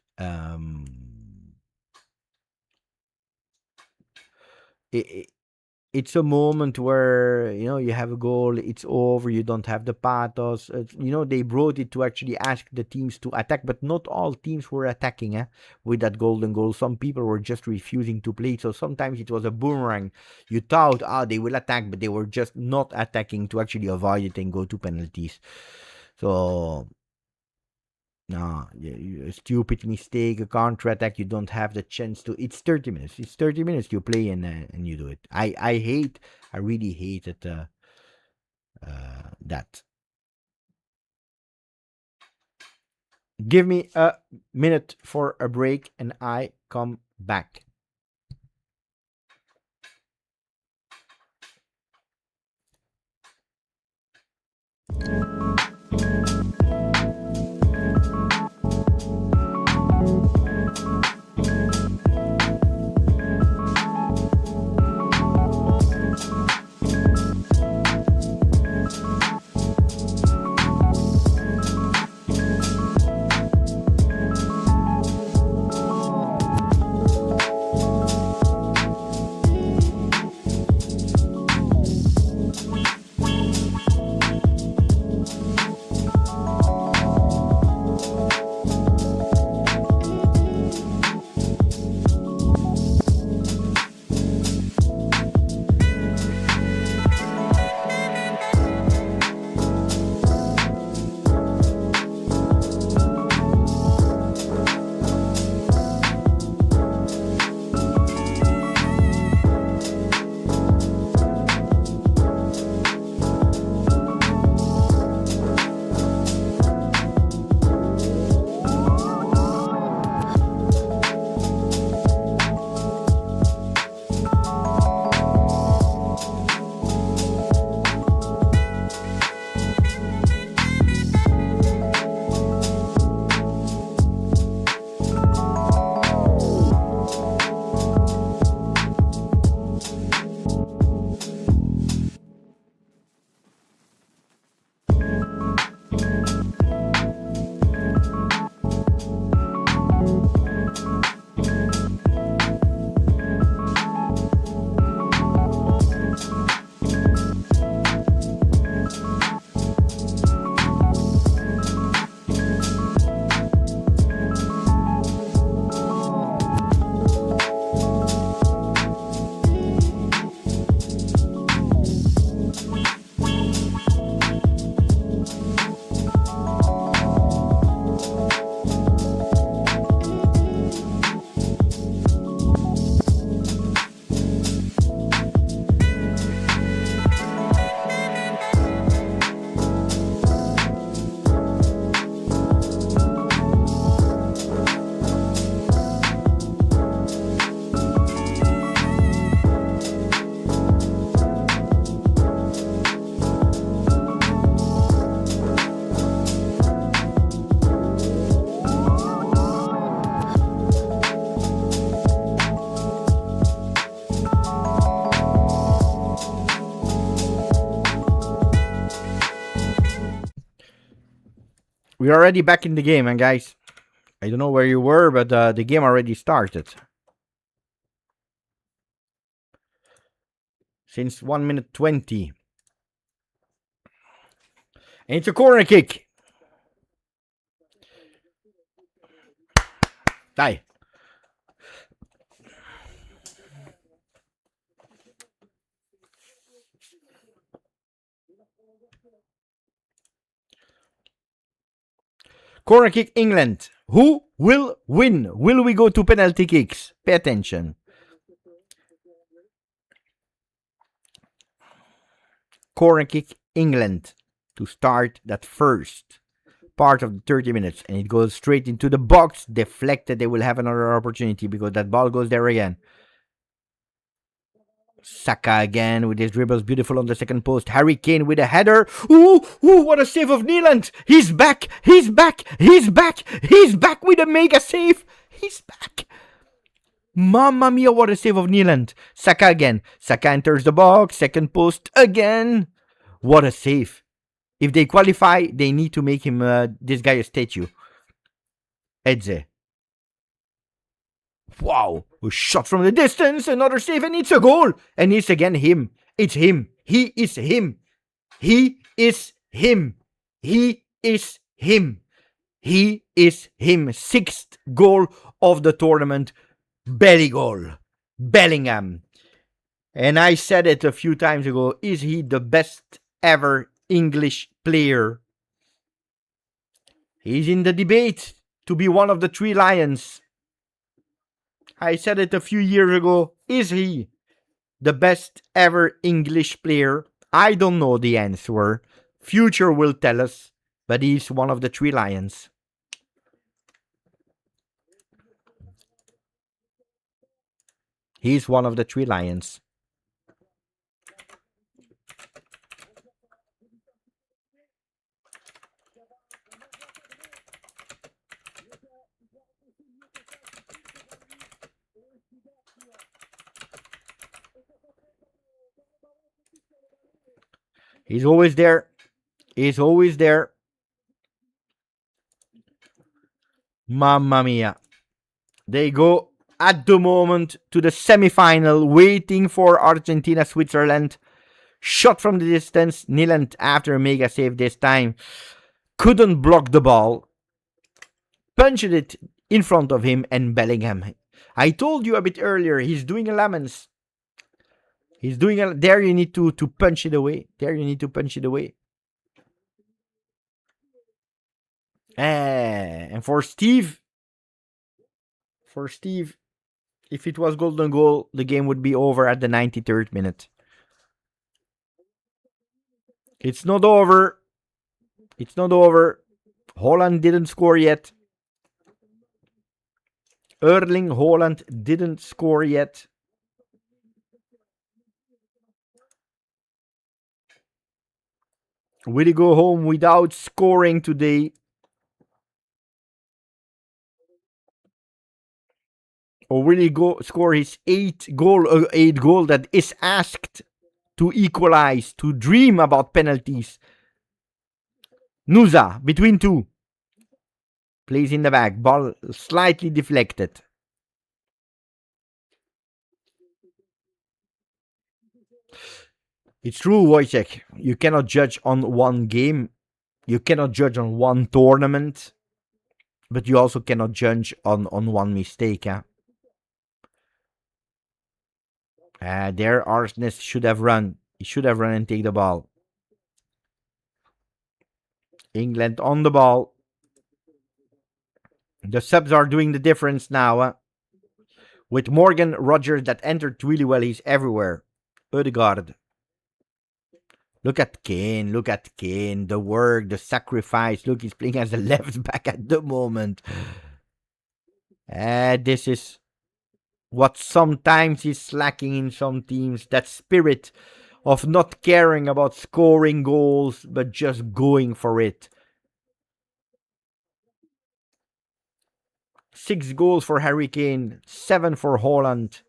It's a moment where you have a goal, it's over, you don't have the pathos. They brought it to actually ask the teams to attack, but not all teams were attacking with that golden goal. Some people were just refusing to play, so sometimes it was a boomerang. You thought, they will attack, but they were just not attacking to actually avoid it and go to penalties. So No, a stupid mistake, a counter attack. You don't have the chance to. It's 30 minutes. It's 30 minutes you play and you do it. I really hated that. Give me a minute for a break and I come back. We're already back in the game, and guys, I don't know where you were, but the game already started. Since 1 minute 20. And it's a corner kick. Die. Corner kick, England. Who will win? Will we go to penalty kicks? Pay attention. Corner kick, England, to start that first part of the 30 minutes. And it goes straight into the box. Deflected. They will have another opportunity because that ball goes there again. Saka again with his dribbles, beautiful on the second post. Harry Kane with a header. Ooh, what a save of Nyland. He's back. He's back. He's back. He's back with a mega save. He's back. Mamma mia, what a save of Nyland. Saka again. Saka enters the box. Second post again. What a save. If they qualify, they need to make him, this guy, a statue. Edze. Wow, a shot from the distance, another save, and it's a goal. And it's again him. It's him. He is him. He is him. He is him. He is him. Sixth goal of the tournament. Belly goal. Bellingham. And I said it a few times ago. Is he the best ever English player? He's in the debate to be one of the three lions. I said it a few years ago. Is he the best ever English player? I don't know the answer. Future will tell us, but he's one of the three lions. He's one of the three lions. He's always there. He's always there. Mamma mia. They go at the moment to the semi-final, waiting for Argentina-Switzerland. Shot from the distance. Nyland, after a mega save this time, couldn't block the ball. Punched it in front of him, and Bellingham. I told you a bit earlier, he's doing a Lemons. He's doing a... There you need to punch it away. There you need to punch it away. And for Steve, if it was golden goal, the game would be over at the 93rd minute. It's not over. It's not over. Holland didn't score yet. Erling Haaland didn't score yet. Will he go home without scoring today? Or will he go score his 8 goal that is asked to equalize, to dream about penalties? Nusa, between two. Plays in the back. Ball slightly deflected. It's true, Wojciech. You cannot judge on one game. You cannot judge on one tournament. But you also cannot judge on one mistake. Huh? There, Arsenis should have run. He should have run and take the ball. England on the ball. The subs are doing the difference now. With Morgan Rogers that entered really well, he's everywhere. Ødegaard. Look at Kane. Look at Kane. The work, the sacrifice. Look, he's playing as a left back at the moment. This is what sometimes is lacking in some teams. That spirit of not caring about scoring goals, but just going for it. 6 goals for Harry Kane, 7 for Haaland.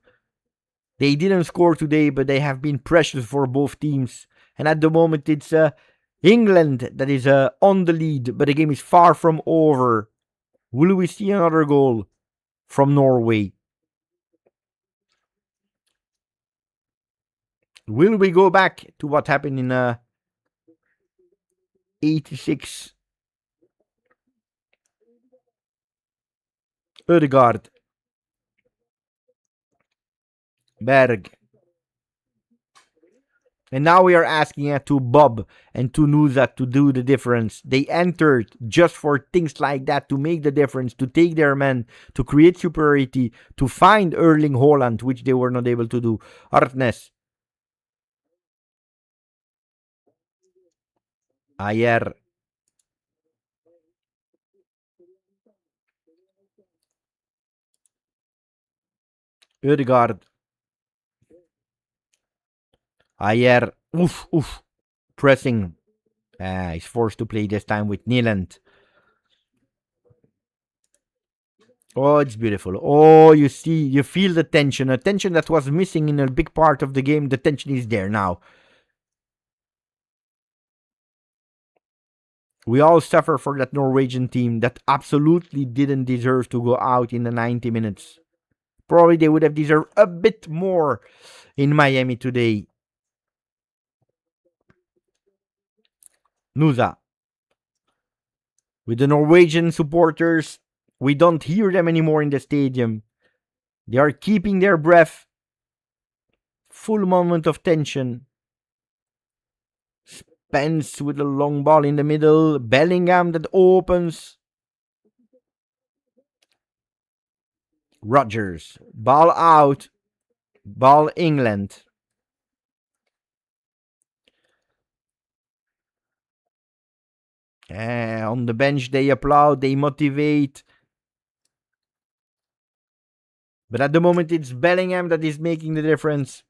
They didn't score today, but they have been precious for both teams. And at the moment, it's England that is on the lead, but the game is far from over. Will we see another goal from Norway? Will we go back to what happened in 86? Ødegaard. Berg. And now we are asking to Bob and to Nusa to do the difference. They entered just for things like that, to make the difference, to take their men, to create superiority, to find Erling Haaland, which they were not able to do. Artnes. Ayer. Ødegaard. Ayer. Oof. Pressing. He's forced to play this time with Nyland. Oh, it's beautiful. Oh, you see, you feel the tension. A tension that was missing in a big part of the game. The tension is there now. We all suffer for that Norwegian team that absolutely didn't deserve to go out in the 90 minutes. Probably they would have deserved a bit more in Miami today. Nusa. With the Norwegian supporters, we don't hear them anymore in the stadium. They are keeping their breath. Full moment of tension. Spence with a long ball in the middle. Bellingham that opens. Rogers. Ball out. Ball England. On the bench, they applaud, they motivate. But at the moment, it's Bellingham that is making the difference.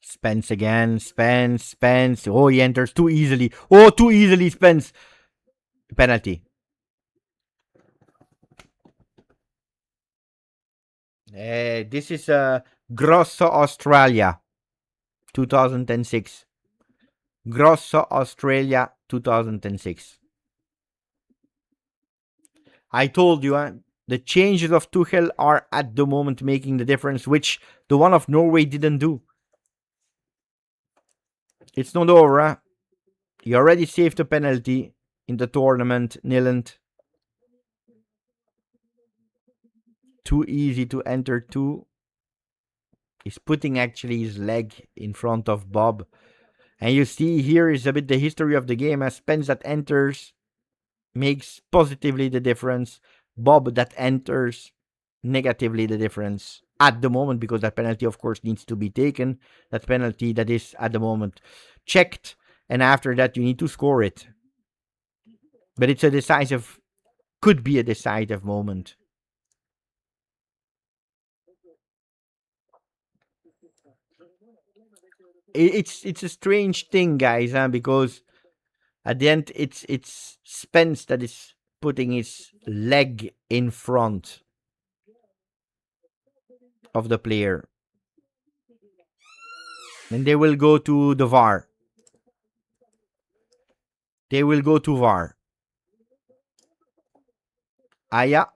Spence again. Spence. Oh, he enters too easily. Oh, too easily, Spence. Penalty. This is Grosso, Australia, 2006. Grosso, Australia, 2006. I told you, the changes of Tuchel are at the moment making the difference, which the one of Norway didn't do. It's not over. Huh? He already saved a penalty in the tournament, Niland. Too easy to enter two. He's putting actually his leg in front of Bob. And you see here is a bit the history of the game as Spence that enters makes positively the difference. Bob that enters negatively the difference at the moment, because that penalty of course needs to be taken. That penalty that is at the moment checked, and after that you need to score it. But it's a decisive, could be a decisive moment. It's a strange thing, guys, because at the end it's Spence that is putting his leg in front of the player. And they will go to the VAR. They will go to VAR. Aya.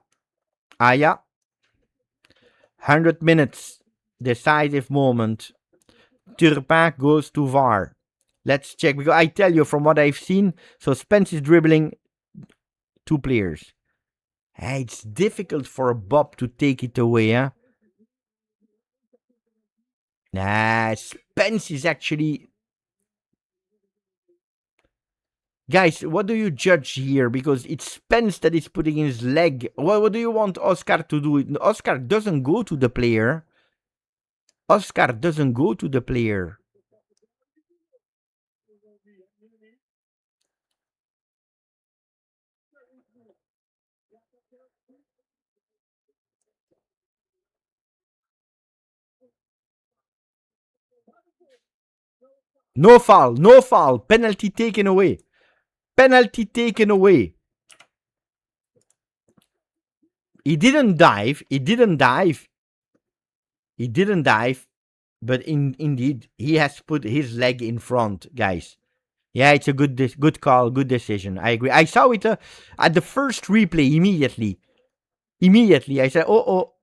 100 minutes. Decisive moment. Turpin goes to VAR. Let's check, because I tell you from what I've seen, so Spence is dribbling two players. It's difficult for Bob to take it away, huh? Spence is actually... Guys, what do you judge here? Because it's Spence that is putting his leg. What do you want Oscar to do? Oscar doesn't go to the player. Oscar doesn't go to the player. No foul, no foul. Penalty taken away. Penalty taken away. He didn't dive. He didn't dive. He didn't dive. But indeed, he has put his leg in front, guys. Yeah, it's a good call, good decision. I agree. I saw it at the first replay immediately. Immediately, I said, oh.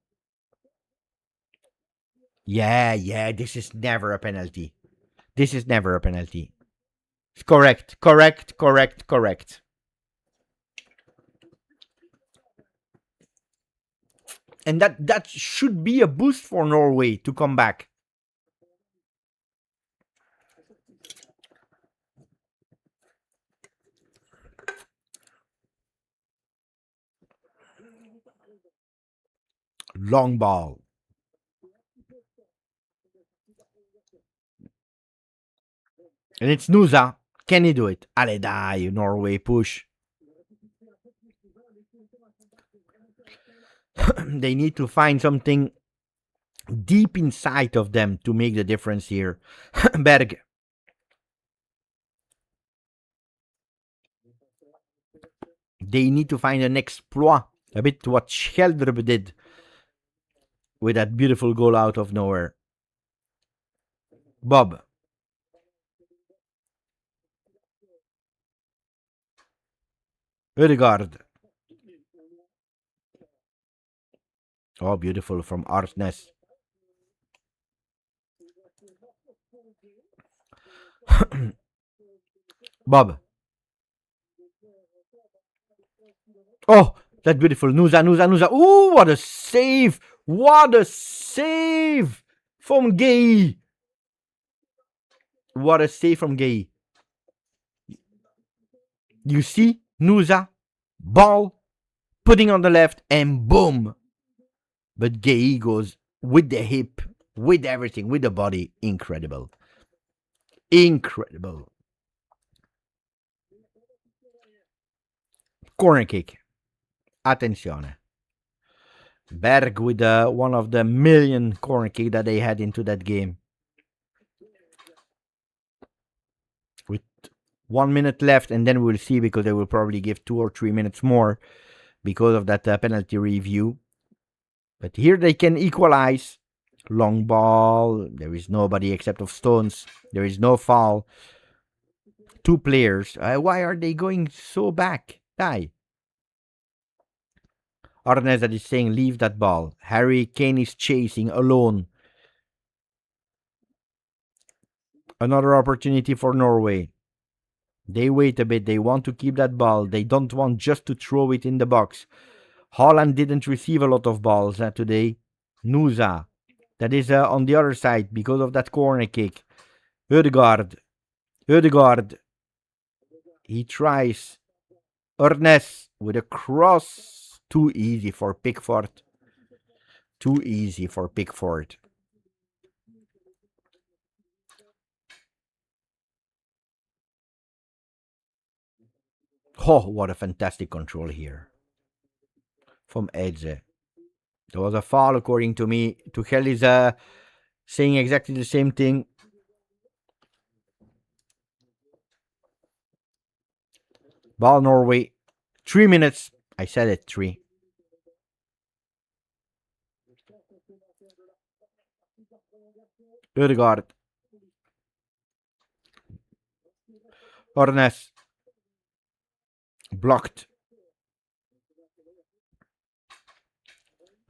Yeah, this is never a penalty. This is never a penalty. Correct. And that should be a boost for Norway to come back. Long ball. And it's Nusa. Can he do it? Allez, die, Norway, push. They need to find something deep inside of them to make the difference here. Berg. They need to find an exploit. A bit what Scheldrup did with that beautiful goal out of nowhere. Bob. Ødegaard. Oh, beautiful from Artnes. Bob. Oh, that's beautiful. Nusa. Ooh, what a save! What a save from Gay. What a save from Gay. You see, Nusa, ball, putting on the left, and boom. But Gay goes with the hip, with everything, with the body. Incredible. Incredible. Corner kick. Attenzione. Berg with one of the million corner kick that they had into that game. With 1 minute left, and then we'll see, because they will probably give 2 or 3 minutes more because of that penalty review. But here they can equalize. Long ball. There is nobody except of Stones. There is no foul. 2 players. Why are they going so back? Die. Arneza is saying, leave that ball. Harry Kane is chasing alone. Another opportunity for Norway. They wait a bit. They want to keep that ball. They don't want just to throw it in the box. Holland didn't receive a lot of balls today. Nusa. That is on the other side because of that corner kick. Ødegaard. He tries. Ernest with a cross. Too easy for Pickford. Oh, what a fantastic control here from Edze. There was a foul, according to me. Tuchel is saying exactly the same thing. Ball Norway. 3 minutes. I said it, 3. Ødegaard. Ornes. Blocked.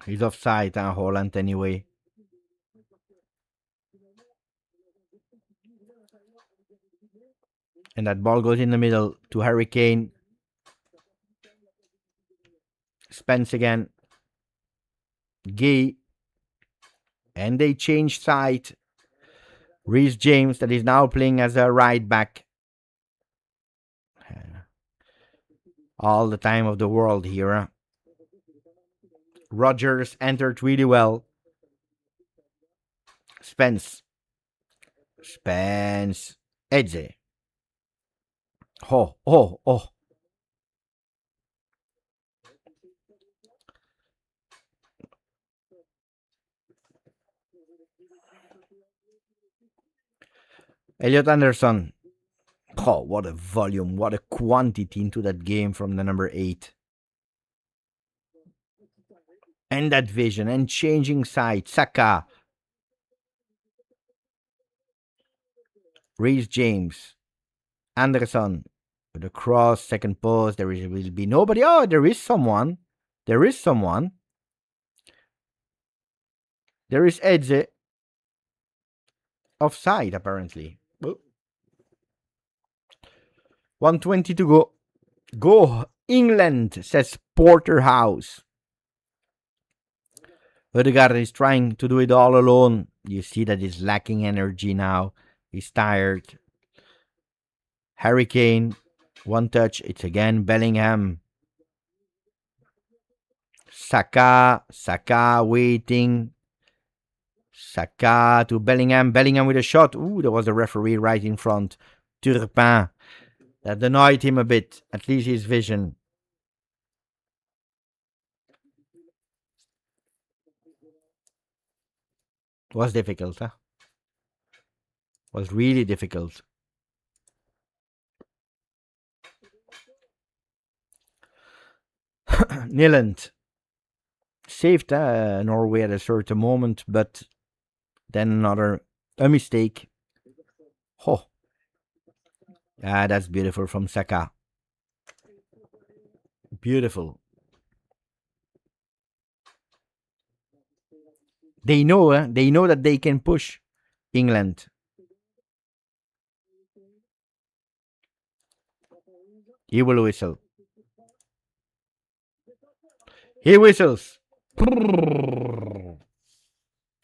He's offside, Holland anyway. And that ball goes in the middle to Harry Kane. Spence again. Gay. And they change side. Reece James, that is now playing as a right back. All the time of the world here. Rodgers entered really well. Spence. Edze. Oh. Elliot Anderson. Oh, what a volume, what a quantity into that game from the number 8. And that vision and changing side. Saka. Reece James. Anderson with a cross, second post. Will be nobody. Oh, there is someone. There is Edze. Offside, apparently. 1:20 to go. Go England, says Porterhouse. Ødegaard is trying to do it all alone. You see that he's lacking energy now. He's tired. Harry Kane, one touch. It's again Bellingham. Saka waiting. Saka to Bellingham. Bellingham with a shot. Ooh, there was a referee right in front. Turpin. That annoyed him a bit. At least his vision. Was difficult, huh? Was really difficult. Nyland saved Norway at a certain moment, but then a mistake. Oh. That's beautiful from Saka. Beautiful. They know that they can push England. He will whistle. He whistles.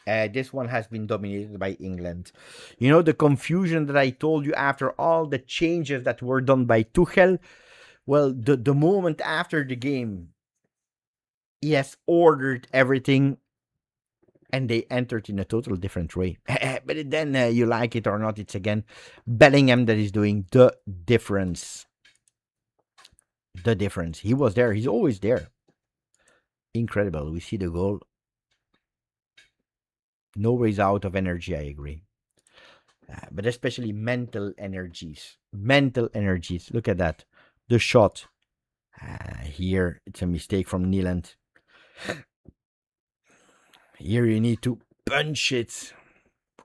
This one has been dominated by England. You know, the confusion that I told you after all the changes that were done by Tuchel? Well, the moment after the game, he has ordered everything and they entered in a total different way. But then you like it or not, it's again Bellingham that is doing the difference. The difference. He was there. He's always there. Incredible. We see the goal. Norway's out of energy, I agree. But especially mental energies. Mental energies. Look at that. The shot. Here, it's a mistake from Nyland. Here you need to punch it.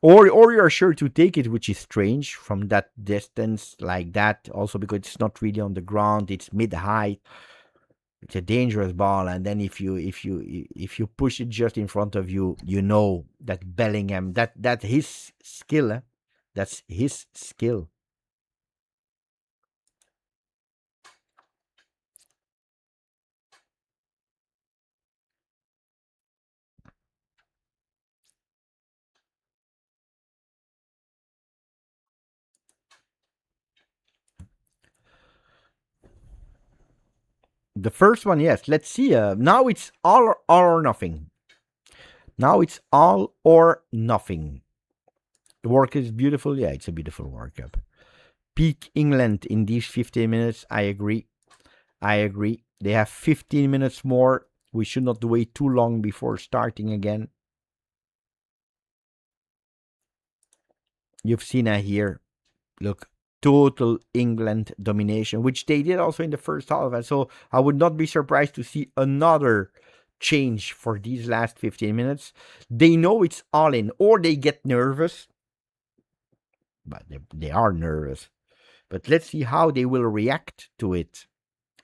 Or you're sure to take it, which is strange from that distance like that. Also because it's not really on the ground. It's mid-height. It's a dangerous ball, and then if you push it just in front of you, you know that Bellingham, that his skill, that's his skill. The first one, yes. Let's see. Now it's all or nothing. Now it's all or nothing. The work is beautiful. Yeah, it's a beautiful World Cup. Peak England in these 15 minutes. I agree. I agree. They have 15 minutes more. We should not wait too long before starting again. You've seen it here. Look, total England domination, which they did also in the first half. And so I would not be surprised to see another change for these last 15 minutes. They know it's all in, or they get nervous. But they are nervous. But let's see how they will react to it.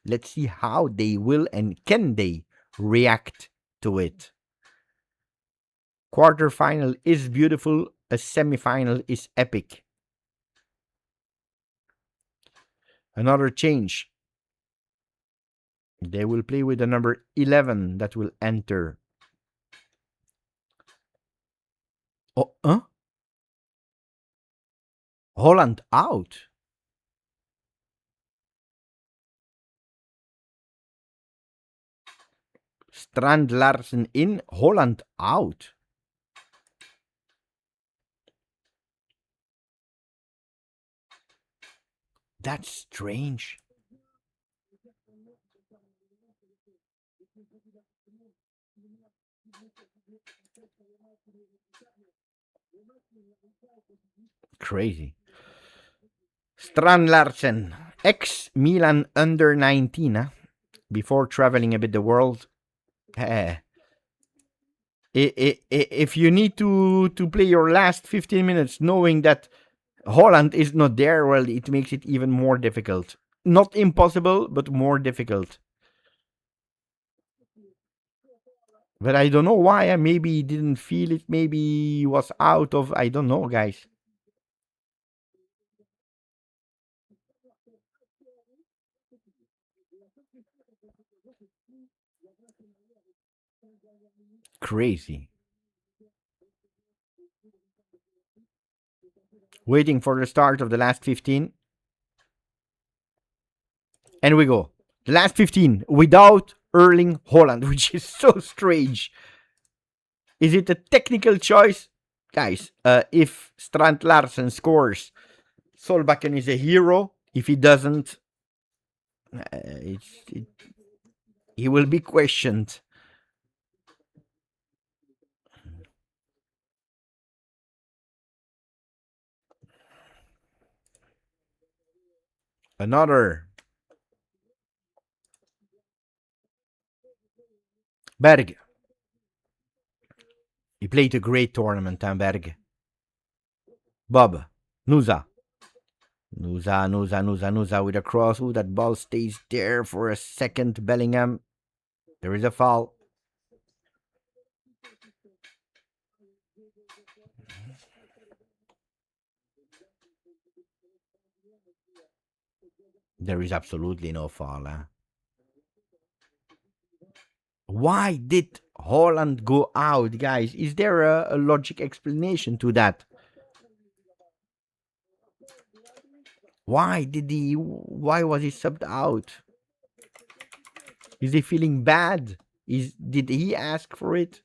Let's see how they will and can they react to it. Quarterfinal is beautiful. A semifinal is epic. Another change. They will play with the number 11 that will enter. Oh, huh? Holland out. Strand Larsen in, Holland out. That's strange. Crazy. Strand Larsen, ex-Milan under 19, before traveling a bit the world. If you need to play your last 15 minutes knowing that Holland is not there, well, it makes it even more difficult. Not impossible, but more difficult. But I don't know why. Maybe he didn't feel it. Maybe he was out of. I don't know, guys. Crazy. Waiting for the start of the last 15. And we go. The last 15 without Erling Holland, which is so strange. Is it a technical choice? Guys, if Strand Larsen scores, Solbakken is a hero. If he doesn't, he will be questioned. Another. Berg. He played a great tournament, Berg. Bob. Nusa. Nusa with a cross. Ooh, that ball stays there for a second. Bellingham. There is a foul. There is absolutely no foul. Why did Holland go out, guys? Is there a logic explanation to that? Why was he subbed out? Is he feeling bad? Did he ask for it?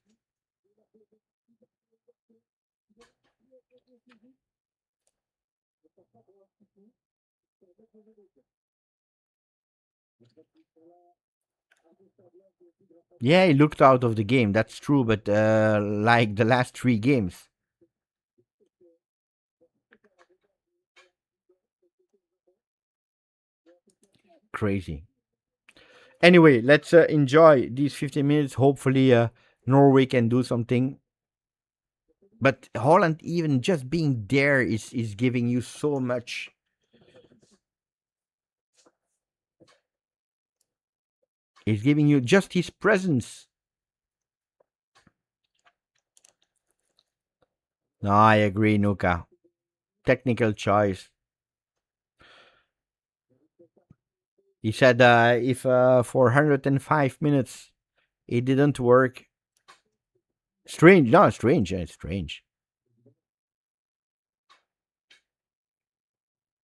Yeah, he looked out of the game. That's true, but like the last 3 games. Crazy. Anyway, let's enjoy these 15 minutes. Hopefully, Norway can do something. But Holland, even just being there, is giving you so much. He's giving you just his presence. No, I agree, Nuka. Technical choice. He said if for 105 minutes it didn't work. Strange. No, strange. It's strange.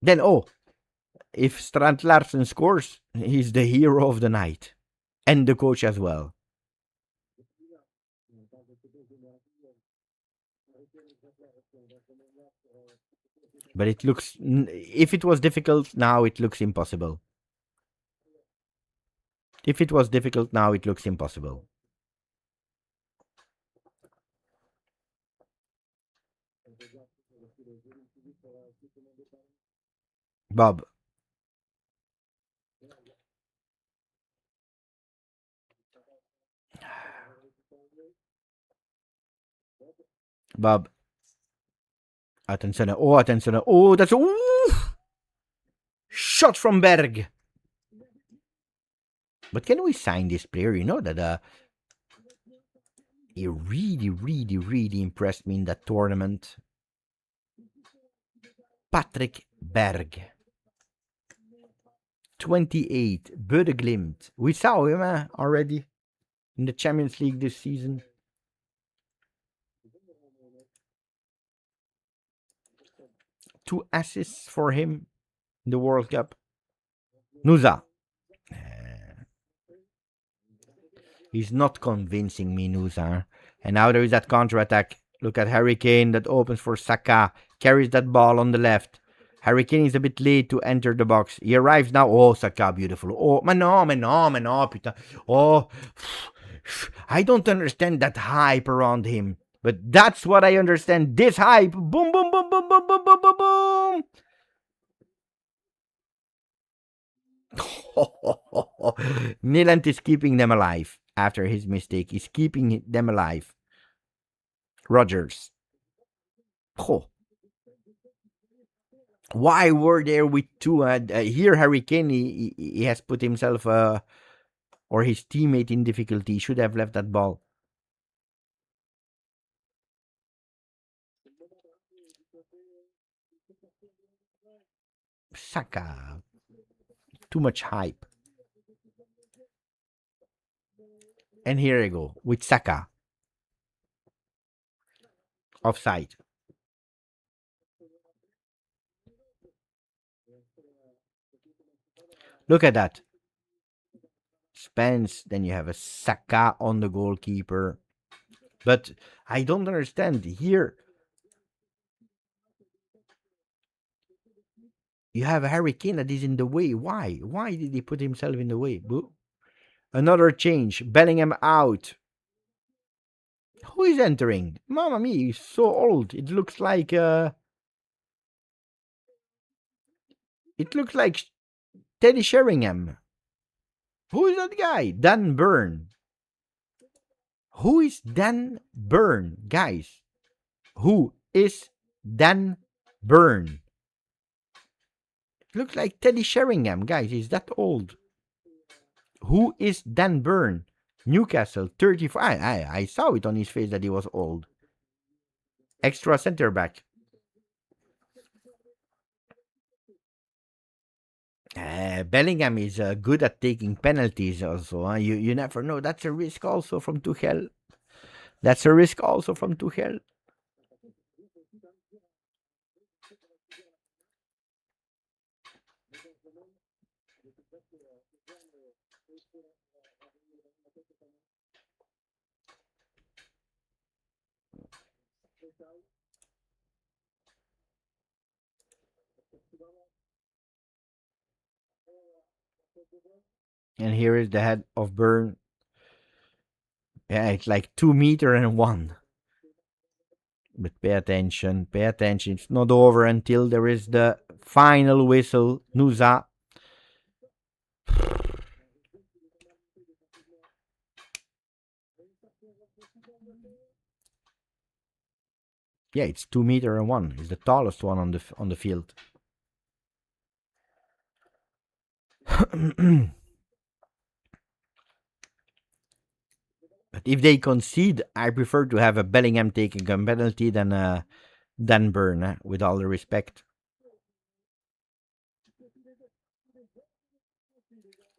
Then, if Strand Larsen scores, he's the hero of the night. And the coach as well. But it looks, if it was difficult, now it looks impossible. If it was difficult, now it looks impossible. Bob. Bob. Attenzione. Oh, attenzione. Oh, that's... Ooh! Shot from Berg. But can we sign this player? You know that he really, really, really impressed me in that tournament. Patrick Berg. 28. Glimt. We saw him already in the Champions League this season. 2 assists for him in the World Cup. Nusa. He's not convincing me, Nusa. And now there is that counter-attack. Look at Harry Kane that opens for Saka. Carries that ball on the left. Harry Kane is a bit late to enter the box. He arrives now. Oh, Saka, beautiful. Oh, man, no, putain. Oh, I don't understand that hype around him. But that's what I understand. This hype. Boom, boom, boom, boom, boom, boom, boom, boom, boom. Nyland is keeping them alive after his mistake. He's keeping them alive. Rogers. Oh. Why were there with 2? Here, Harry Kane, he has put himself or his teammate in difficulty. He should have left that ball. Saka. Too much hype. And here I go with Saka. Offside. Look at that. Spence, then you have a Saka on the goalkeeper. But I don't understand. Here, you have a Harry Kane that is in the way. Why? Why did he put himself in the way? Boo. Another change. Bellingham out. Who is entering? Mamma mia, he's so old. It looks like Teddy Sheringham. Who is that guy? Dan Burn. Who is Dan Burn, guys? Who is Dan Burn? It looks like Teddy Sheringham, guys. He's that old. Who is Dan Burn? Newcastle, 35. I saw it on his face that he was old. Extra center back. Bellingham is good at taking penalties also. You never know. That's a risk also from Tuchel. That's a risk also from Tuchel. And here is the head of Burn. Yeah, it's like 2 meter and one. But pay attention, pay attention. It's not over until there is the final whistle. Nusa. Yeah, it's 2 meter and one. It's the tallest one on the field. But if they concede, I prefer to have a Bellingham taking a penalty than Burn. With all the respect.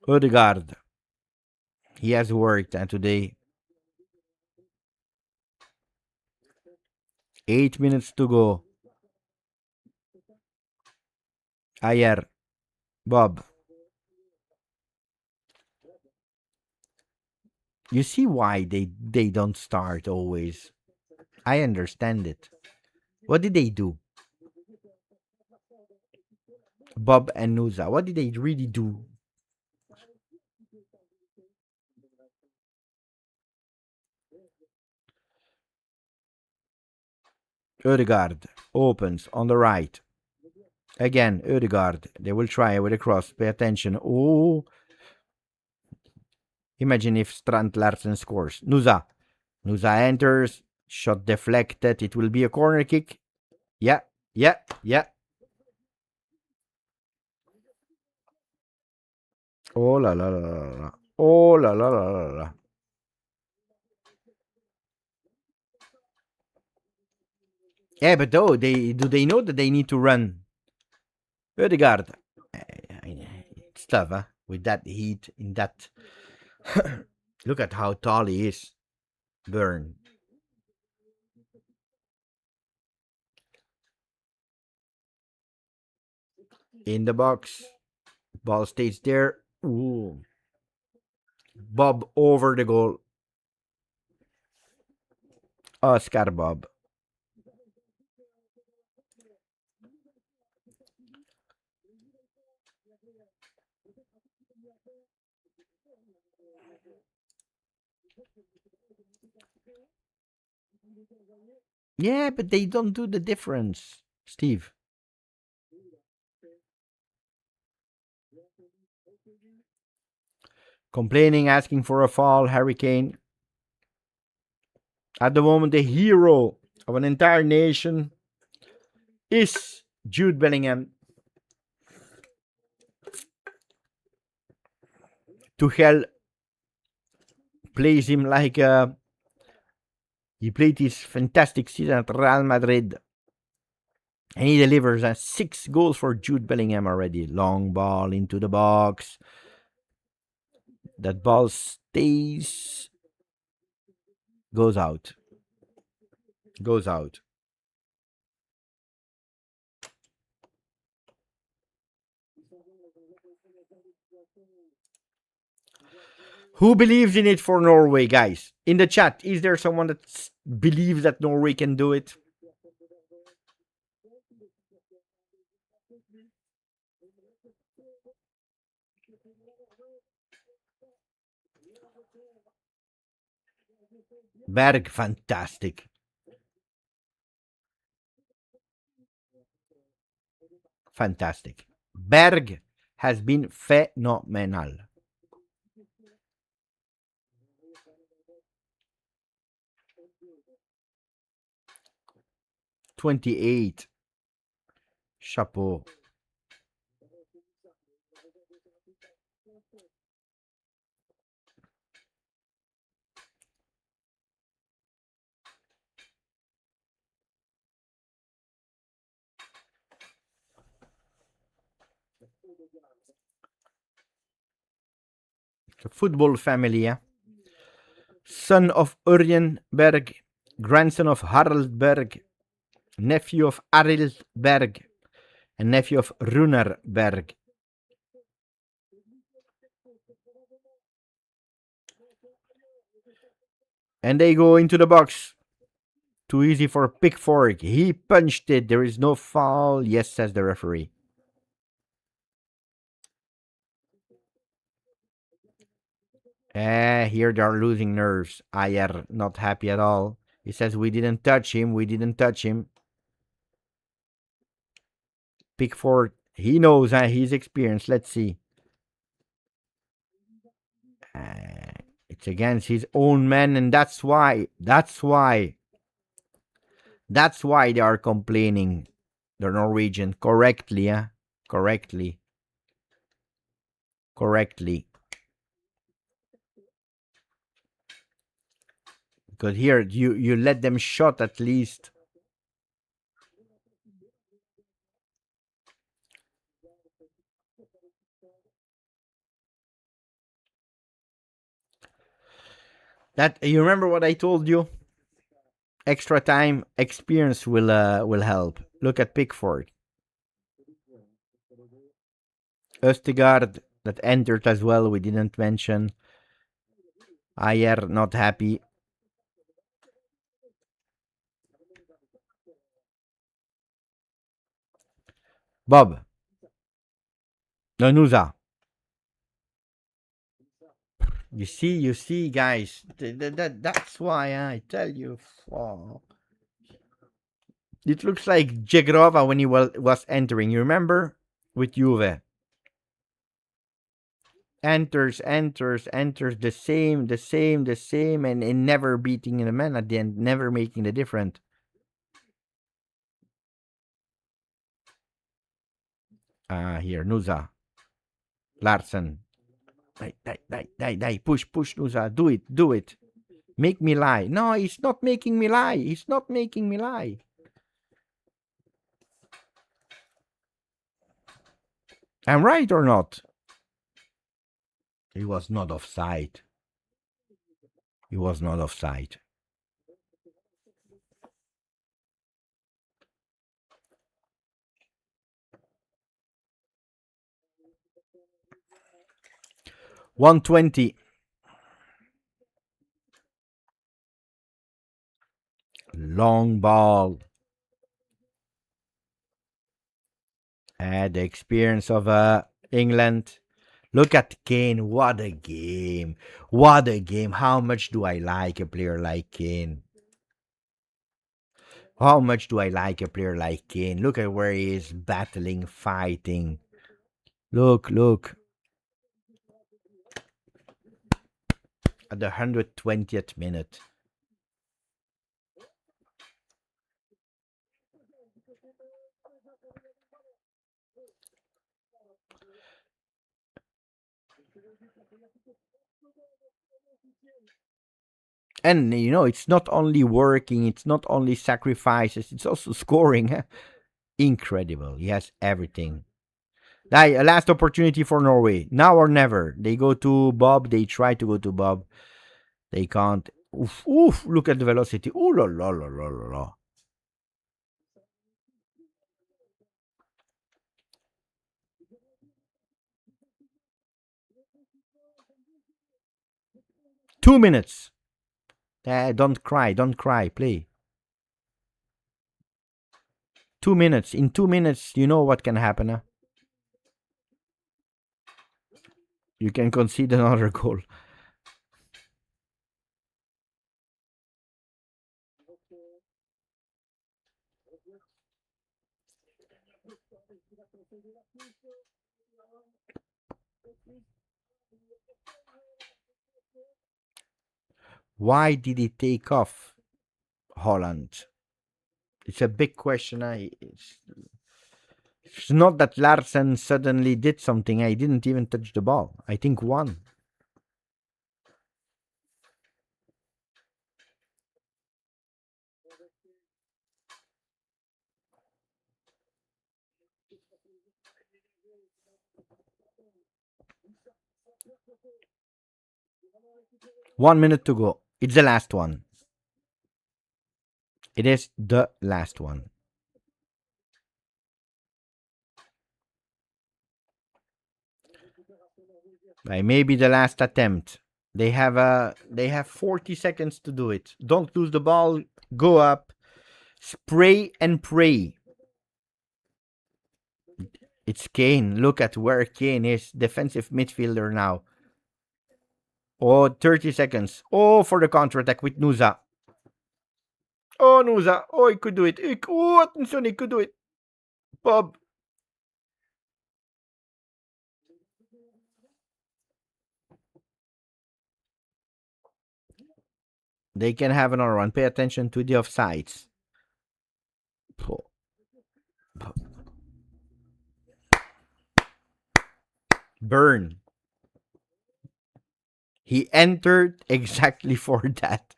Odegaard. He has worked today. 8 minutes to go. Ayer. Bob. You see why they don't start always. I understand it. What did they do? Bob and Nusa. What did they really do? Odegaard opens on the right. Again, Odegaard. They will try with a cross. Pay attention. Oh. Imagine if Strand Larsen scores. Nusa. Nusa enters. Shot deflected. It will be a corner kick. Yeah. Yeah. Yeah. Oh la la la la la. Oh la la la la la. Yeah, but though they know that they need to run? Odegaard. It's tough, huh? With that heat in that. Look at how tall he is. Burn. In the box. Ball stays there. Ooh. Bob over the goal. Oscar Bob. Yeah, but they don't do the difference, Steve. Complaining, asking for a foul, Harry Kane. At the moment, the hero of an entire nation is Jude Bellingham. Tuchel plays him like he played his fantastic season at Real Madrid. And he delivers 6 goals for Jude Bellingham already. Long ball into the box. That ball stays. Goes out. Goes out. Who believes in it for Norway, guys? In the chat, is there someone that believes that Norway can do it? Berg, fantastic. Fantastic. Berg has been phenomenal. 28. Chapeau. It's a football family, yeah? Son of Urjan Berg, grandson of Harald Berg, nephew of Arild Berg, and nephew of Runar Berg. And they go into the box. Too easy for Pickford. He punched it. There is no foul. Yes, says the referee. Here they are losing nerves. Ayer not happy at all. He says, we didn't touch him. We didn't touch him. Pickford, he knows, he's experienced. Let's see. It's against his own men, and that's why they are complaining. The Norwegian, correctly, correctly. Because here you let them shot at least. That you remember what I told you? Extra time, experience will help. Look at Pickford. Østegard that entered as well. We didn't mention. Ayer not happy. Bob. Nanuza. You see, guys. That's why I tell you. Oh. It looks like Jegrova when he was entering. You remember? With Juve. Enters, the same, and never beating the man at the end, never making the difference. Here, Nusa. Larsen. Die, push, Nusa. Do it. Make me lie. No, he's not making me lie. I'm right or not? He was not offside. 120. Long ball. The experience of England. Look at Kane. What a game. How much do I like a player like Kane? Look at where he is battling, fighting. Look. At the 120th minute. And it's not only working, it's not only sacrifices, it's also scoring. Incredible. He has everything. A last opportunity for Norway. Now or never. They go to Bob. They try to go to Bob. They can't. Oof. Look at the velocity. Ooh la la la la la. Two minutes. Don't cry. Play. 2 minutes. In 2 minutes, you know what can happen. Huh? You can concede another goal. Why did he take off Holland? It's a big question. It's not that Larsen suddenly did something. I didn't even touch the ball. I think one. 1 minute to go. It's the last one. It is the last one. Maybe the last attempt. They have 40 seconds to do it. Don't lose the ball. Go up. Spray and pray. It's Kane. Look at where Kane is. Defensive midfielder now. Oh, 30 seconds. Oh, for the counter-attack with Nusa. Oh, Nusa. Oh, he could do it. Oh, attention, he could do it. Bob. They can have another one. Pay attention to the offsides. Burn. He entered exactly for that.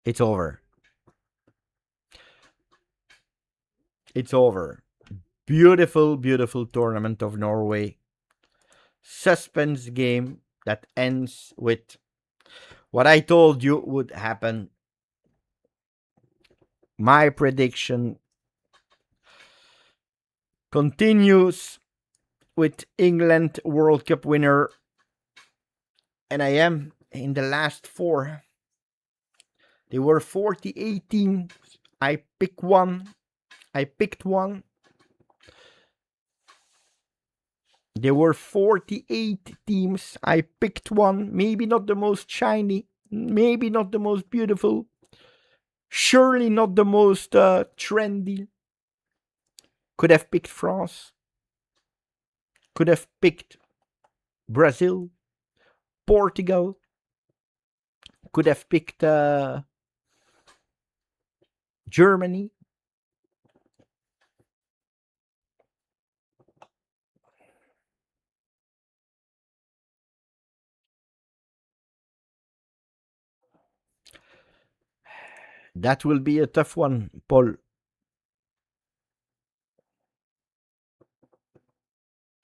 It's over. It's over. Beautiful, beautiful tournament of Norway. Suspense game that ends with what I told you would happen. My prediction continues with England World Cup winner. And I am in the last four. They were 48 teams. I picked one. There were 48 teams. I picked one. Maybe not the most shiny. Maybe not the most beautiful. Surely not the most trendy. Could have picked France. Could have picked Brazil. Portugal. Could have picked Germany. That will be a tough one, Paul.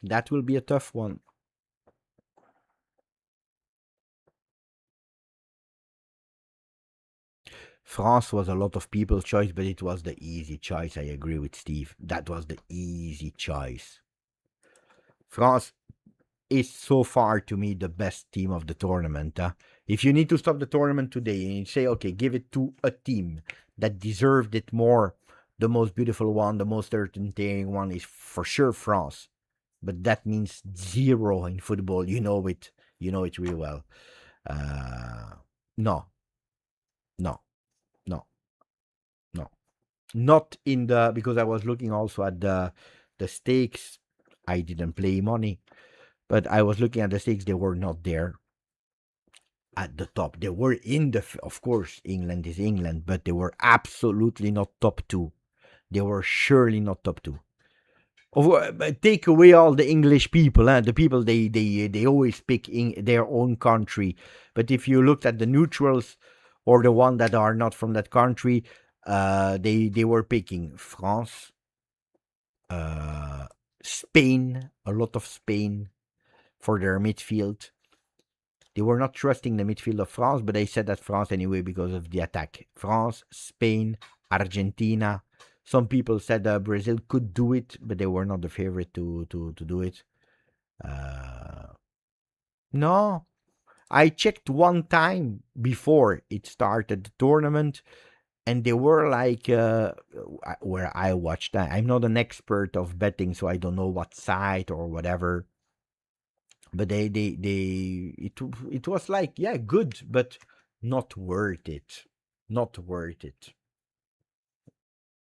That will be a tough one. France was a lot of people's choice, but it was the easy choice. I agree with Steve. That was the easy choice. France is so far to me the best team of the tournament. If you need to stop the tournament today and you say, okay, give it to a team that deserved it more, the most beautiful one, the most entertaining one is for sure France. But that means zero in football. You know it. You know it really well. No. Not in the, because I was looking also at the stakes. I didn't play money, but I was looking at the stakes. They were not there at the top. They were in the, of course, England is England, but they were absolutely not top two. They were surely not top two. Take away all the English people, the people they always pick in their own country. But if you looked at the neutrals or the one that are not from that country, they were picking France, Spain, a lot of Spain for their midfield. They were not trusting the midfield of France, but they said that France anyway because of the attack. France, Spain, Argentina. Some people said Brazil could do it, but they were not the favorite to do it. No, I checked one time before it started the tournament, and they were like where I watched. I'm not an expert of betting, so I don't know what site or whatever. But it was like, yeah, good, but not worth it. Not worth it.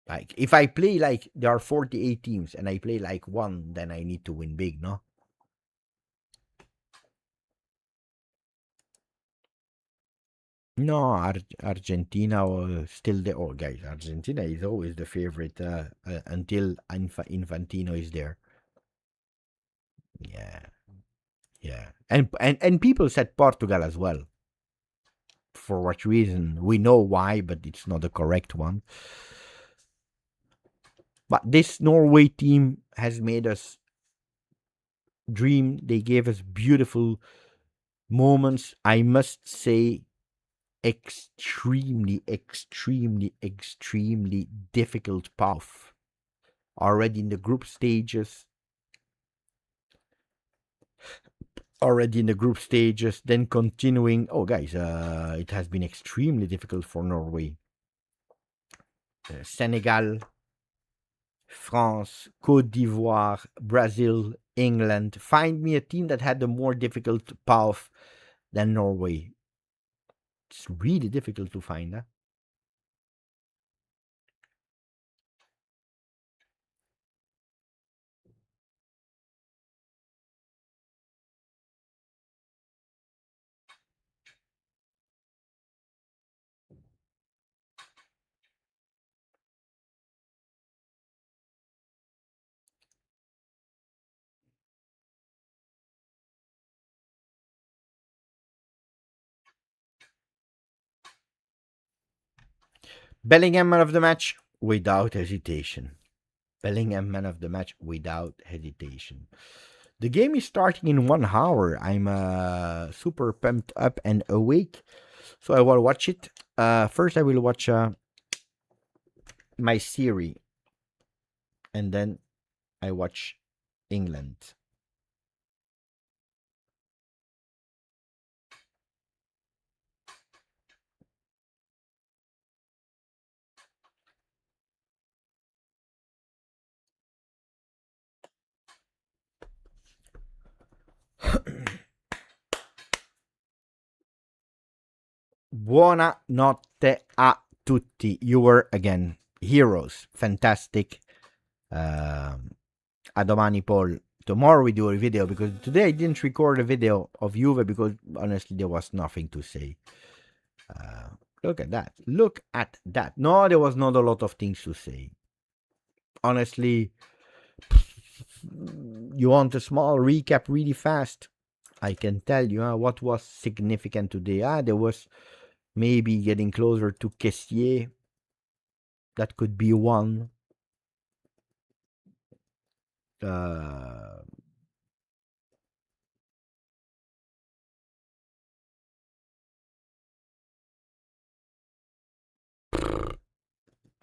Like if I play like there are 48 teams and I play like one, then I need to win big, no? No, Argentina still the guys. Argentina is always the favorite until Infantino is there. Yeah, yeah, and people said Portugal as well. For what reason? We know why, but it's not the correct one. But this Norway team has made us dream. They gave us beautiful moments. I must say, extremely, extremely, extremely difficult path already in the group stages. Then continuing. Oh, guys, it has been extremely difficult for Norway. Senegal, France, Côte d'Ivoire, Brazil, England. Find me a team that had a more difficult path than Norway. It's really difficult to find that. Bellingham man of the match without hesitation. Bellingham man of the match without hesitation. The game is starting in 1 hour. I'm super pumped up and awake, so I will watch it. First, I will watch my series, and then I watch England. Buonanotte a tutti. You were again heroes. Fantastic. A domani, Paul. Tomorrow we do a video because today I didn't record a video of Juve because honestly there was nothing to say. Look at that. Look at that. No, there was not a lot of things to say. Honestly, you want a small recap really fast? I can tell you what was significant today. There was maybe getting closer to Kessier. That could be one.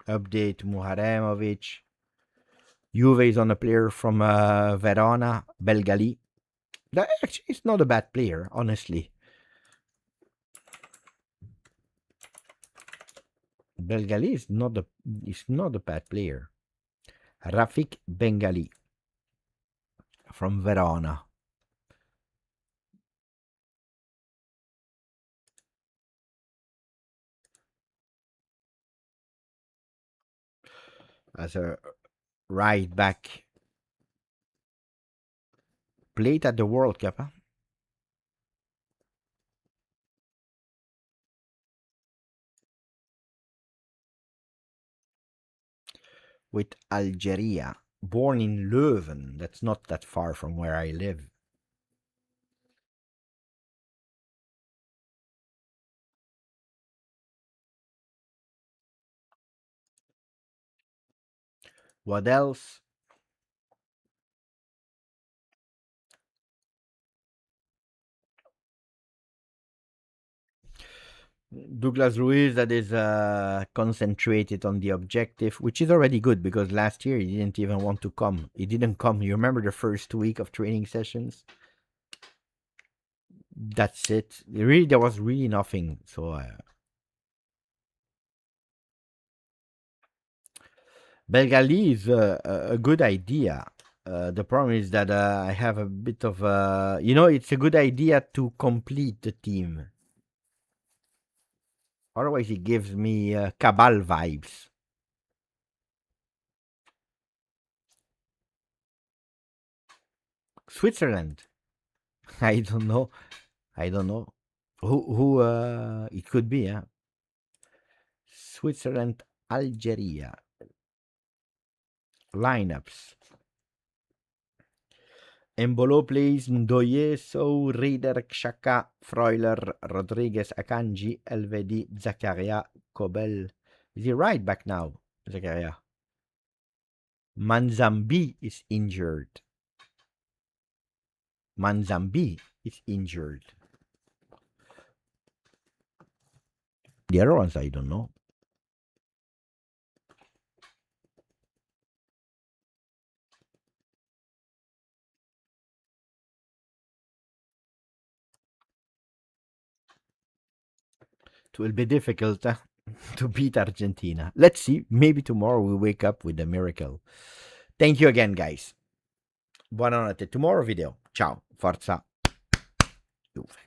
Update Muharemovic. Juve is on a player from Verona, Belgali. That actually is not a bad player, honestly. Belgali is not a bad player. Rafik Bengali from Verona. As a right back. Played at the World Cup. Huh? With Algeria. Born in Leuven. That's not that far from where I live. What else? Douglas Ruiz that is concentrated on the objective, which is already good because last year he didn't even want to come. He didn't come. You remember the first week of training sessions? That's it. There was really nothing. So Belgali is a good idea. The problem is that I have a bit of it's a good idea to complete the team. Otherwise, it gives me Cabal vibes. Switzerland. I don't know. Who it could be, yeah. Switzerland, Algeria. Lineups. Embolo plays Ndoye, So, Reader, Xhaka, Freuler, Rodriguez, Akanji, Elvedi, Zakaria, Kobel. Is he right back now, Zakaria? Manzambi is injured. Manzambi is injured. The other ones, I don't know. It will be difficult to beat Argentina. Let's see. Maybe tomorrow we wake up with a miracle. Thank you again, guys. Buonanotte. Tomorrow video. Ciao. Forza Juve.